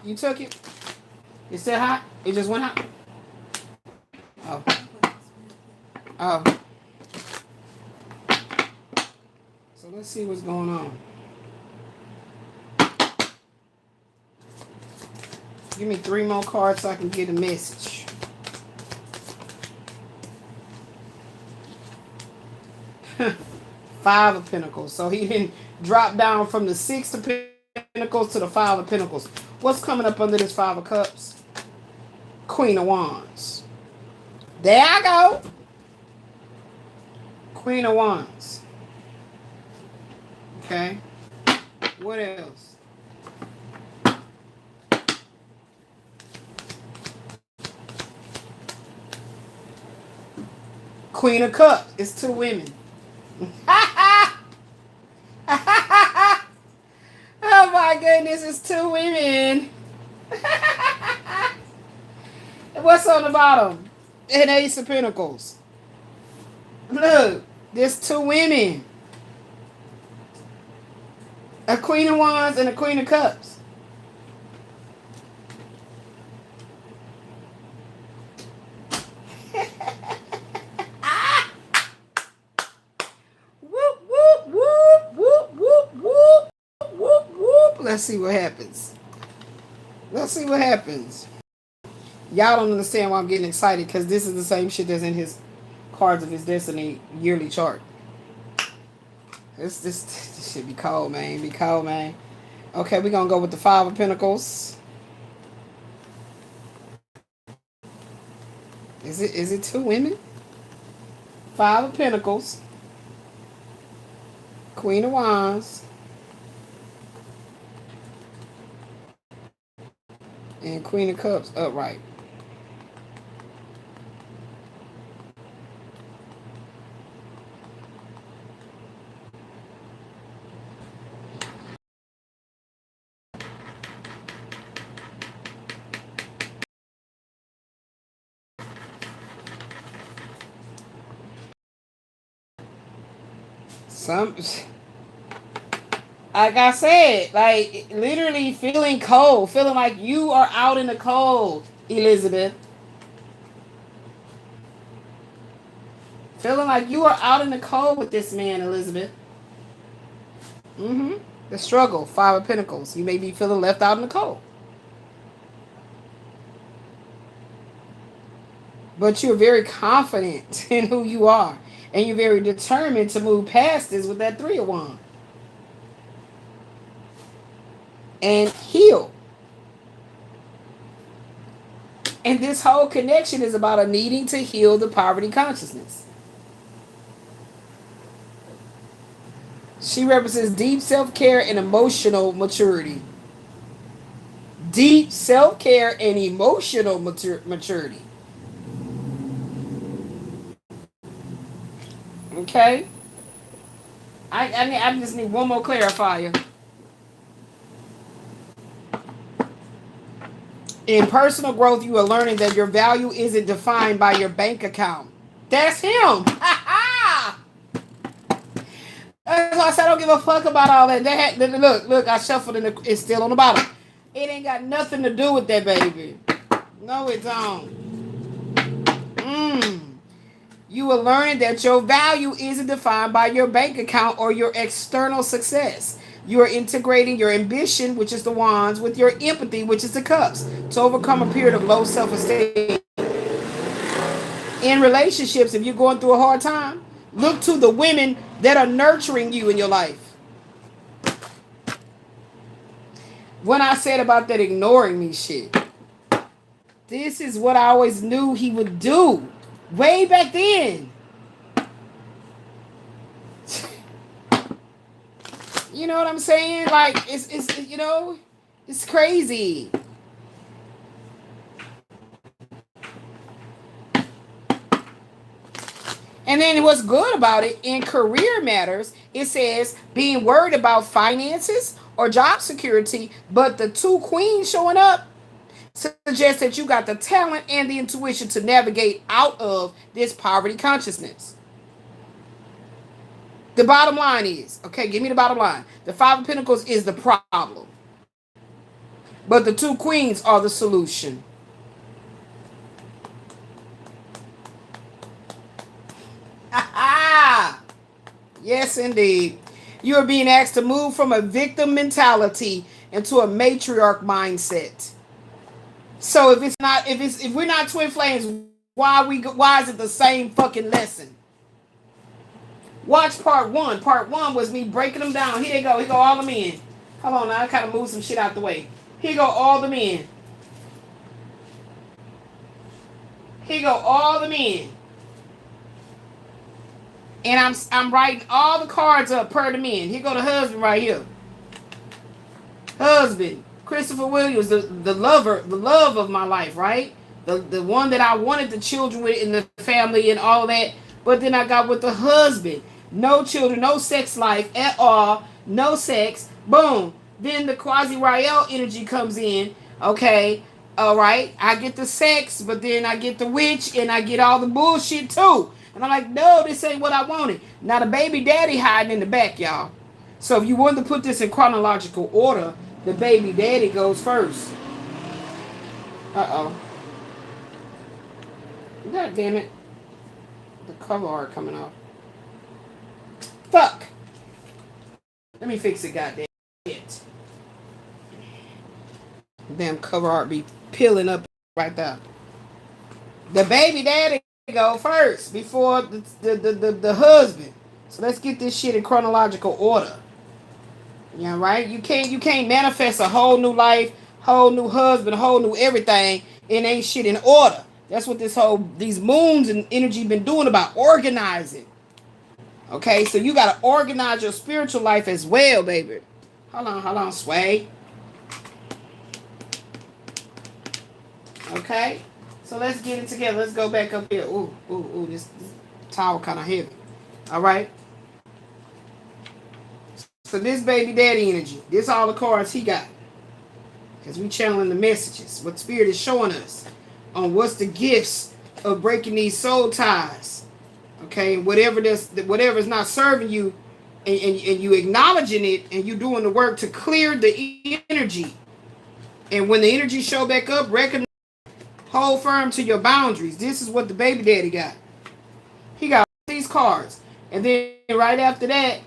you took it? It still hot? It just went hot? Oh. Oh. So let's see what's going on. Give me 3 more cards so I can get a message. Five of Pentacles. So he didn't drop down from the 6 of Pentacles to the 5 of Pentacles. What's coming up under this 5 of Cups? Queen of Wands. There I go. Queen of Wands. Okay. What else? Queen of Cups. It's 2 women. Oh my goodness, it's 2 women. What's on the bottom? An Ace of Pentacles. Look, there's 2 women. A Queen of Wands and a Queen of Cups. Whoop, whoop, whoop, whoop, whoop, whoop, whoop, whoop. Let's see what happens. Let's see what happens. Y'all don't understand why I'm getting excited, because this is the same shit that's in his Cards of His Destiny yearly chart. This should be cold, man. Be cold, man. Okay, we're going to go with the 5 of Pentacles. Is it 2 women? Five of Pentacles. Queen of Wands. And Queen of Cups upright. Some, like I said, like literally feeling cold, feeling like you are out in the cold, Elizabeth. Feeling like you are out in the cold with this man, Elizabeth. The struggle, Five of Pentacles. You may be feeling left out in the cold. But you're very confident in who you are. And you're very determined to move past this with that Three of Wands. And heal. And this whole connection is about a needing to heal the poverty consciousness. She represents deep self-care and emotional maturity. Deep self-care and emotional maturity. Okay? I just need one more clarifier. In personal growth, you are learning that your value isn't defined by your bank account. That's him. That's why I said I don't give a fuck about all that. Look, I shuffled and it's still on the bottom. It ain't got nothing to do with that, baby. No, it don't. You are learning that your value isn't defined by your bank account or your external success. You are integrating your ambition, which is the Wands, with your empathy, which is the Cups, to overcome a period of low self-esteem. In relationships, if you're going through a hard time, look to the women that are nurturing you in your life. When I said about that ignoring me shit, this is what I always knew he would do. Way back then. You know what I'm saying? Like, it's you know, it's crazy. And then what's good about it, in career matters, it says being worried about finances or job security, but the two queens showing up suggests that you got the talent and the intuition to navigate out of this poverty consciousness. The bottom line is, okay, give me the bottom line. The Five of Pentacles is the problem. But the two queens are the solution. Yes, indeed. You are being asked to move from a victim mentality into a matriarch mindset. So if we're not twin flames, why is it the same fucking lesson? Watch part one. Part one was me breaking them down. Here they go. Here go all the men. Hold on now. I kind of move some shit out the way. Here go all the men. Here go all the men. And I'm writing all the cards up per the men. Here go the husband right here. Husband. Christopher Williams, the love of my life, right? The one that I wanted the children with in the family and all that. But then I got with the husband. No children, no sex life at all. No sex. Boom. Then the quasi-Rael energy comes in. Okay. All right. I get the sex, but then I get the witch and I get all the bullshit too. And I'm like, no, this ain't what I wanted. Now the baby daddy hiding in the back, y'all. So if you want to put this in chronological order, the baby daddy goes first. Uh-oh. God damn it. The cover art coming off. Fuck. Let me fix it, goddamn it. Damn cover art be peeling up right there. The baby daddy go first before the husband. So let's get this shit in chronological order. Yeah, right? You can't manifest a whole new life, whole new husband, whole new everything, and ain't shit in order. That's what these moons and energy been doing about organizing. Okay, so you got to organize your spiritual life as well, baby. Hold on, Sway. Okay, so let's get it together. Let's go back up here. Ooh, this towel kind of heavy. All right. So this baby daddy energy. This all the cards he got. Because we channeling the messages. What spirit is showing us on what's the gifts of breaking these soul ties. Okay, whatever is not serving you, and you acknowledging it, and you doing the work to clear the energy. And when the energy show back up, recognize, hold firm to your boundaries. This is what the baby daddy got. He got these cards, and then right after that,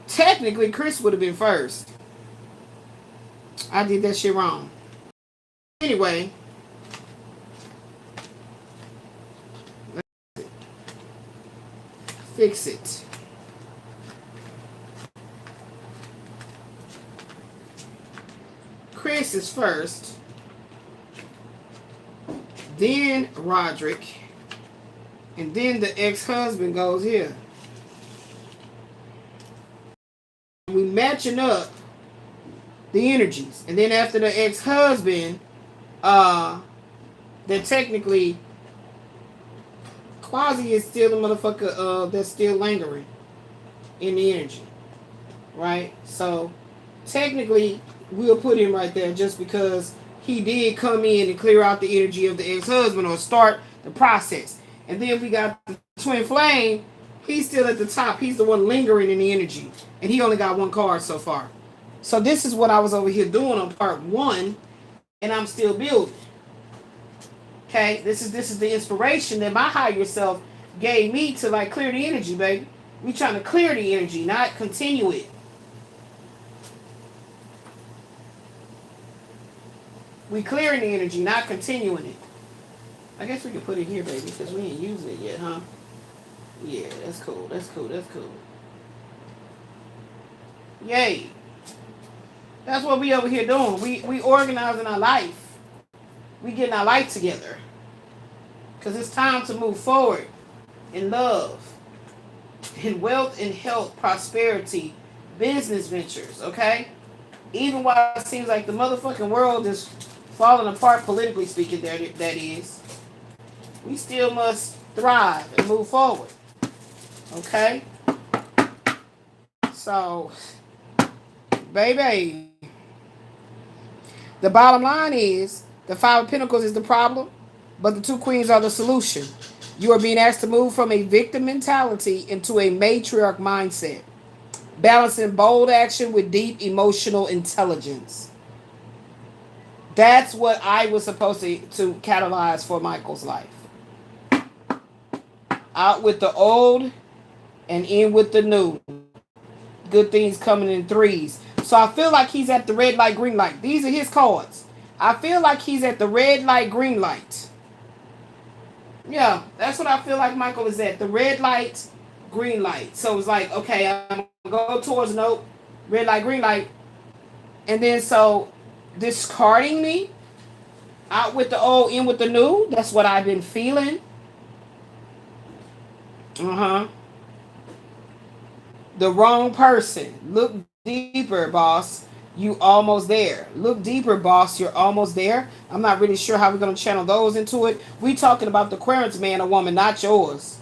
technically Chris would have been first. I did that shit wrong. Anyway. Fix it. Chris is first. Then Roderick. And then the ex-husband goes here. We matching up the energies. And then after the ex-husband, that technically Quasi is still the motherfucker that's still lingering in the energy. Right? So technically we'll put him right there just because he did come in and clear out the energy of the ex-husband or start the process. And then we got the twin flame. He's still at the top. He's the one lingering in the energy. And he only got one card so far. So this is what I was over here doing on part 1. And I'm still building. Okay? This is the inspiration that my higher self gave me to like clear the energy, baby. We trying to clear the energy, not continue it. We clearing the energy, not continuing it. I guess we can put it here, baby, because we ain't using it yet, huh? Yeah, that's cool. That's cool. That's cool. Yay. That's what we over here doing. We organizing our life. We getting our life together. Because it's time to move forward in love, in wealth and health, prosperity, business ventures, okay? Even while it seems like the motherfucking world is falling apart politically speaking, that is, we still must thrive and move forward. Okay? So, baby, the bottom line is the 5 of Pentacles is the problem, but the 2 Queens are the solution. You are being asked to move from a victim mentality into a matriarch mindset, balancing bold action with deep emotional intelligence. That's what I was supposed to catalyze for Michael's life. Out with the old and in with the new. Good things coming in 3s. So I feel like he's at the red light, green light. These are his cards. I feel like he's at the red light, green light. Yeah, that's what I feel like Michael is at. The red light, green light. So it's like, okay, I'm going to go towards nope, red light, green light. And then so discarding me, out with the old, in with the new. That's what I've been feeling. The wrong person. Look deeper, boss. You almost there. Look deeper, boss. You're almost there. I'm not really sure how we're going to channel those into it. We talking about the Aquarius man or woman, not yours.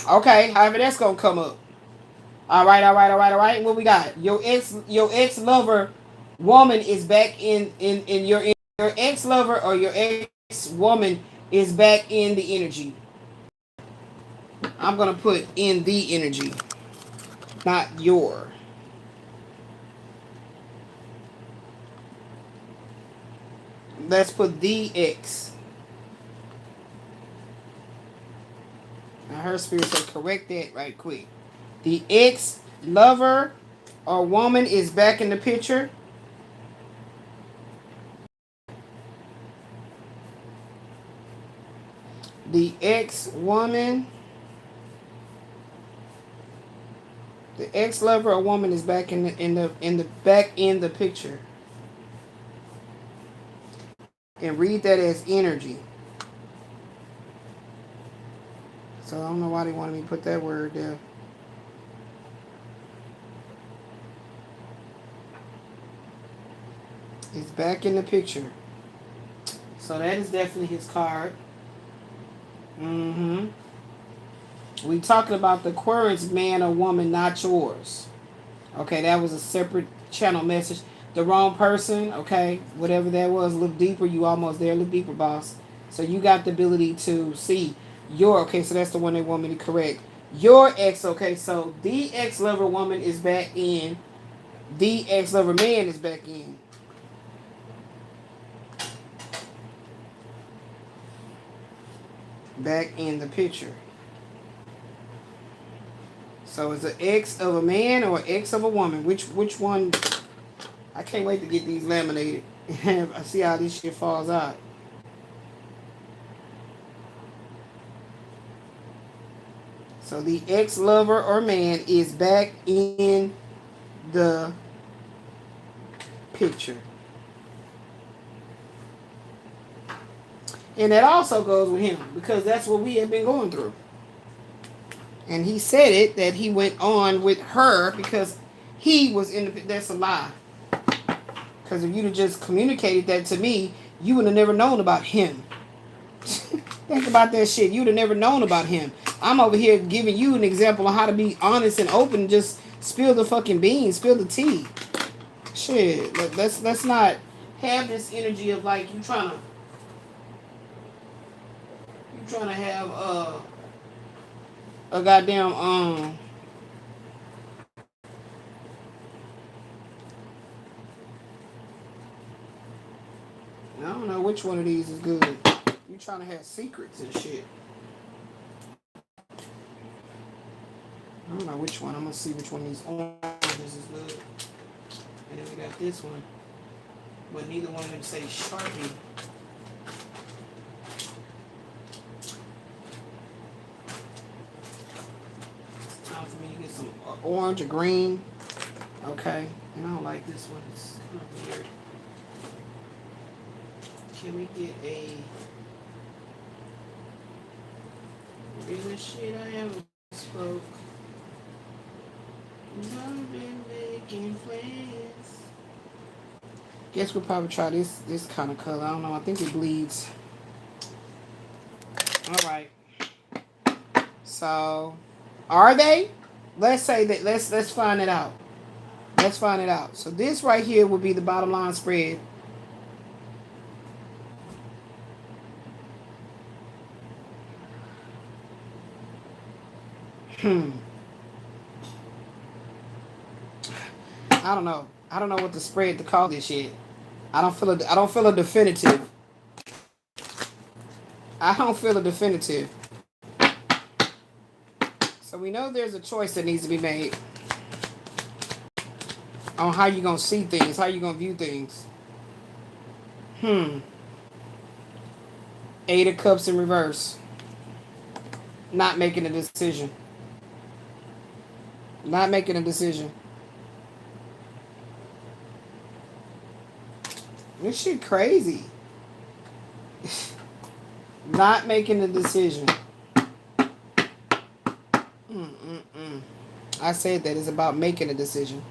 Okay, however that's going to come up. All right. What we got? Your ex lover woman is back in your ex lover or your ex woman is back in the energy. I'm gonna put in the energy, not your. Let's put the ex. Now her spirit said correct that right quick. The ex lover or woman is back in the picture. The ex woman The ex-lover or woman is back in the picture. And read that as energy. So I don't know why they wanted me to put that word there. It's back in the picture. So that is definitely his card. Mm-hmm. We talking about the Aquarius man or woman, not yours. Okay, that was a separate channel message. The wrong person, okay, whatever that was, a little deeper. You almost there, a little deeper, boss. So you got the ability to see your, okay, so that's the one they want me to correct. Your ex, okay, so the ex-lover woman is back in. The ex-lover man is back in. Back in the picture. So it's an ex of a man or an ex of a woman. Which one? I can't wait to get these laminated. I see how this shit falls out. So the ex-lover or man is back in the picture. And that also goes with him because that's what we have been going through. And he said it that he went on with her because he was in the. That's a lie. Because if you'd have just communicated that to me, you would have never known about him. Think about that shit. You would have never known about him. I'm over here giving you an example of how to be honest and open. Just spill the fucking beans, spill the tea. Shit, let's not have this energy of like you trying to have a goddamn I don't know which one of these is good. You trying to have secrets and shit. I don't know which one. I'm gonna see which one of these oranges is good. And then we got this one. But neither one of them say Sharpie. It's time for me to get some orange or green. Okay. And I don't like this one. It's kind of weird. Can we get a real shit? I haven't spoke. I've been making plans. Guess we'll probably try this kind of color. I don't know. I think it bleeds. All right. So, are they? Let's say that. Let's find it out. Let's find it out. So this right here will be the bottom line spread. I don't know. I don't know what to spread to call this shit. I don't feel a definitive. I don't feel a definitive. So we know there's a choice that needs to be made on how you're gonna see things, how you're gonna view things. Eight of Cups in reverse. Not making a decision. Not making a decision. This shit crazy. Not making a decision. I said that it's about making a decision.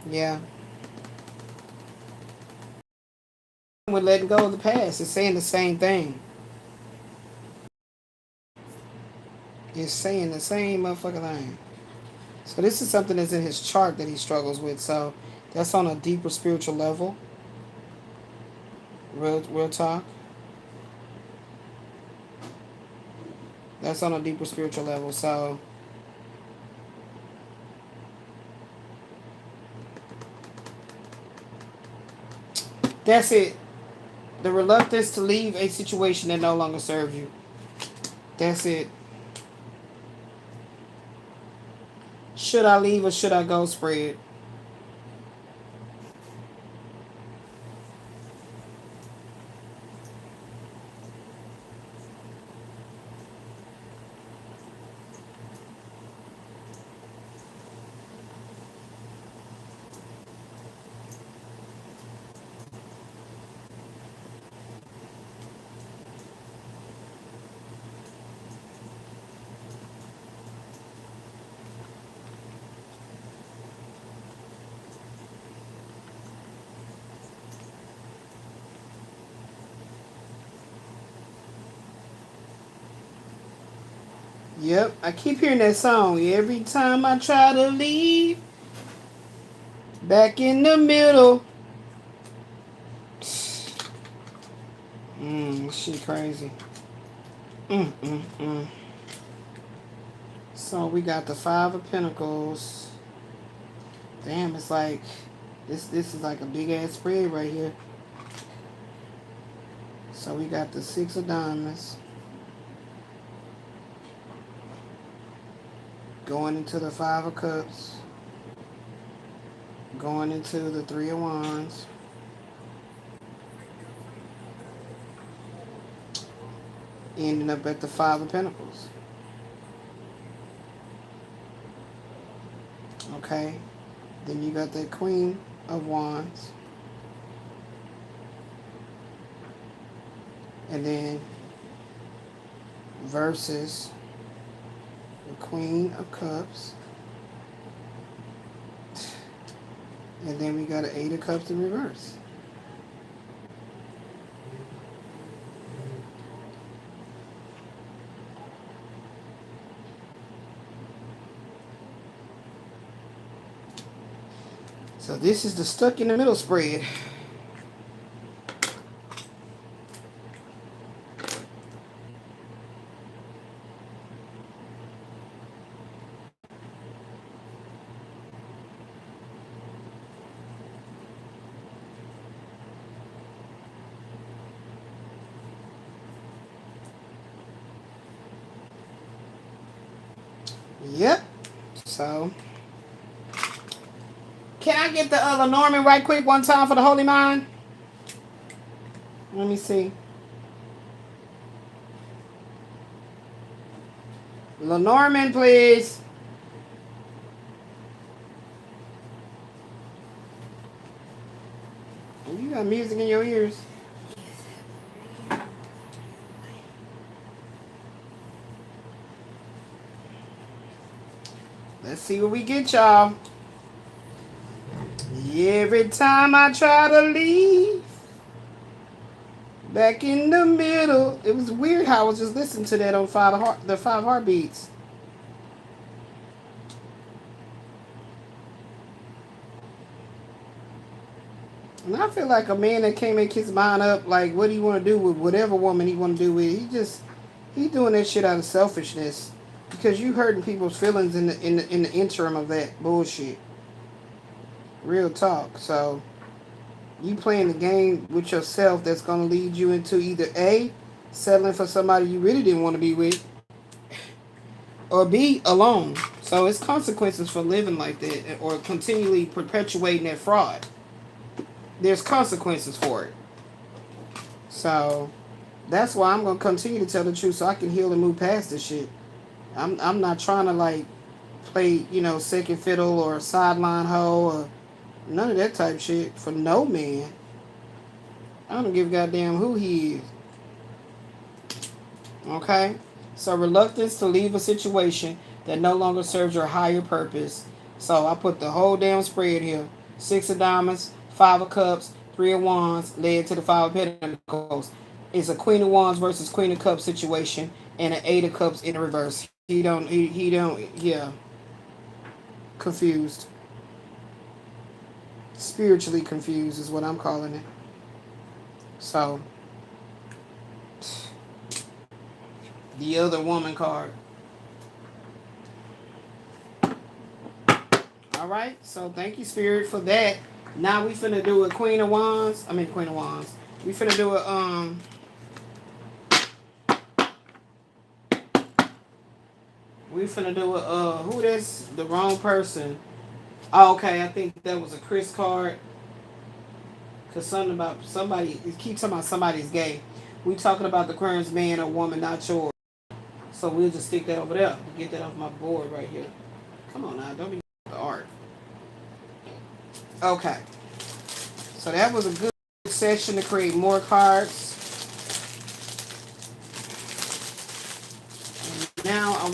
Yeah. With letting go of the past, it's saying the same thing. It's saying the same motherfucking thing. So this is something that's in his chart that he struggles with. So that's on a deeper spiritual level. Real talk. That's on a deeper spiritual level. So that's it. The reluctance to leave a situation that no longer serves you. That's it. Should I leave or should I go spread? Yep, I keep hearing that song. Every time I try to leave, back in the middle. Shit crazy. Mm. So we got the Five of Pentacles. Damn, it's like this is like a big ass spread right here. So we got the Six of Diamonds going into the Five of Cups, going into the Three of Wands, ending up at the Five of Pentacles. Okay, then you got the Queen of Wands, and then versus the Queen of Cups, and then we got an Eight of Cups in reverse. So this is the stuck in the middle spread. Yep. So can I get the other Norman right quick one time for the Holy Mind? Let me see. Lenormand, please. You got music in your ears. Let's see what we get, y'all. Every time I try to leave, back in the middle. It was weird how I was just listening to that on the Five Heartbeats. And I feel like a man that can't make his mind up, like what he want to do with whatever woman he want to do with, he doing that shit out of selfishness, because you hurting people's feelings in the interim of that bullshit. Real talk. So you playing the game with yourself that's gonna lead you into either A, settling for somebody you really didn't want to be with, or B, alone. So it's consequences for living like that or continually perpetuating that fraud. There's consequences for it. So that's why I'm gonna continue to tell the truth so I can heal and move past this shit. I'm not trying to like play, second fiddle or sideline hoe or none of that type shit for no man. I don't give a goddamn who he is. Okay? So reluctance to leave a situation that no longer serves your higher purpose. So I put the whole damn spread here. Six of Diamonds, Five of Cups, Three of Wands, led to the Five of Pentacles. It's a Queen of Wands versus Queen of Cups situation and an Eight of Cups in reverse. He don't, confused. Spiritually confused is what I'm calling it. So, the other woman card. All right, so thank you, Spirit, for that. Now we finna do a Queen of Wands. We finna do a who that's the wrong person. Oh, okay, I think that was a Chris card. Cause something about somebody, it keeps talking about somebody's gay. We talking about the current man or woman, not yours. So we'll just stick that over there. Get that off my board right here. Come on now, don't be the art. Okay. So that was a good session to create more cards. And now I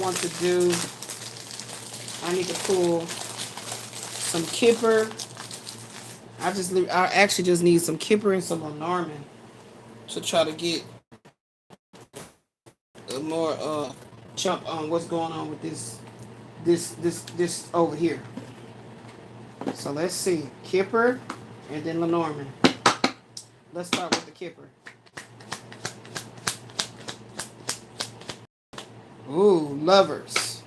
need to pull some Kipper. I actually just need some Kipper and some Lenormand to try to get a more jump on what's going on with this over here. So let's see. Kipper and then Lenormand. Let's start with the Kipper. Ooh, Lovers.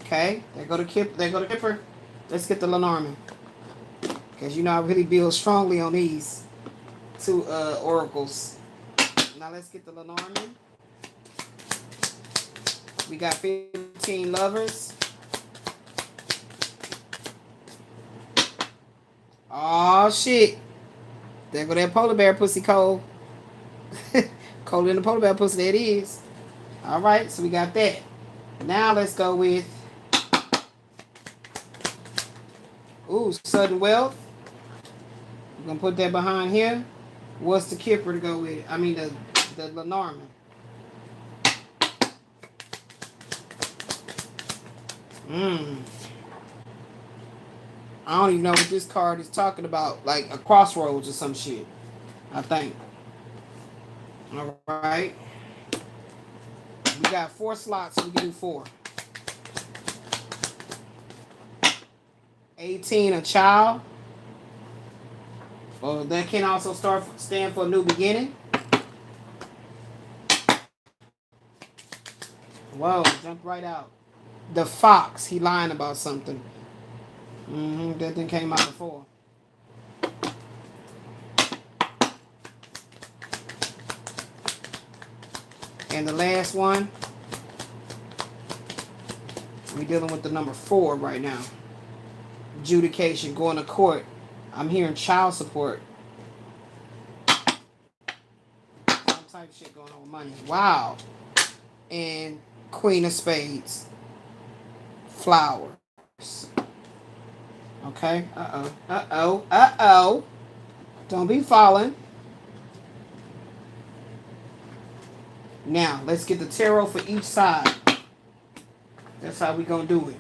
Okay, there go to Kipper. Let's get the Lenormand. Because you know I really build strongly on these two oracles. Now let's get the Lenormand. We got 15 Lovers. Oh shit. There go that polar bear pussy cold. Colder than the polar bear pussy, there it is. Alright, so we got that. Now let's go with sudden wealth. We're gonna put that behind here. What's the Kipper to go with? I mean the Lenormand. I don't even know what this card is talking about. Like a crossroads or some shit, I think. Alright. We got 4 slots, so we can do 4. 18, a child. Well, that can also stand for a new beginning. Whoa, jump right out. The fox, he lying about something. That thing came out before. And the last one, we're dealing with the number 4 right now. Adjudication, going to court. I'm hearing child support. Some type of shit going on with money. Wow. And Queen of Spades. Flowers. Okay. Uh-oh. Don't be falling. Now, let's get the tarot for each side. That's how we gonna do it.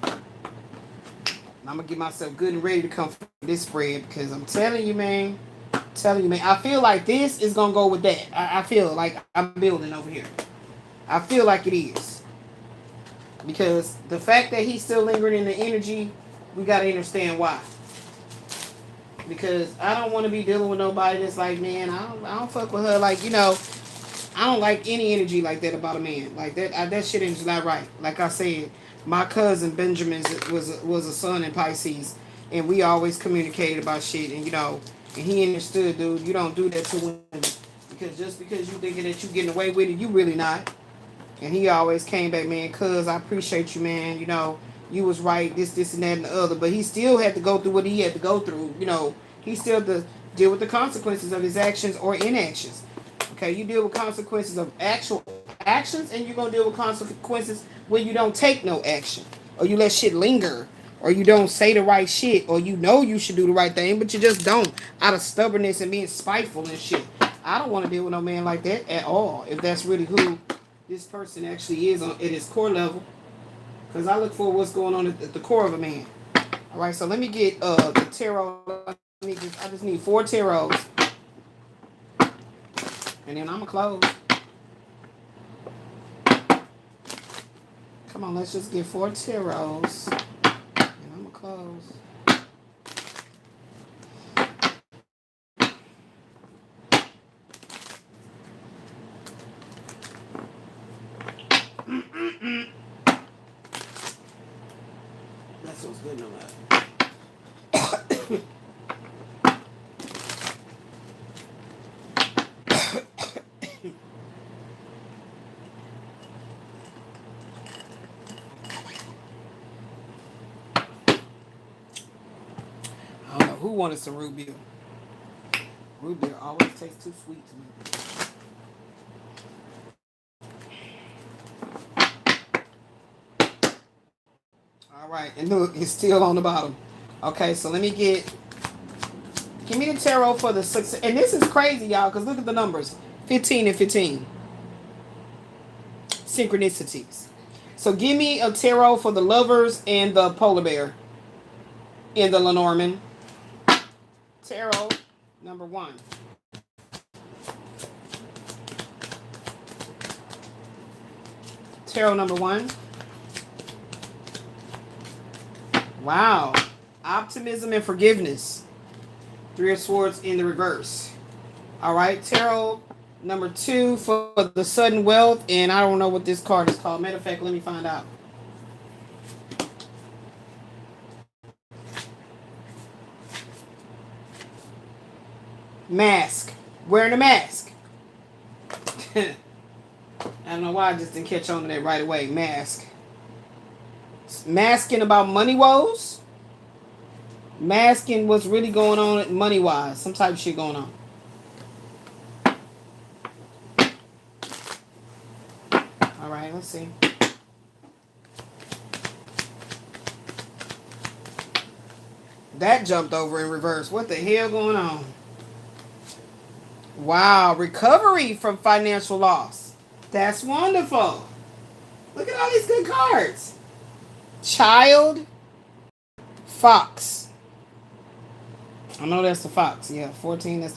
I'm gonna get myself good and ready to come for this spread because I'm telling you, man. I feel like this is gonna go with that. I feel like I'm building over here. I feel like it is. Because the fact that he's still lingering in the energy, we gotta understand why. Because I don't want to be dealing with nobody that's like, man, I don't fuck with her. Like, you know, I don't like any energy like that about a man. Like that shit is not right. Like I said, my cousin Benjamin was a son in Pisces, and we always communicated about shit. And you know, and he understood, dude. You don't do that to women because just because you thinking that you getting away with it, you really not. And he always came back, man, cuz I appreciate you, man. You know, you was right, this, and that, and the other. But he still had to go through what he had to go through. You know, he still had to deal with the consequences of his actions or inactions. Okay, you deal with consequences of actual actions, and you're going to deal with consequences when you don't take no action. Or you let shit linger. Or you don't say the right shit. Or you know you should do the right thing, but you just don't. Out of stubbornness and being spiteful and shit. I don't want to deal with no man like that at all. If that's really who this person actually is at his core level. Because I look for what's going on at the core of a man. Alright, so let me get the tarot. I just need 4 tarots. And then I'm going to close. Come on, let's just get 4 tarots. And I'm going to close. That's what's good no matter. I don't know who wanted some root beer. Root beer always tastes too sweet to me. All right, and look, it's still on the bottom. Okay, so let me give me the tarot for the success. And this is crazy, y'all, because look at the numbers. 15 and 15. Synchronicities. So give me a tarot for the Lovers and the Polar Bear in the Lenormand. Tarot number 1. tarot number 1. Wow. Optimism and forgiveness. 3 of Swords in the reverse. All right. Tarot number 2 for the sudden wealth. And I don't know what this card is called. Matter of fact, let me find out. Mask. Wearing a mask. I don't know why I just didn't catch on to that right away. Mask. Masking about money woes. Masking what's really going on money wise. Some type of shit going on. All right, let's see. That jumped over in reverse. What the hell going on? Wow, recovery from financial loss. That's wonderful. Look at all these good cards. Child. Fox. I know that's the fox. Yeah, 14. That's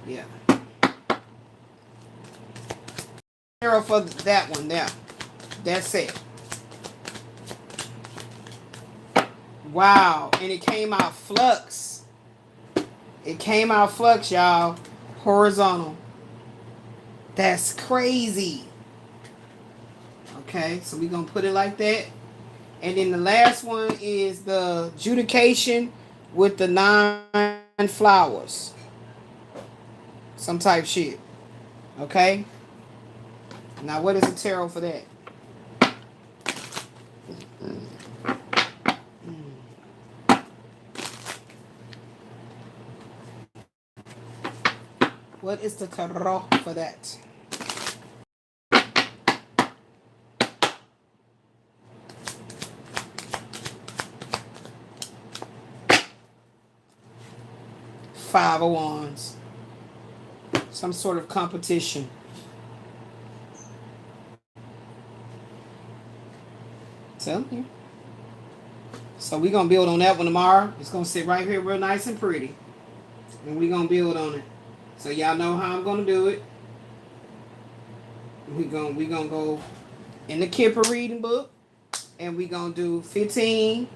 yeah. Arrow for that one there. That's it. Wow, and it came out flux. It came out flux, y'all. Horizontal. That's crazy. Okay, so we're going to put it like that. And then the last one is the adjudication with the 9 flowers. Some type shit. Okay? Now, what is the tarot for that? What is the tarot for that? Five of Wands. Some sort of competition. Telling you. So we're going to build on that one tomorrow. It's going to sit right here real nice and pretty. And we're going to build on it. So y'all know how I'm going to do it. We're going to go in the Kipper reading book. And we're going to do 15.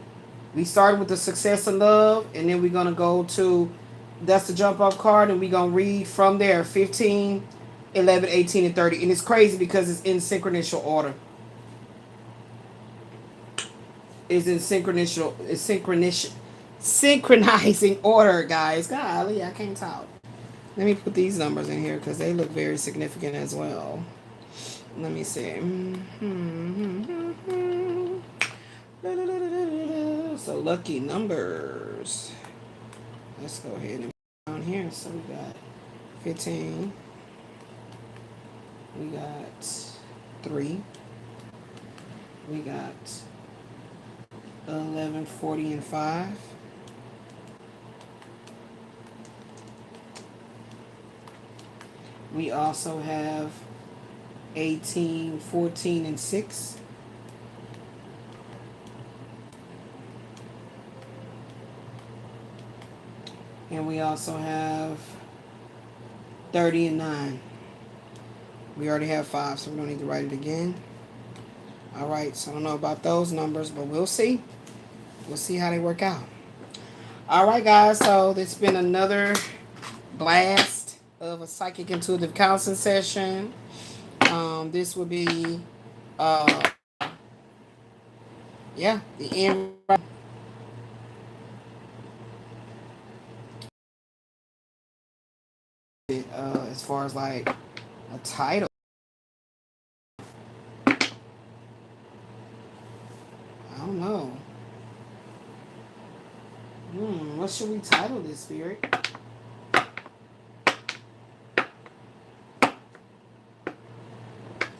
We started with the success of love. And then we're going to go to, that's the jump off card. And we're going to read from there 15, 11, 18, and 30. And it's crazy because it's in synchronicial order. It's in synchronizing order, guys. Golly, I can't talk. Let me put these numbers in here because they look very significant as well. Let me see. So lucky numbers. Let's go ahead and put down here. So we got 15. We got 3. We got 11, 40, and 5. We also have 18, 14, and 6. And we also have 30 and 9. We already have 5, so we don't need to write it again. All right, so I don't know about those numbers, but we'll see. We'll see how they work out. All right, guys, so it's been another blast of a psychic intuitive counseling session. This will be, the end. As far as like a title. I don't know. What should we title this, Spirit?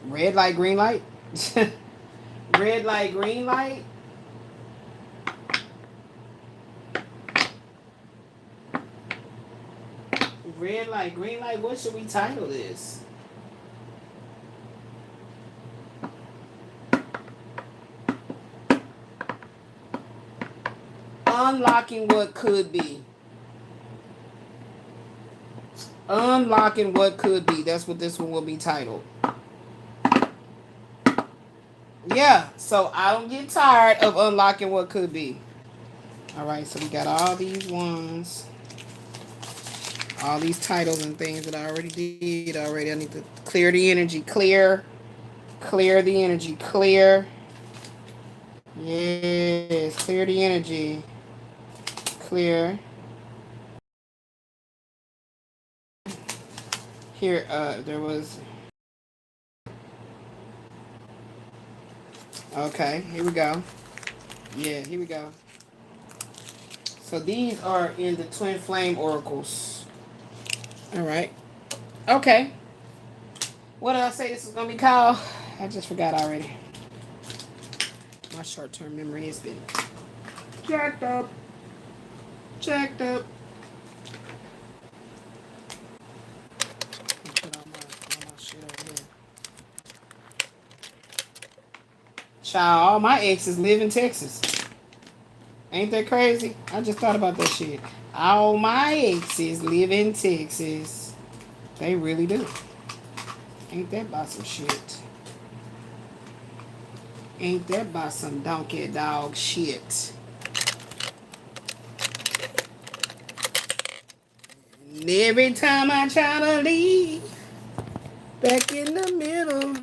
Red light, green light? Red light, green light? Red light, green light? What should we title this? Unlocking what could be. Unlocking what could be. That's what this one will be titled. Yeah, so I don't get tired of unlocking what could be. All right, so we got all these ones, all these titles and things that I already did. Already, I need to clear the energy. Clear the energy. Clear. Yes, clear the energy. Clear. Here, there was. Okay, here we go. Yeah, here we go. So these are in the twin flame oracles. All right. Okay. What did I say this was gonna be called? I just forgot already. My short-term memory has been jacked up. Jacked up. Put all my shit over here. Child, all my exes live in Texas. Ain't that crazy? I just thought about that shit. All my exes live in Texas. They really do. Ain't that about some shit? Ain't that about some donkey dog shit? And every time I try to leave, back in the middle.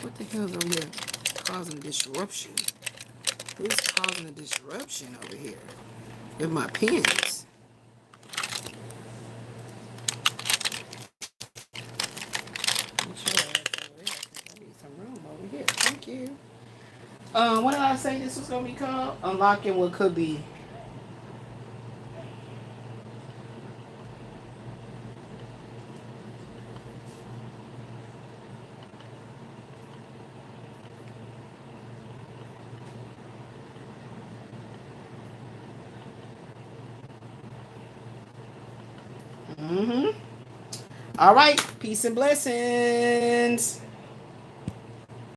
What the hell's over here causing disruption? Who's causing a disruption over here? With my pens. I need some room over here. Thank you. What did I say this was gonna be called? Unlocking what could be. All right. Peace and blessings.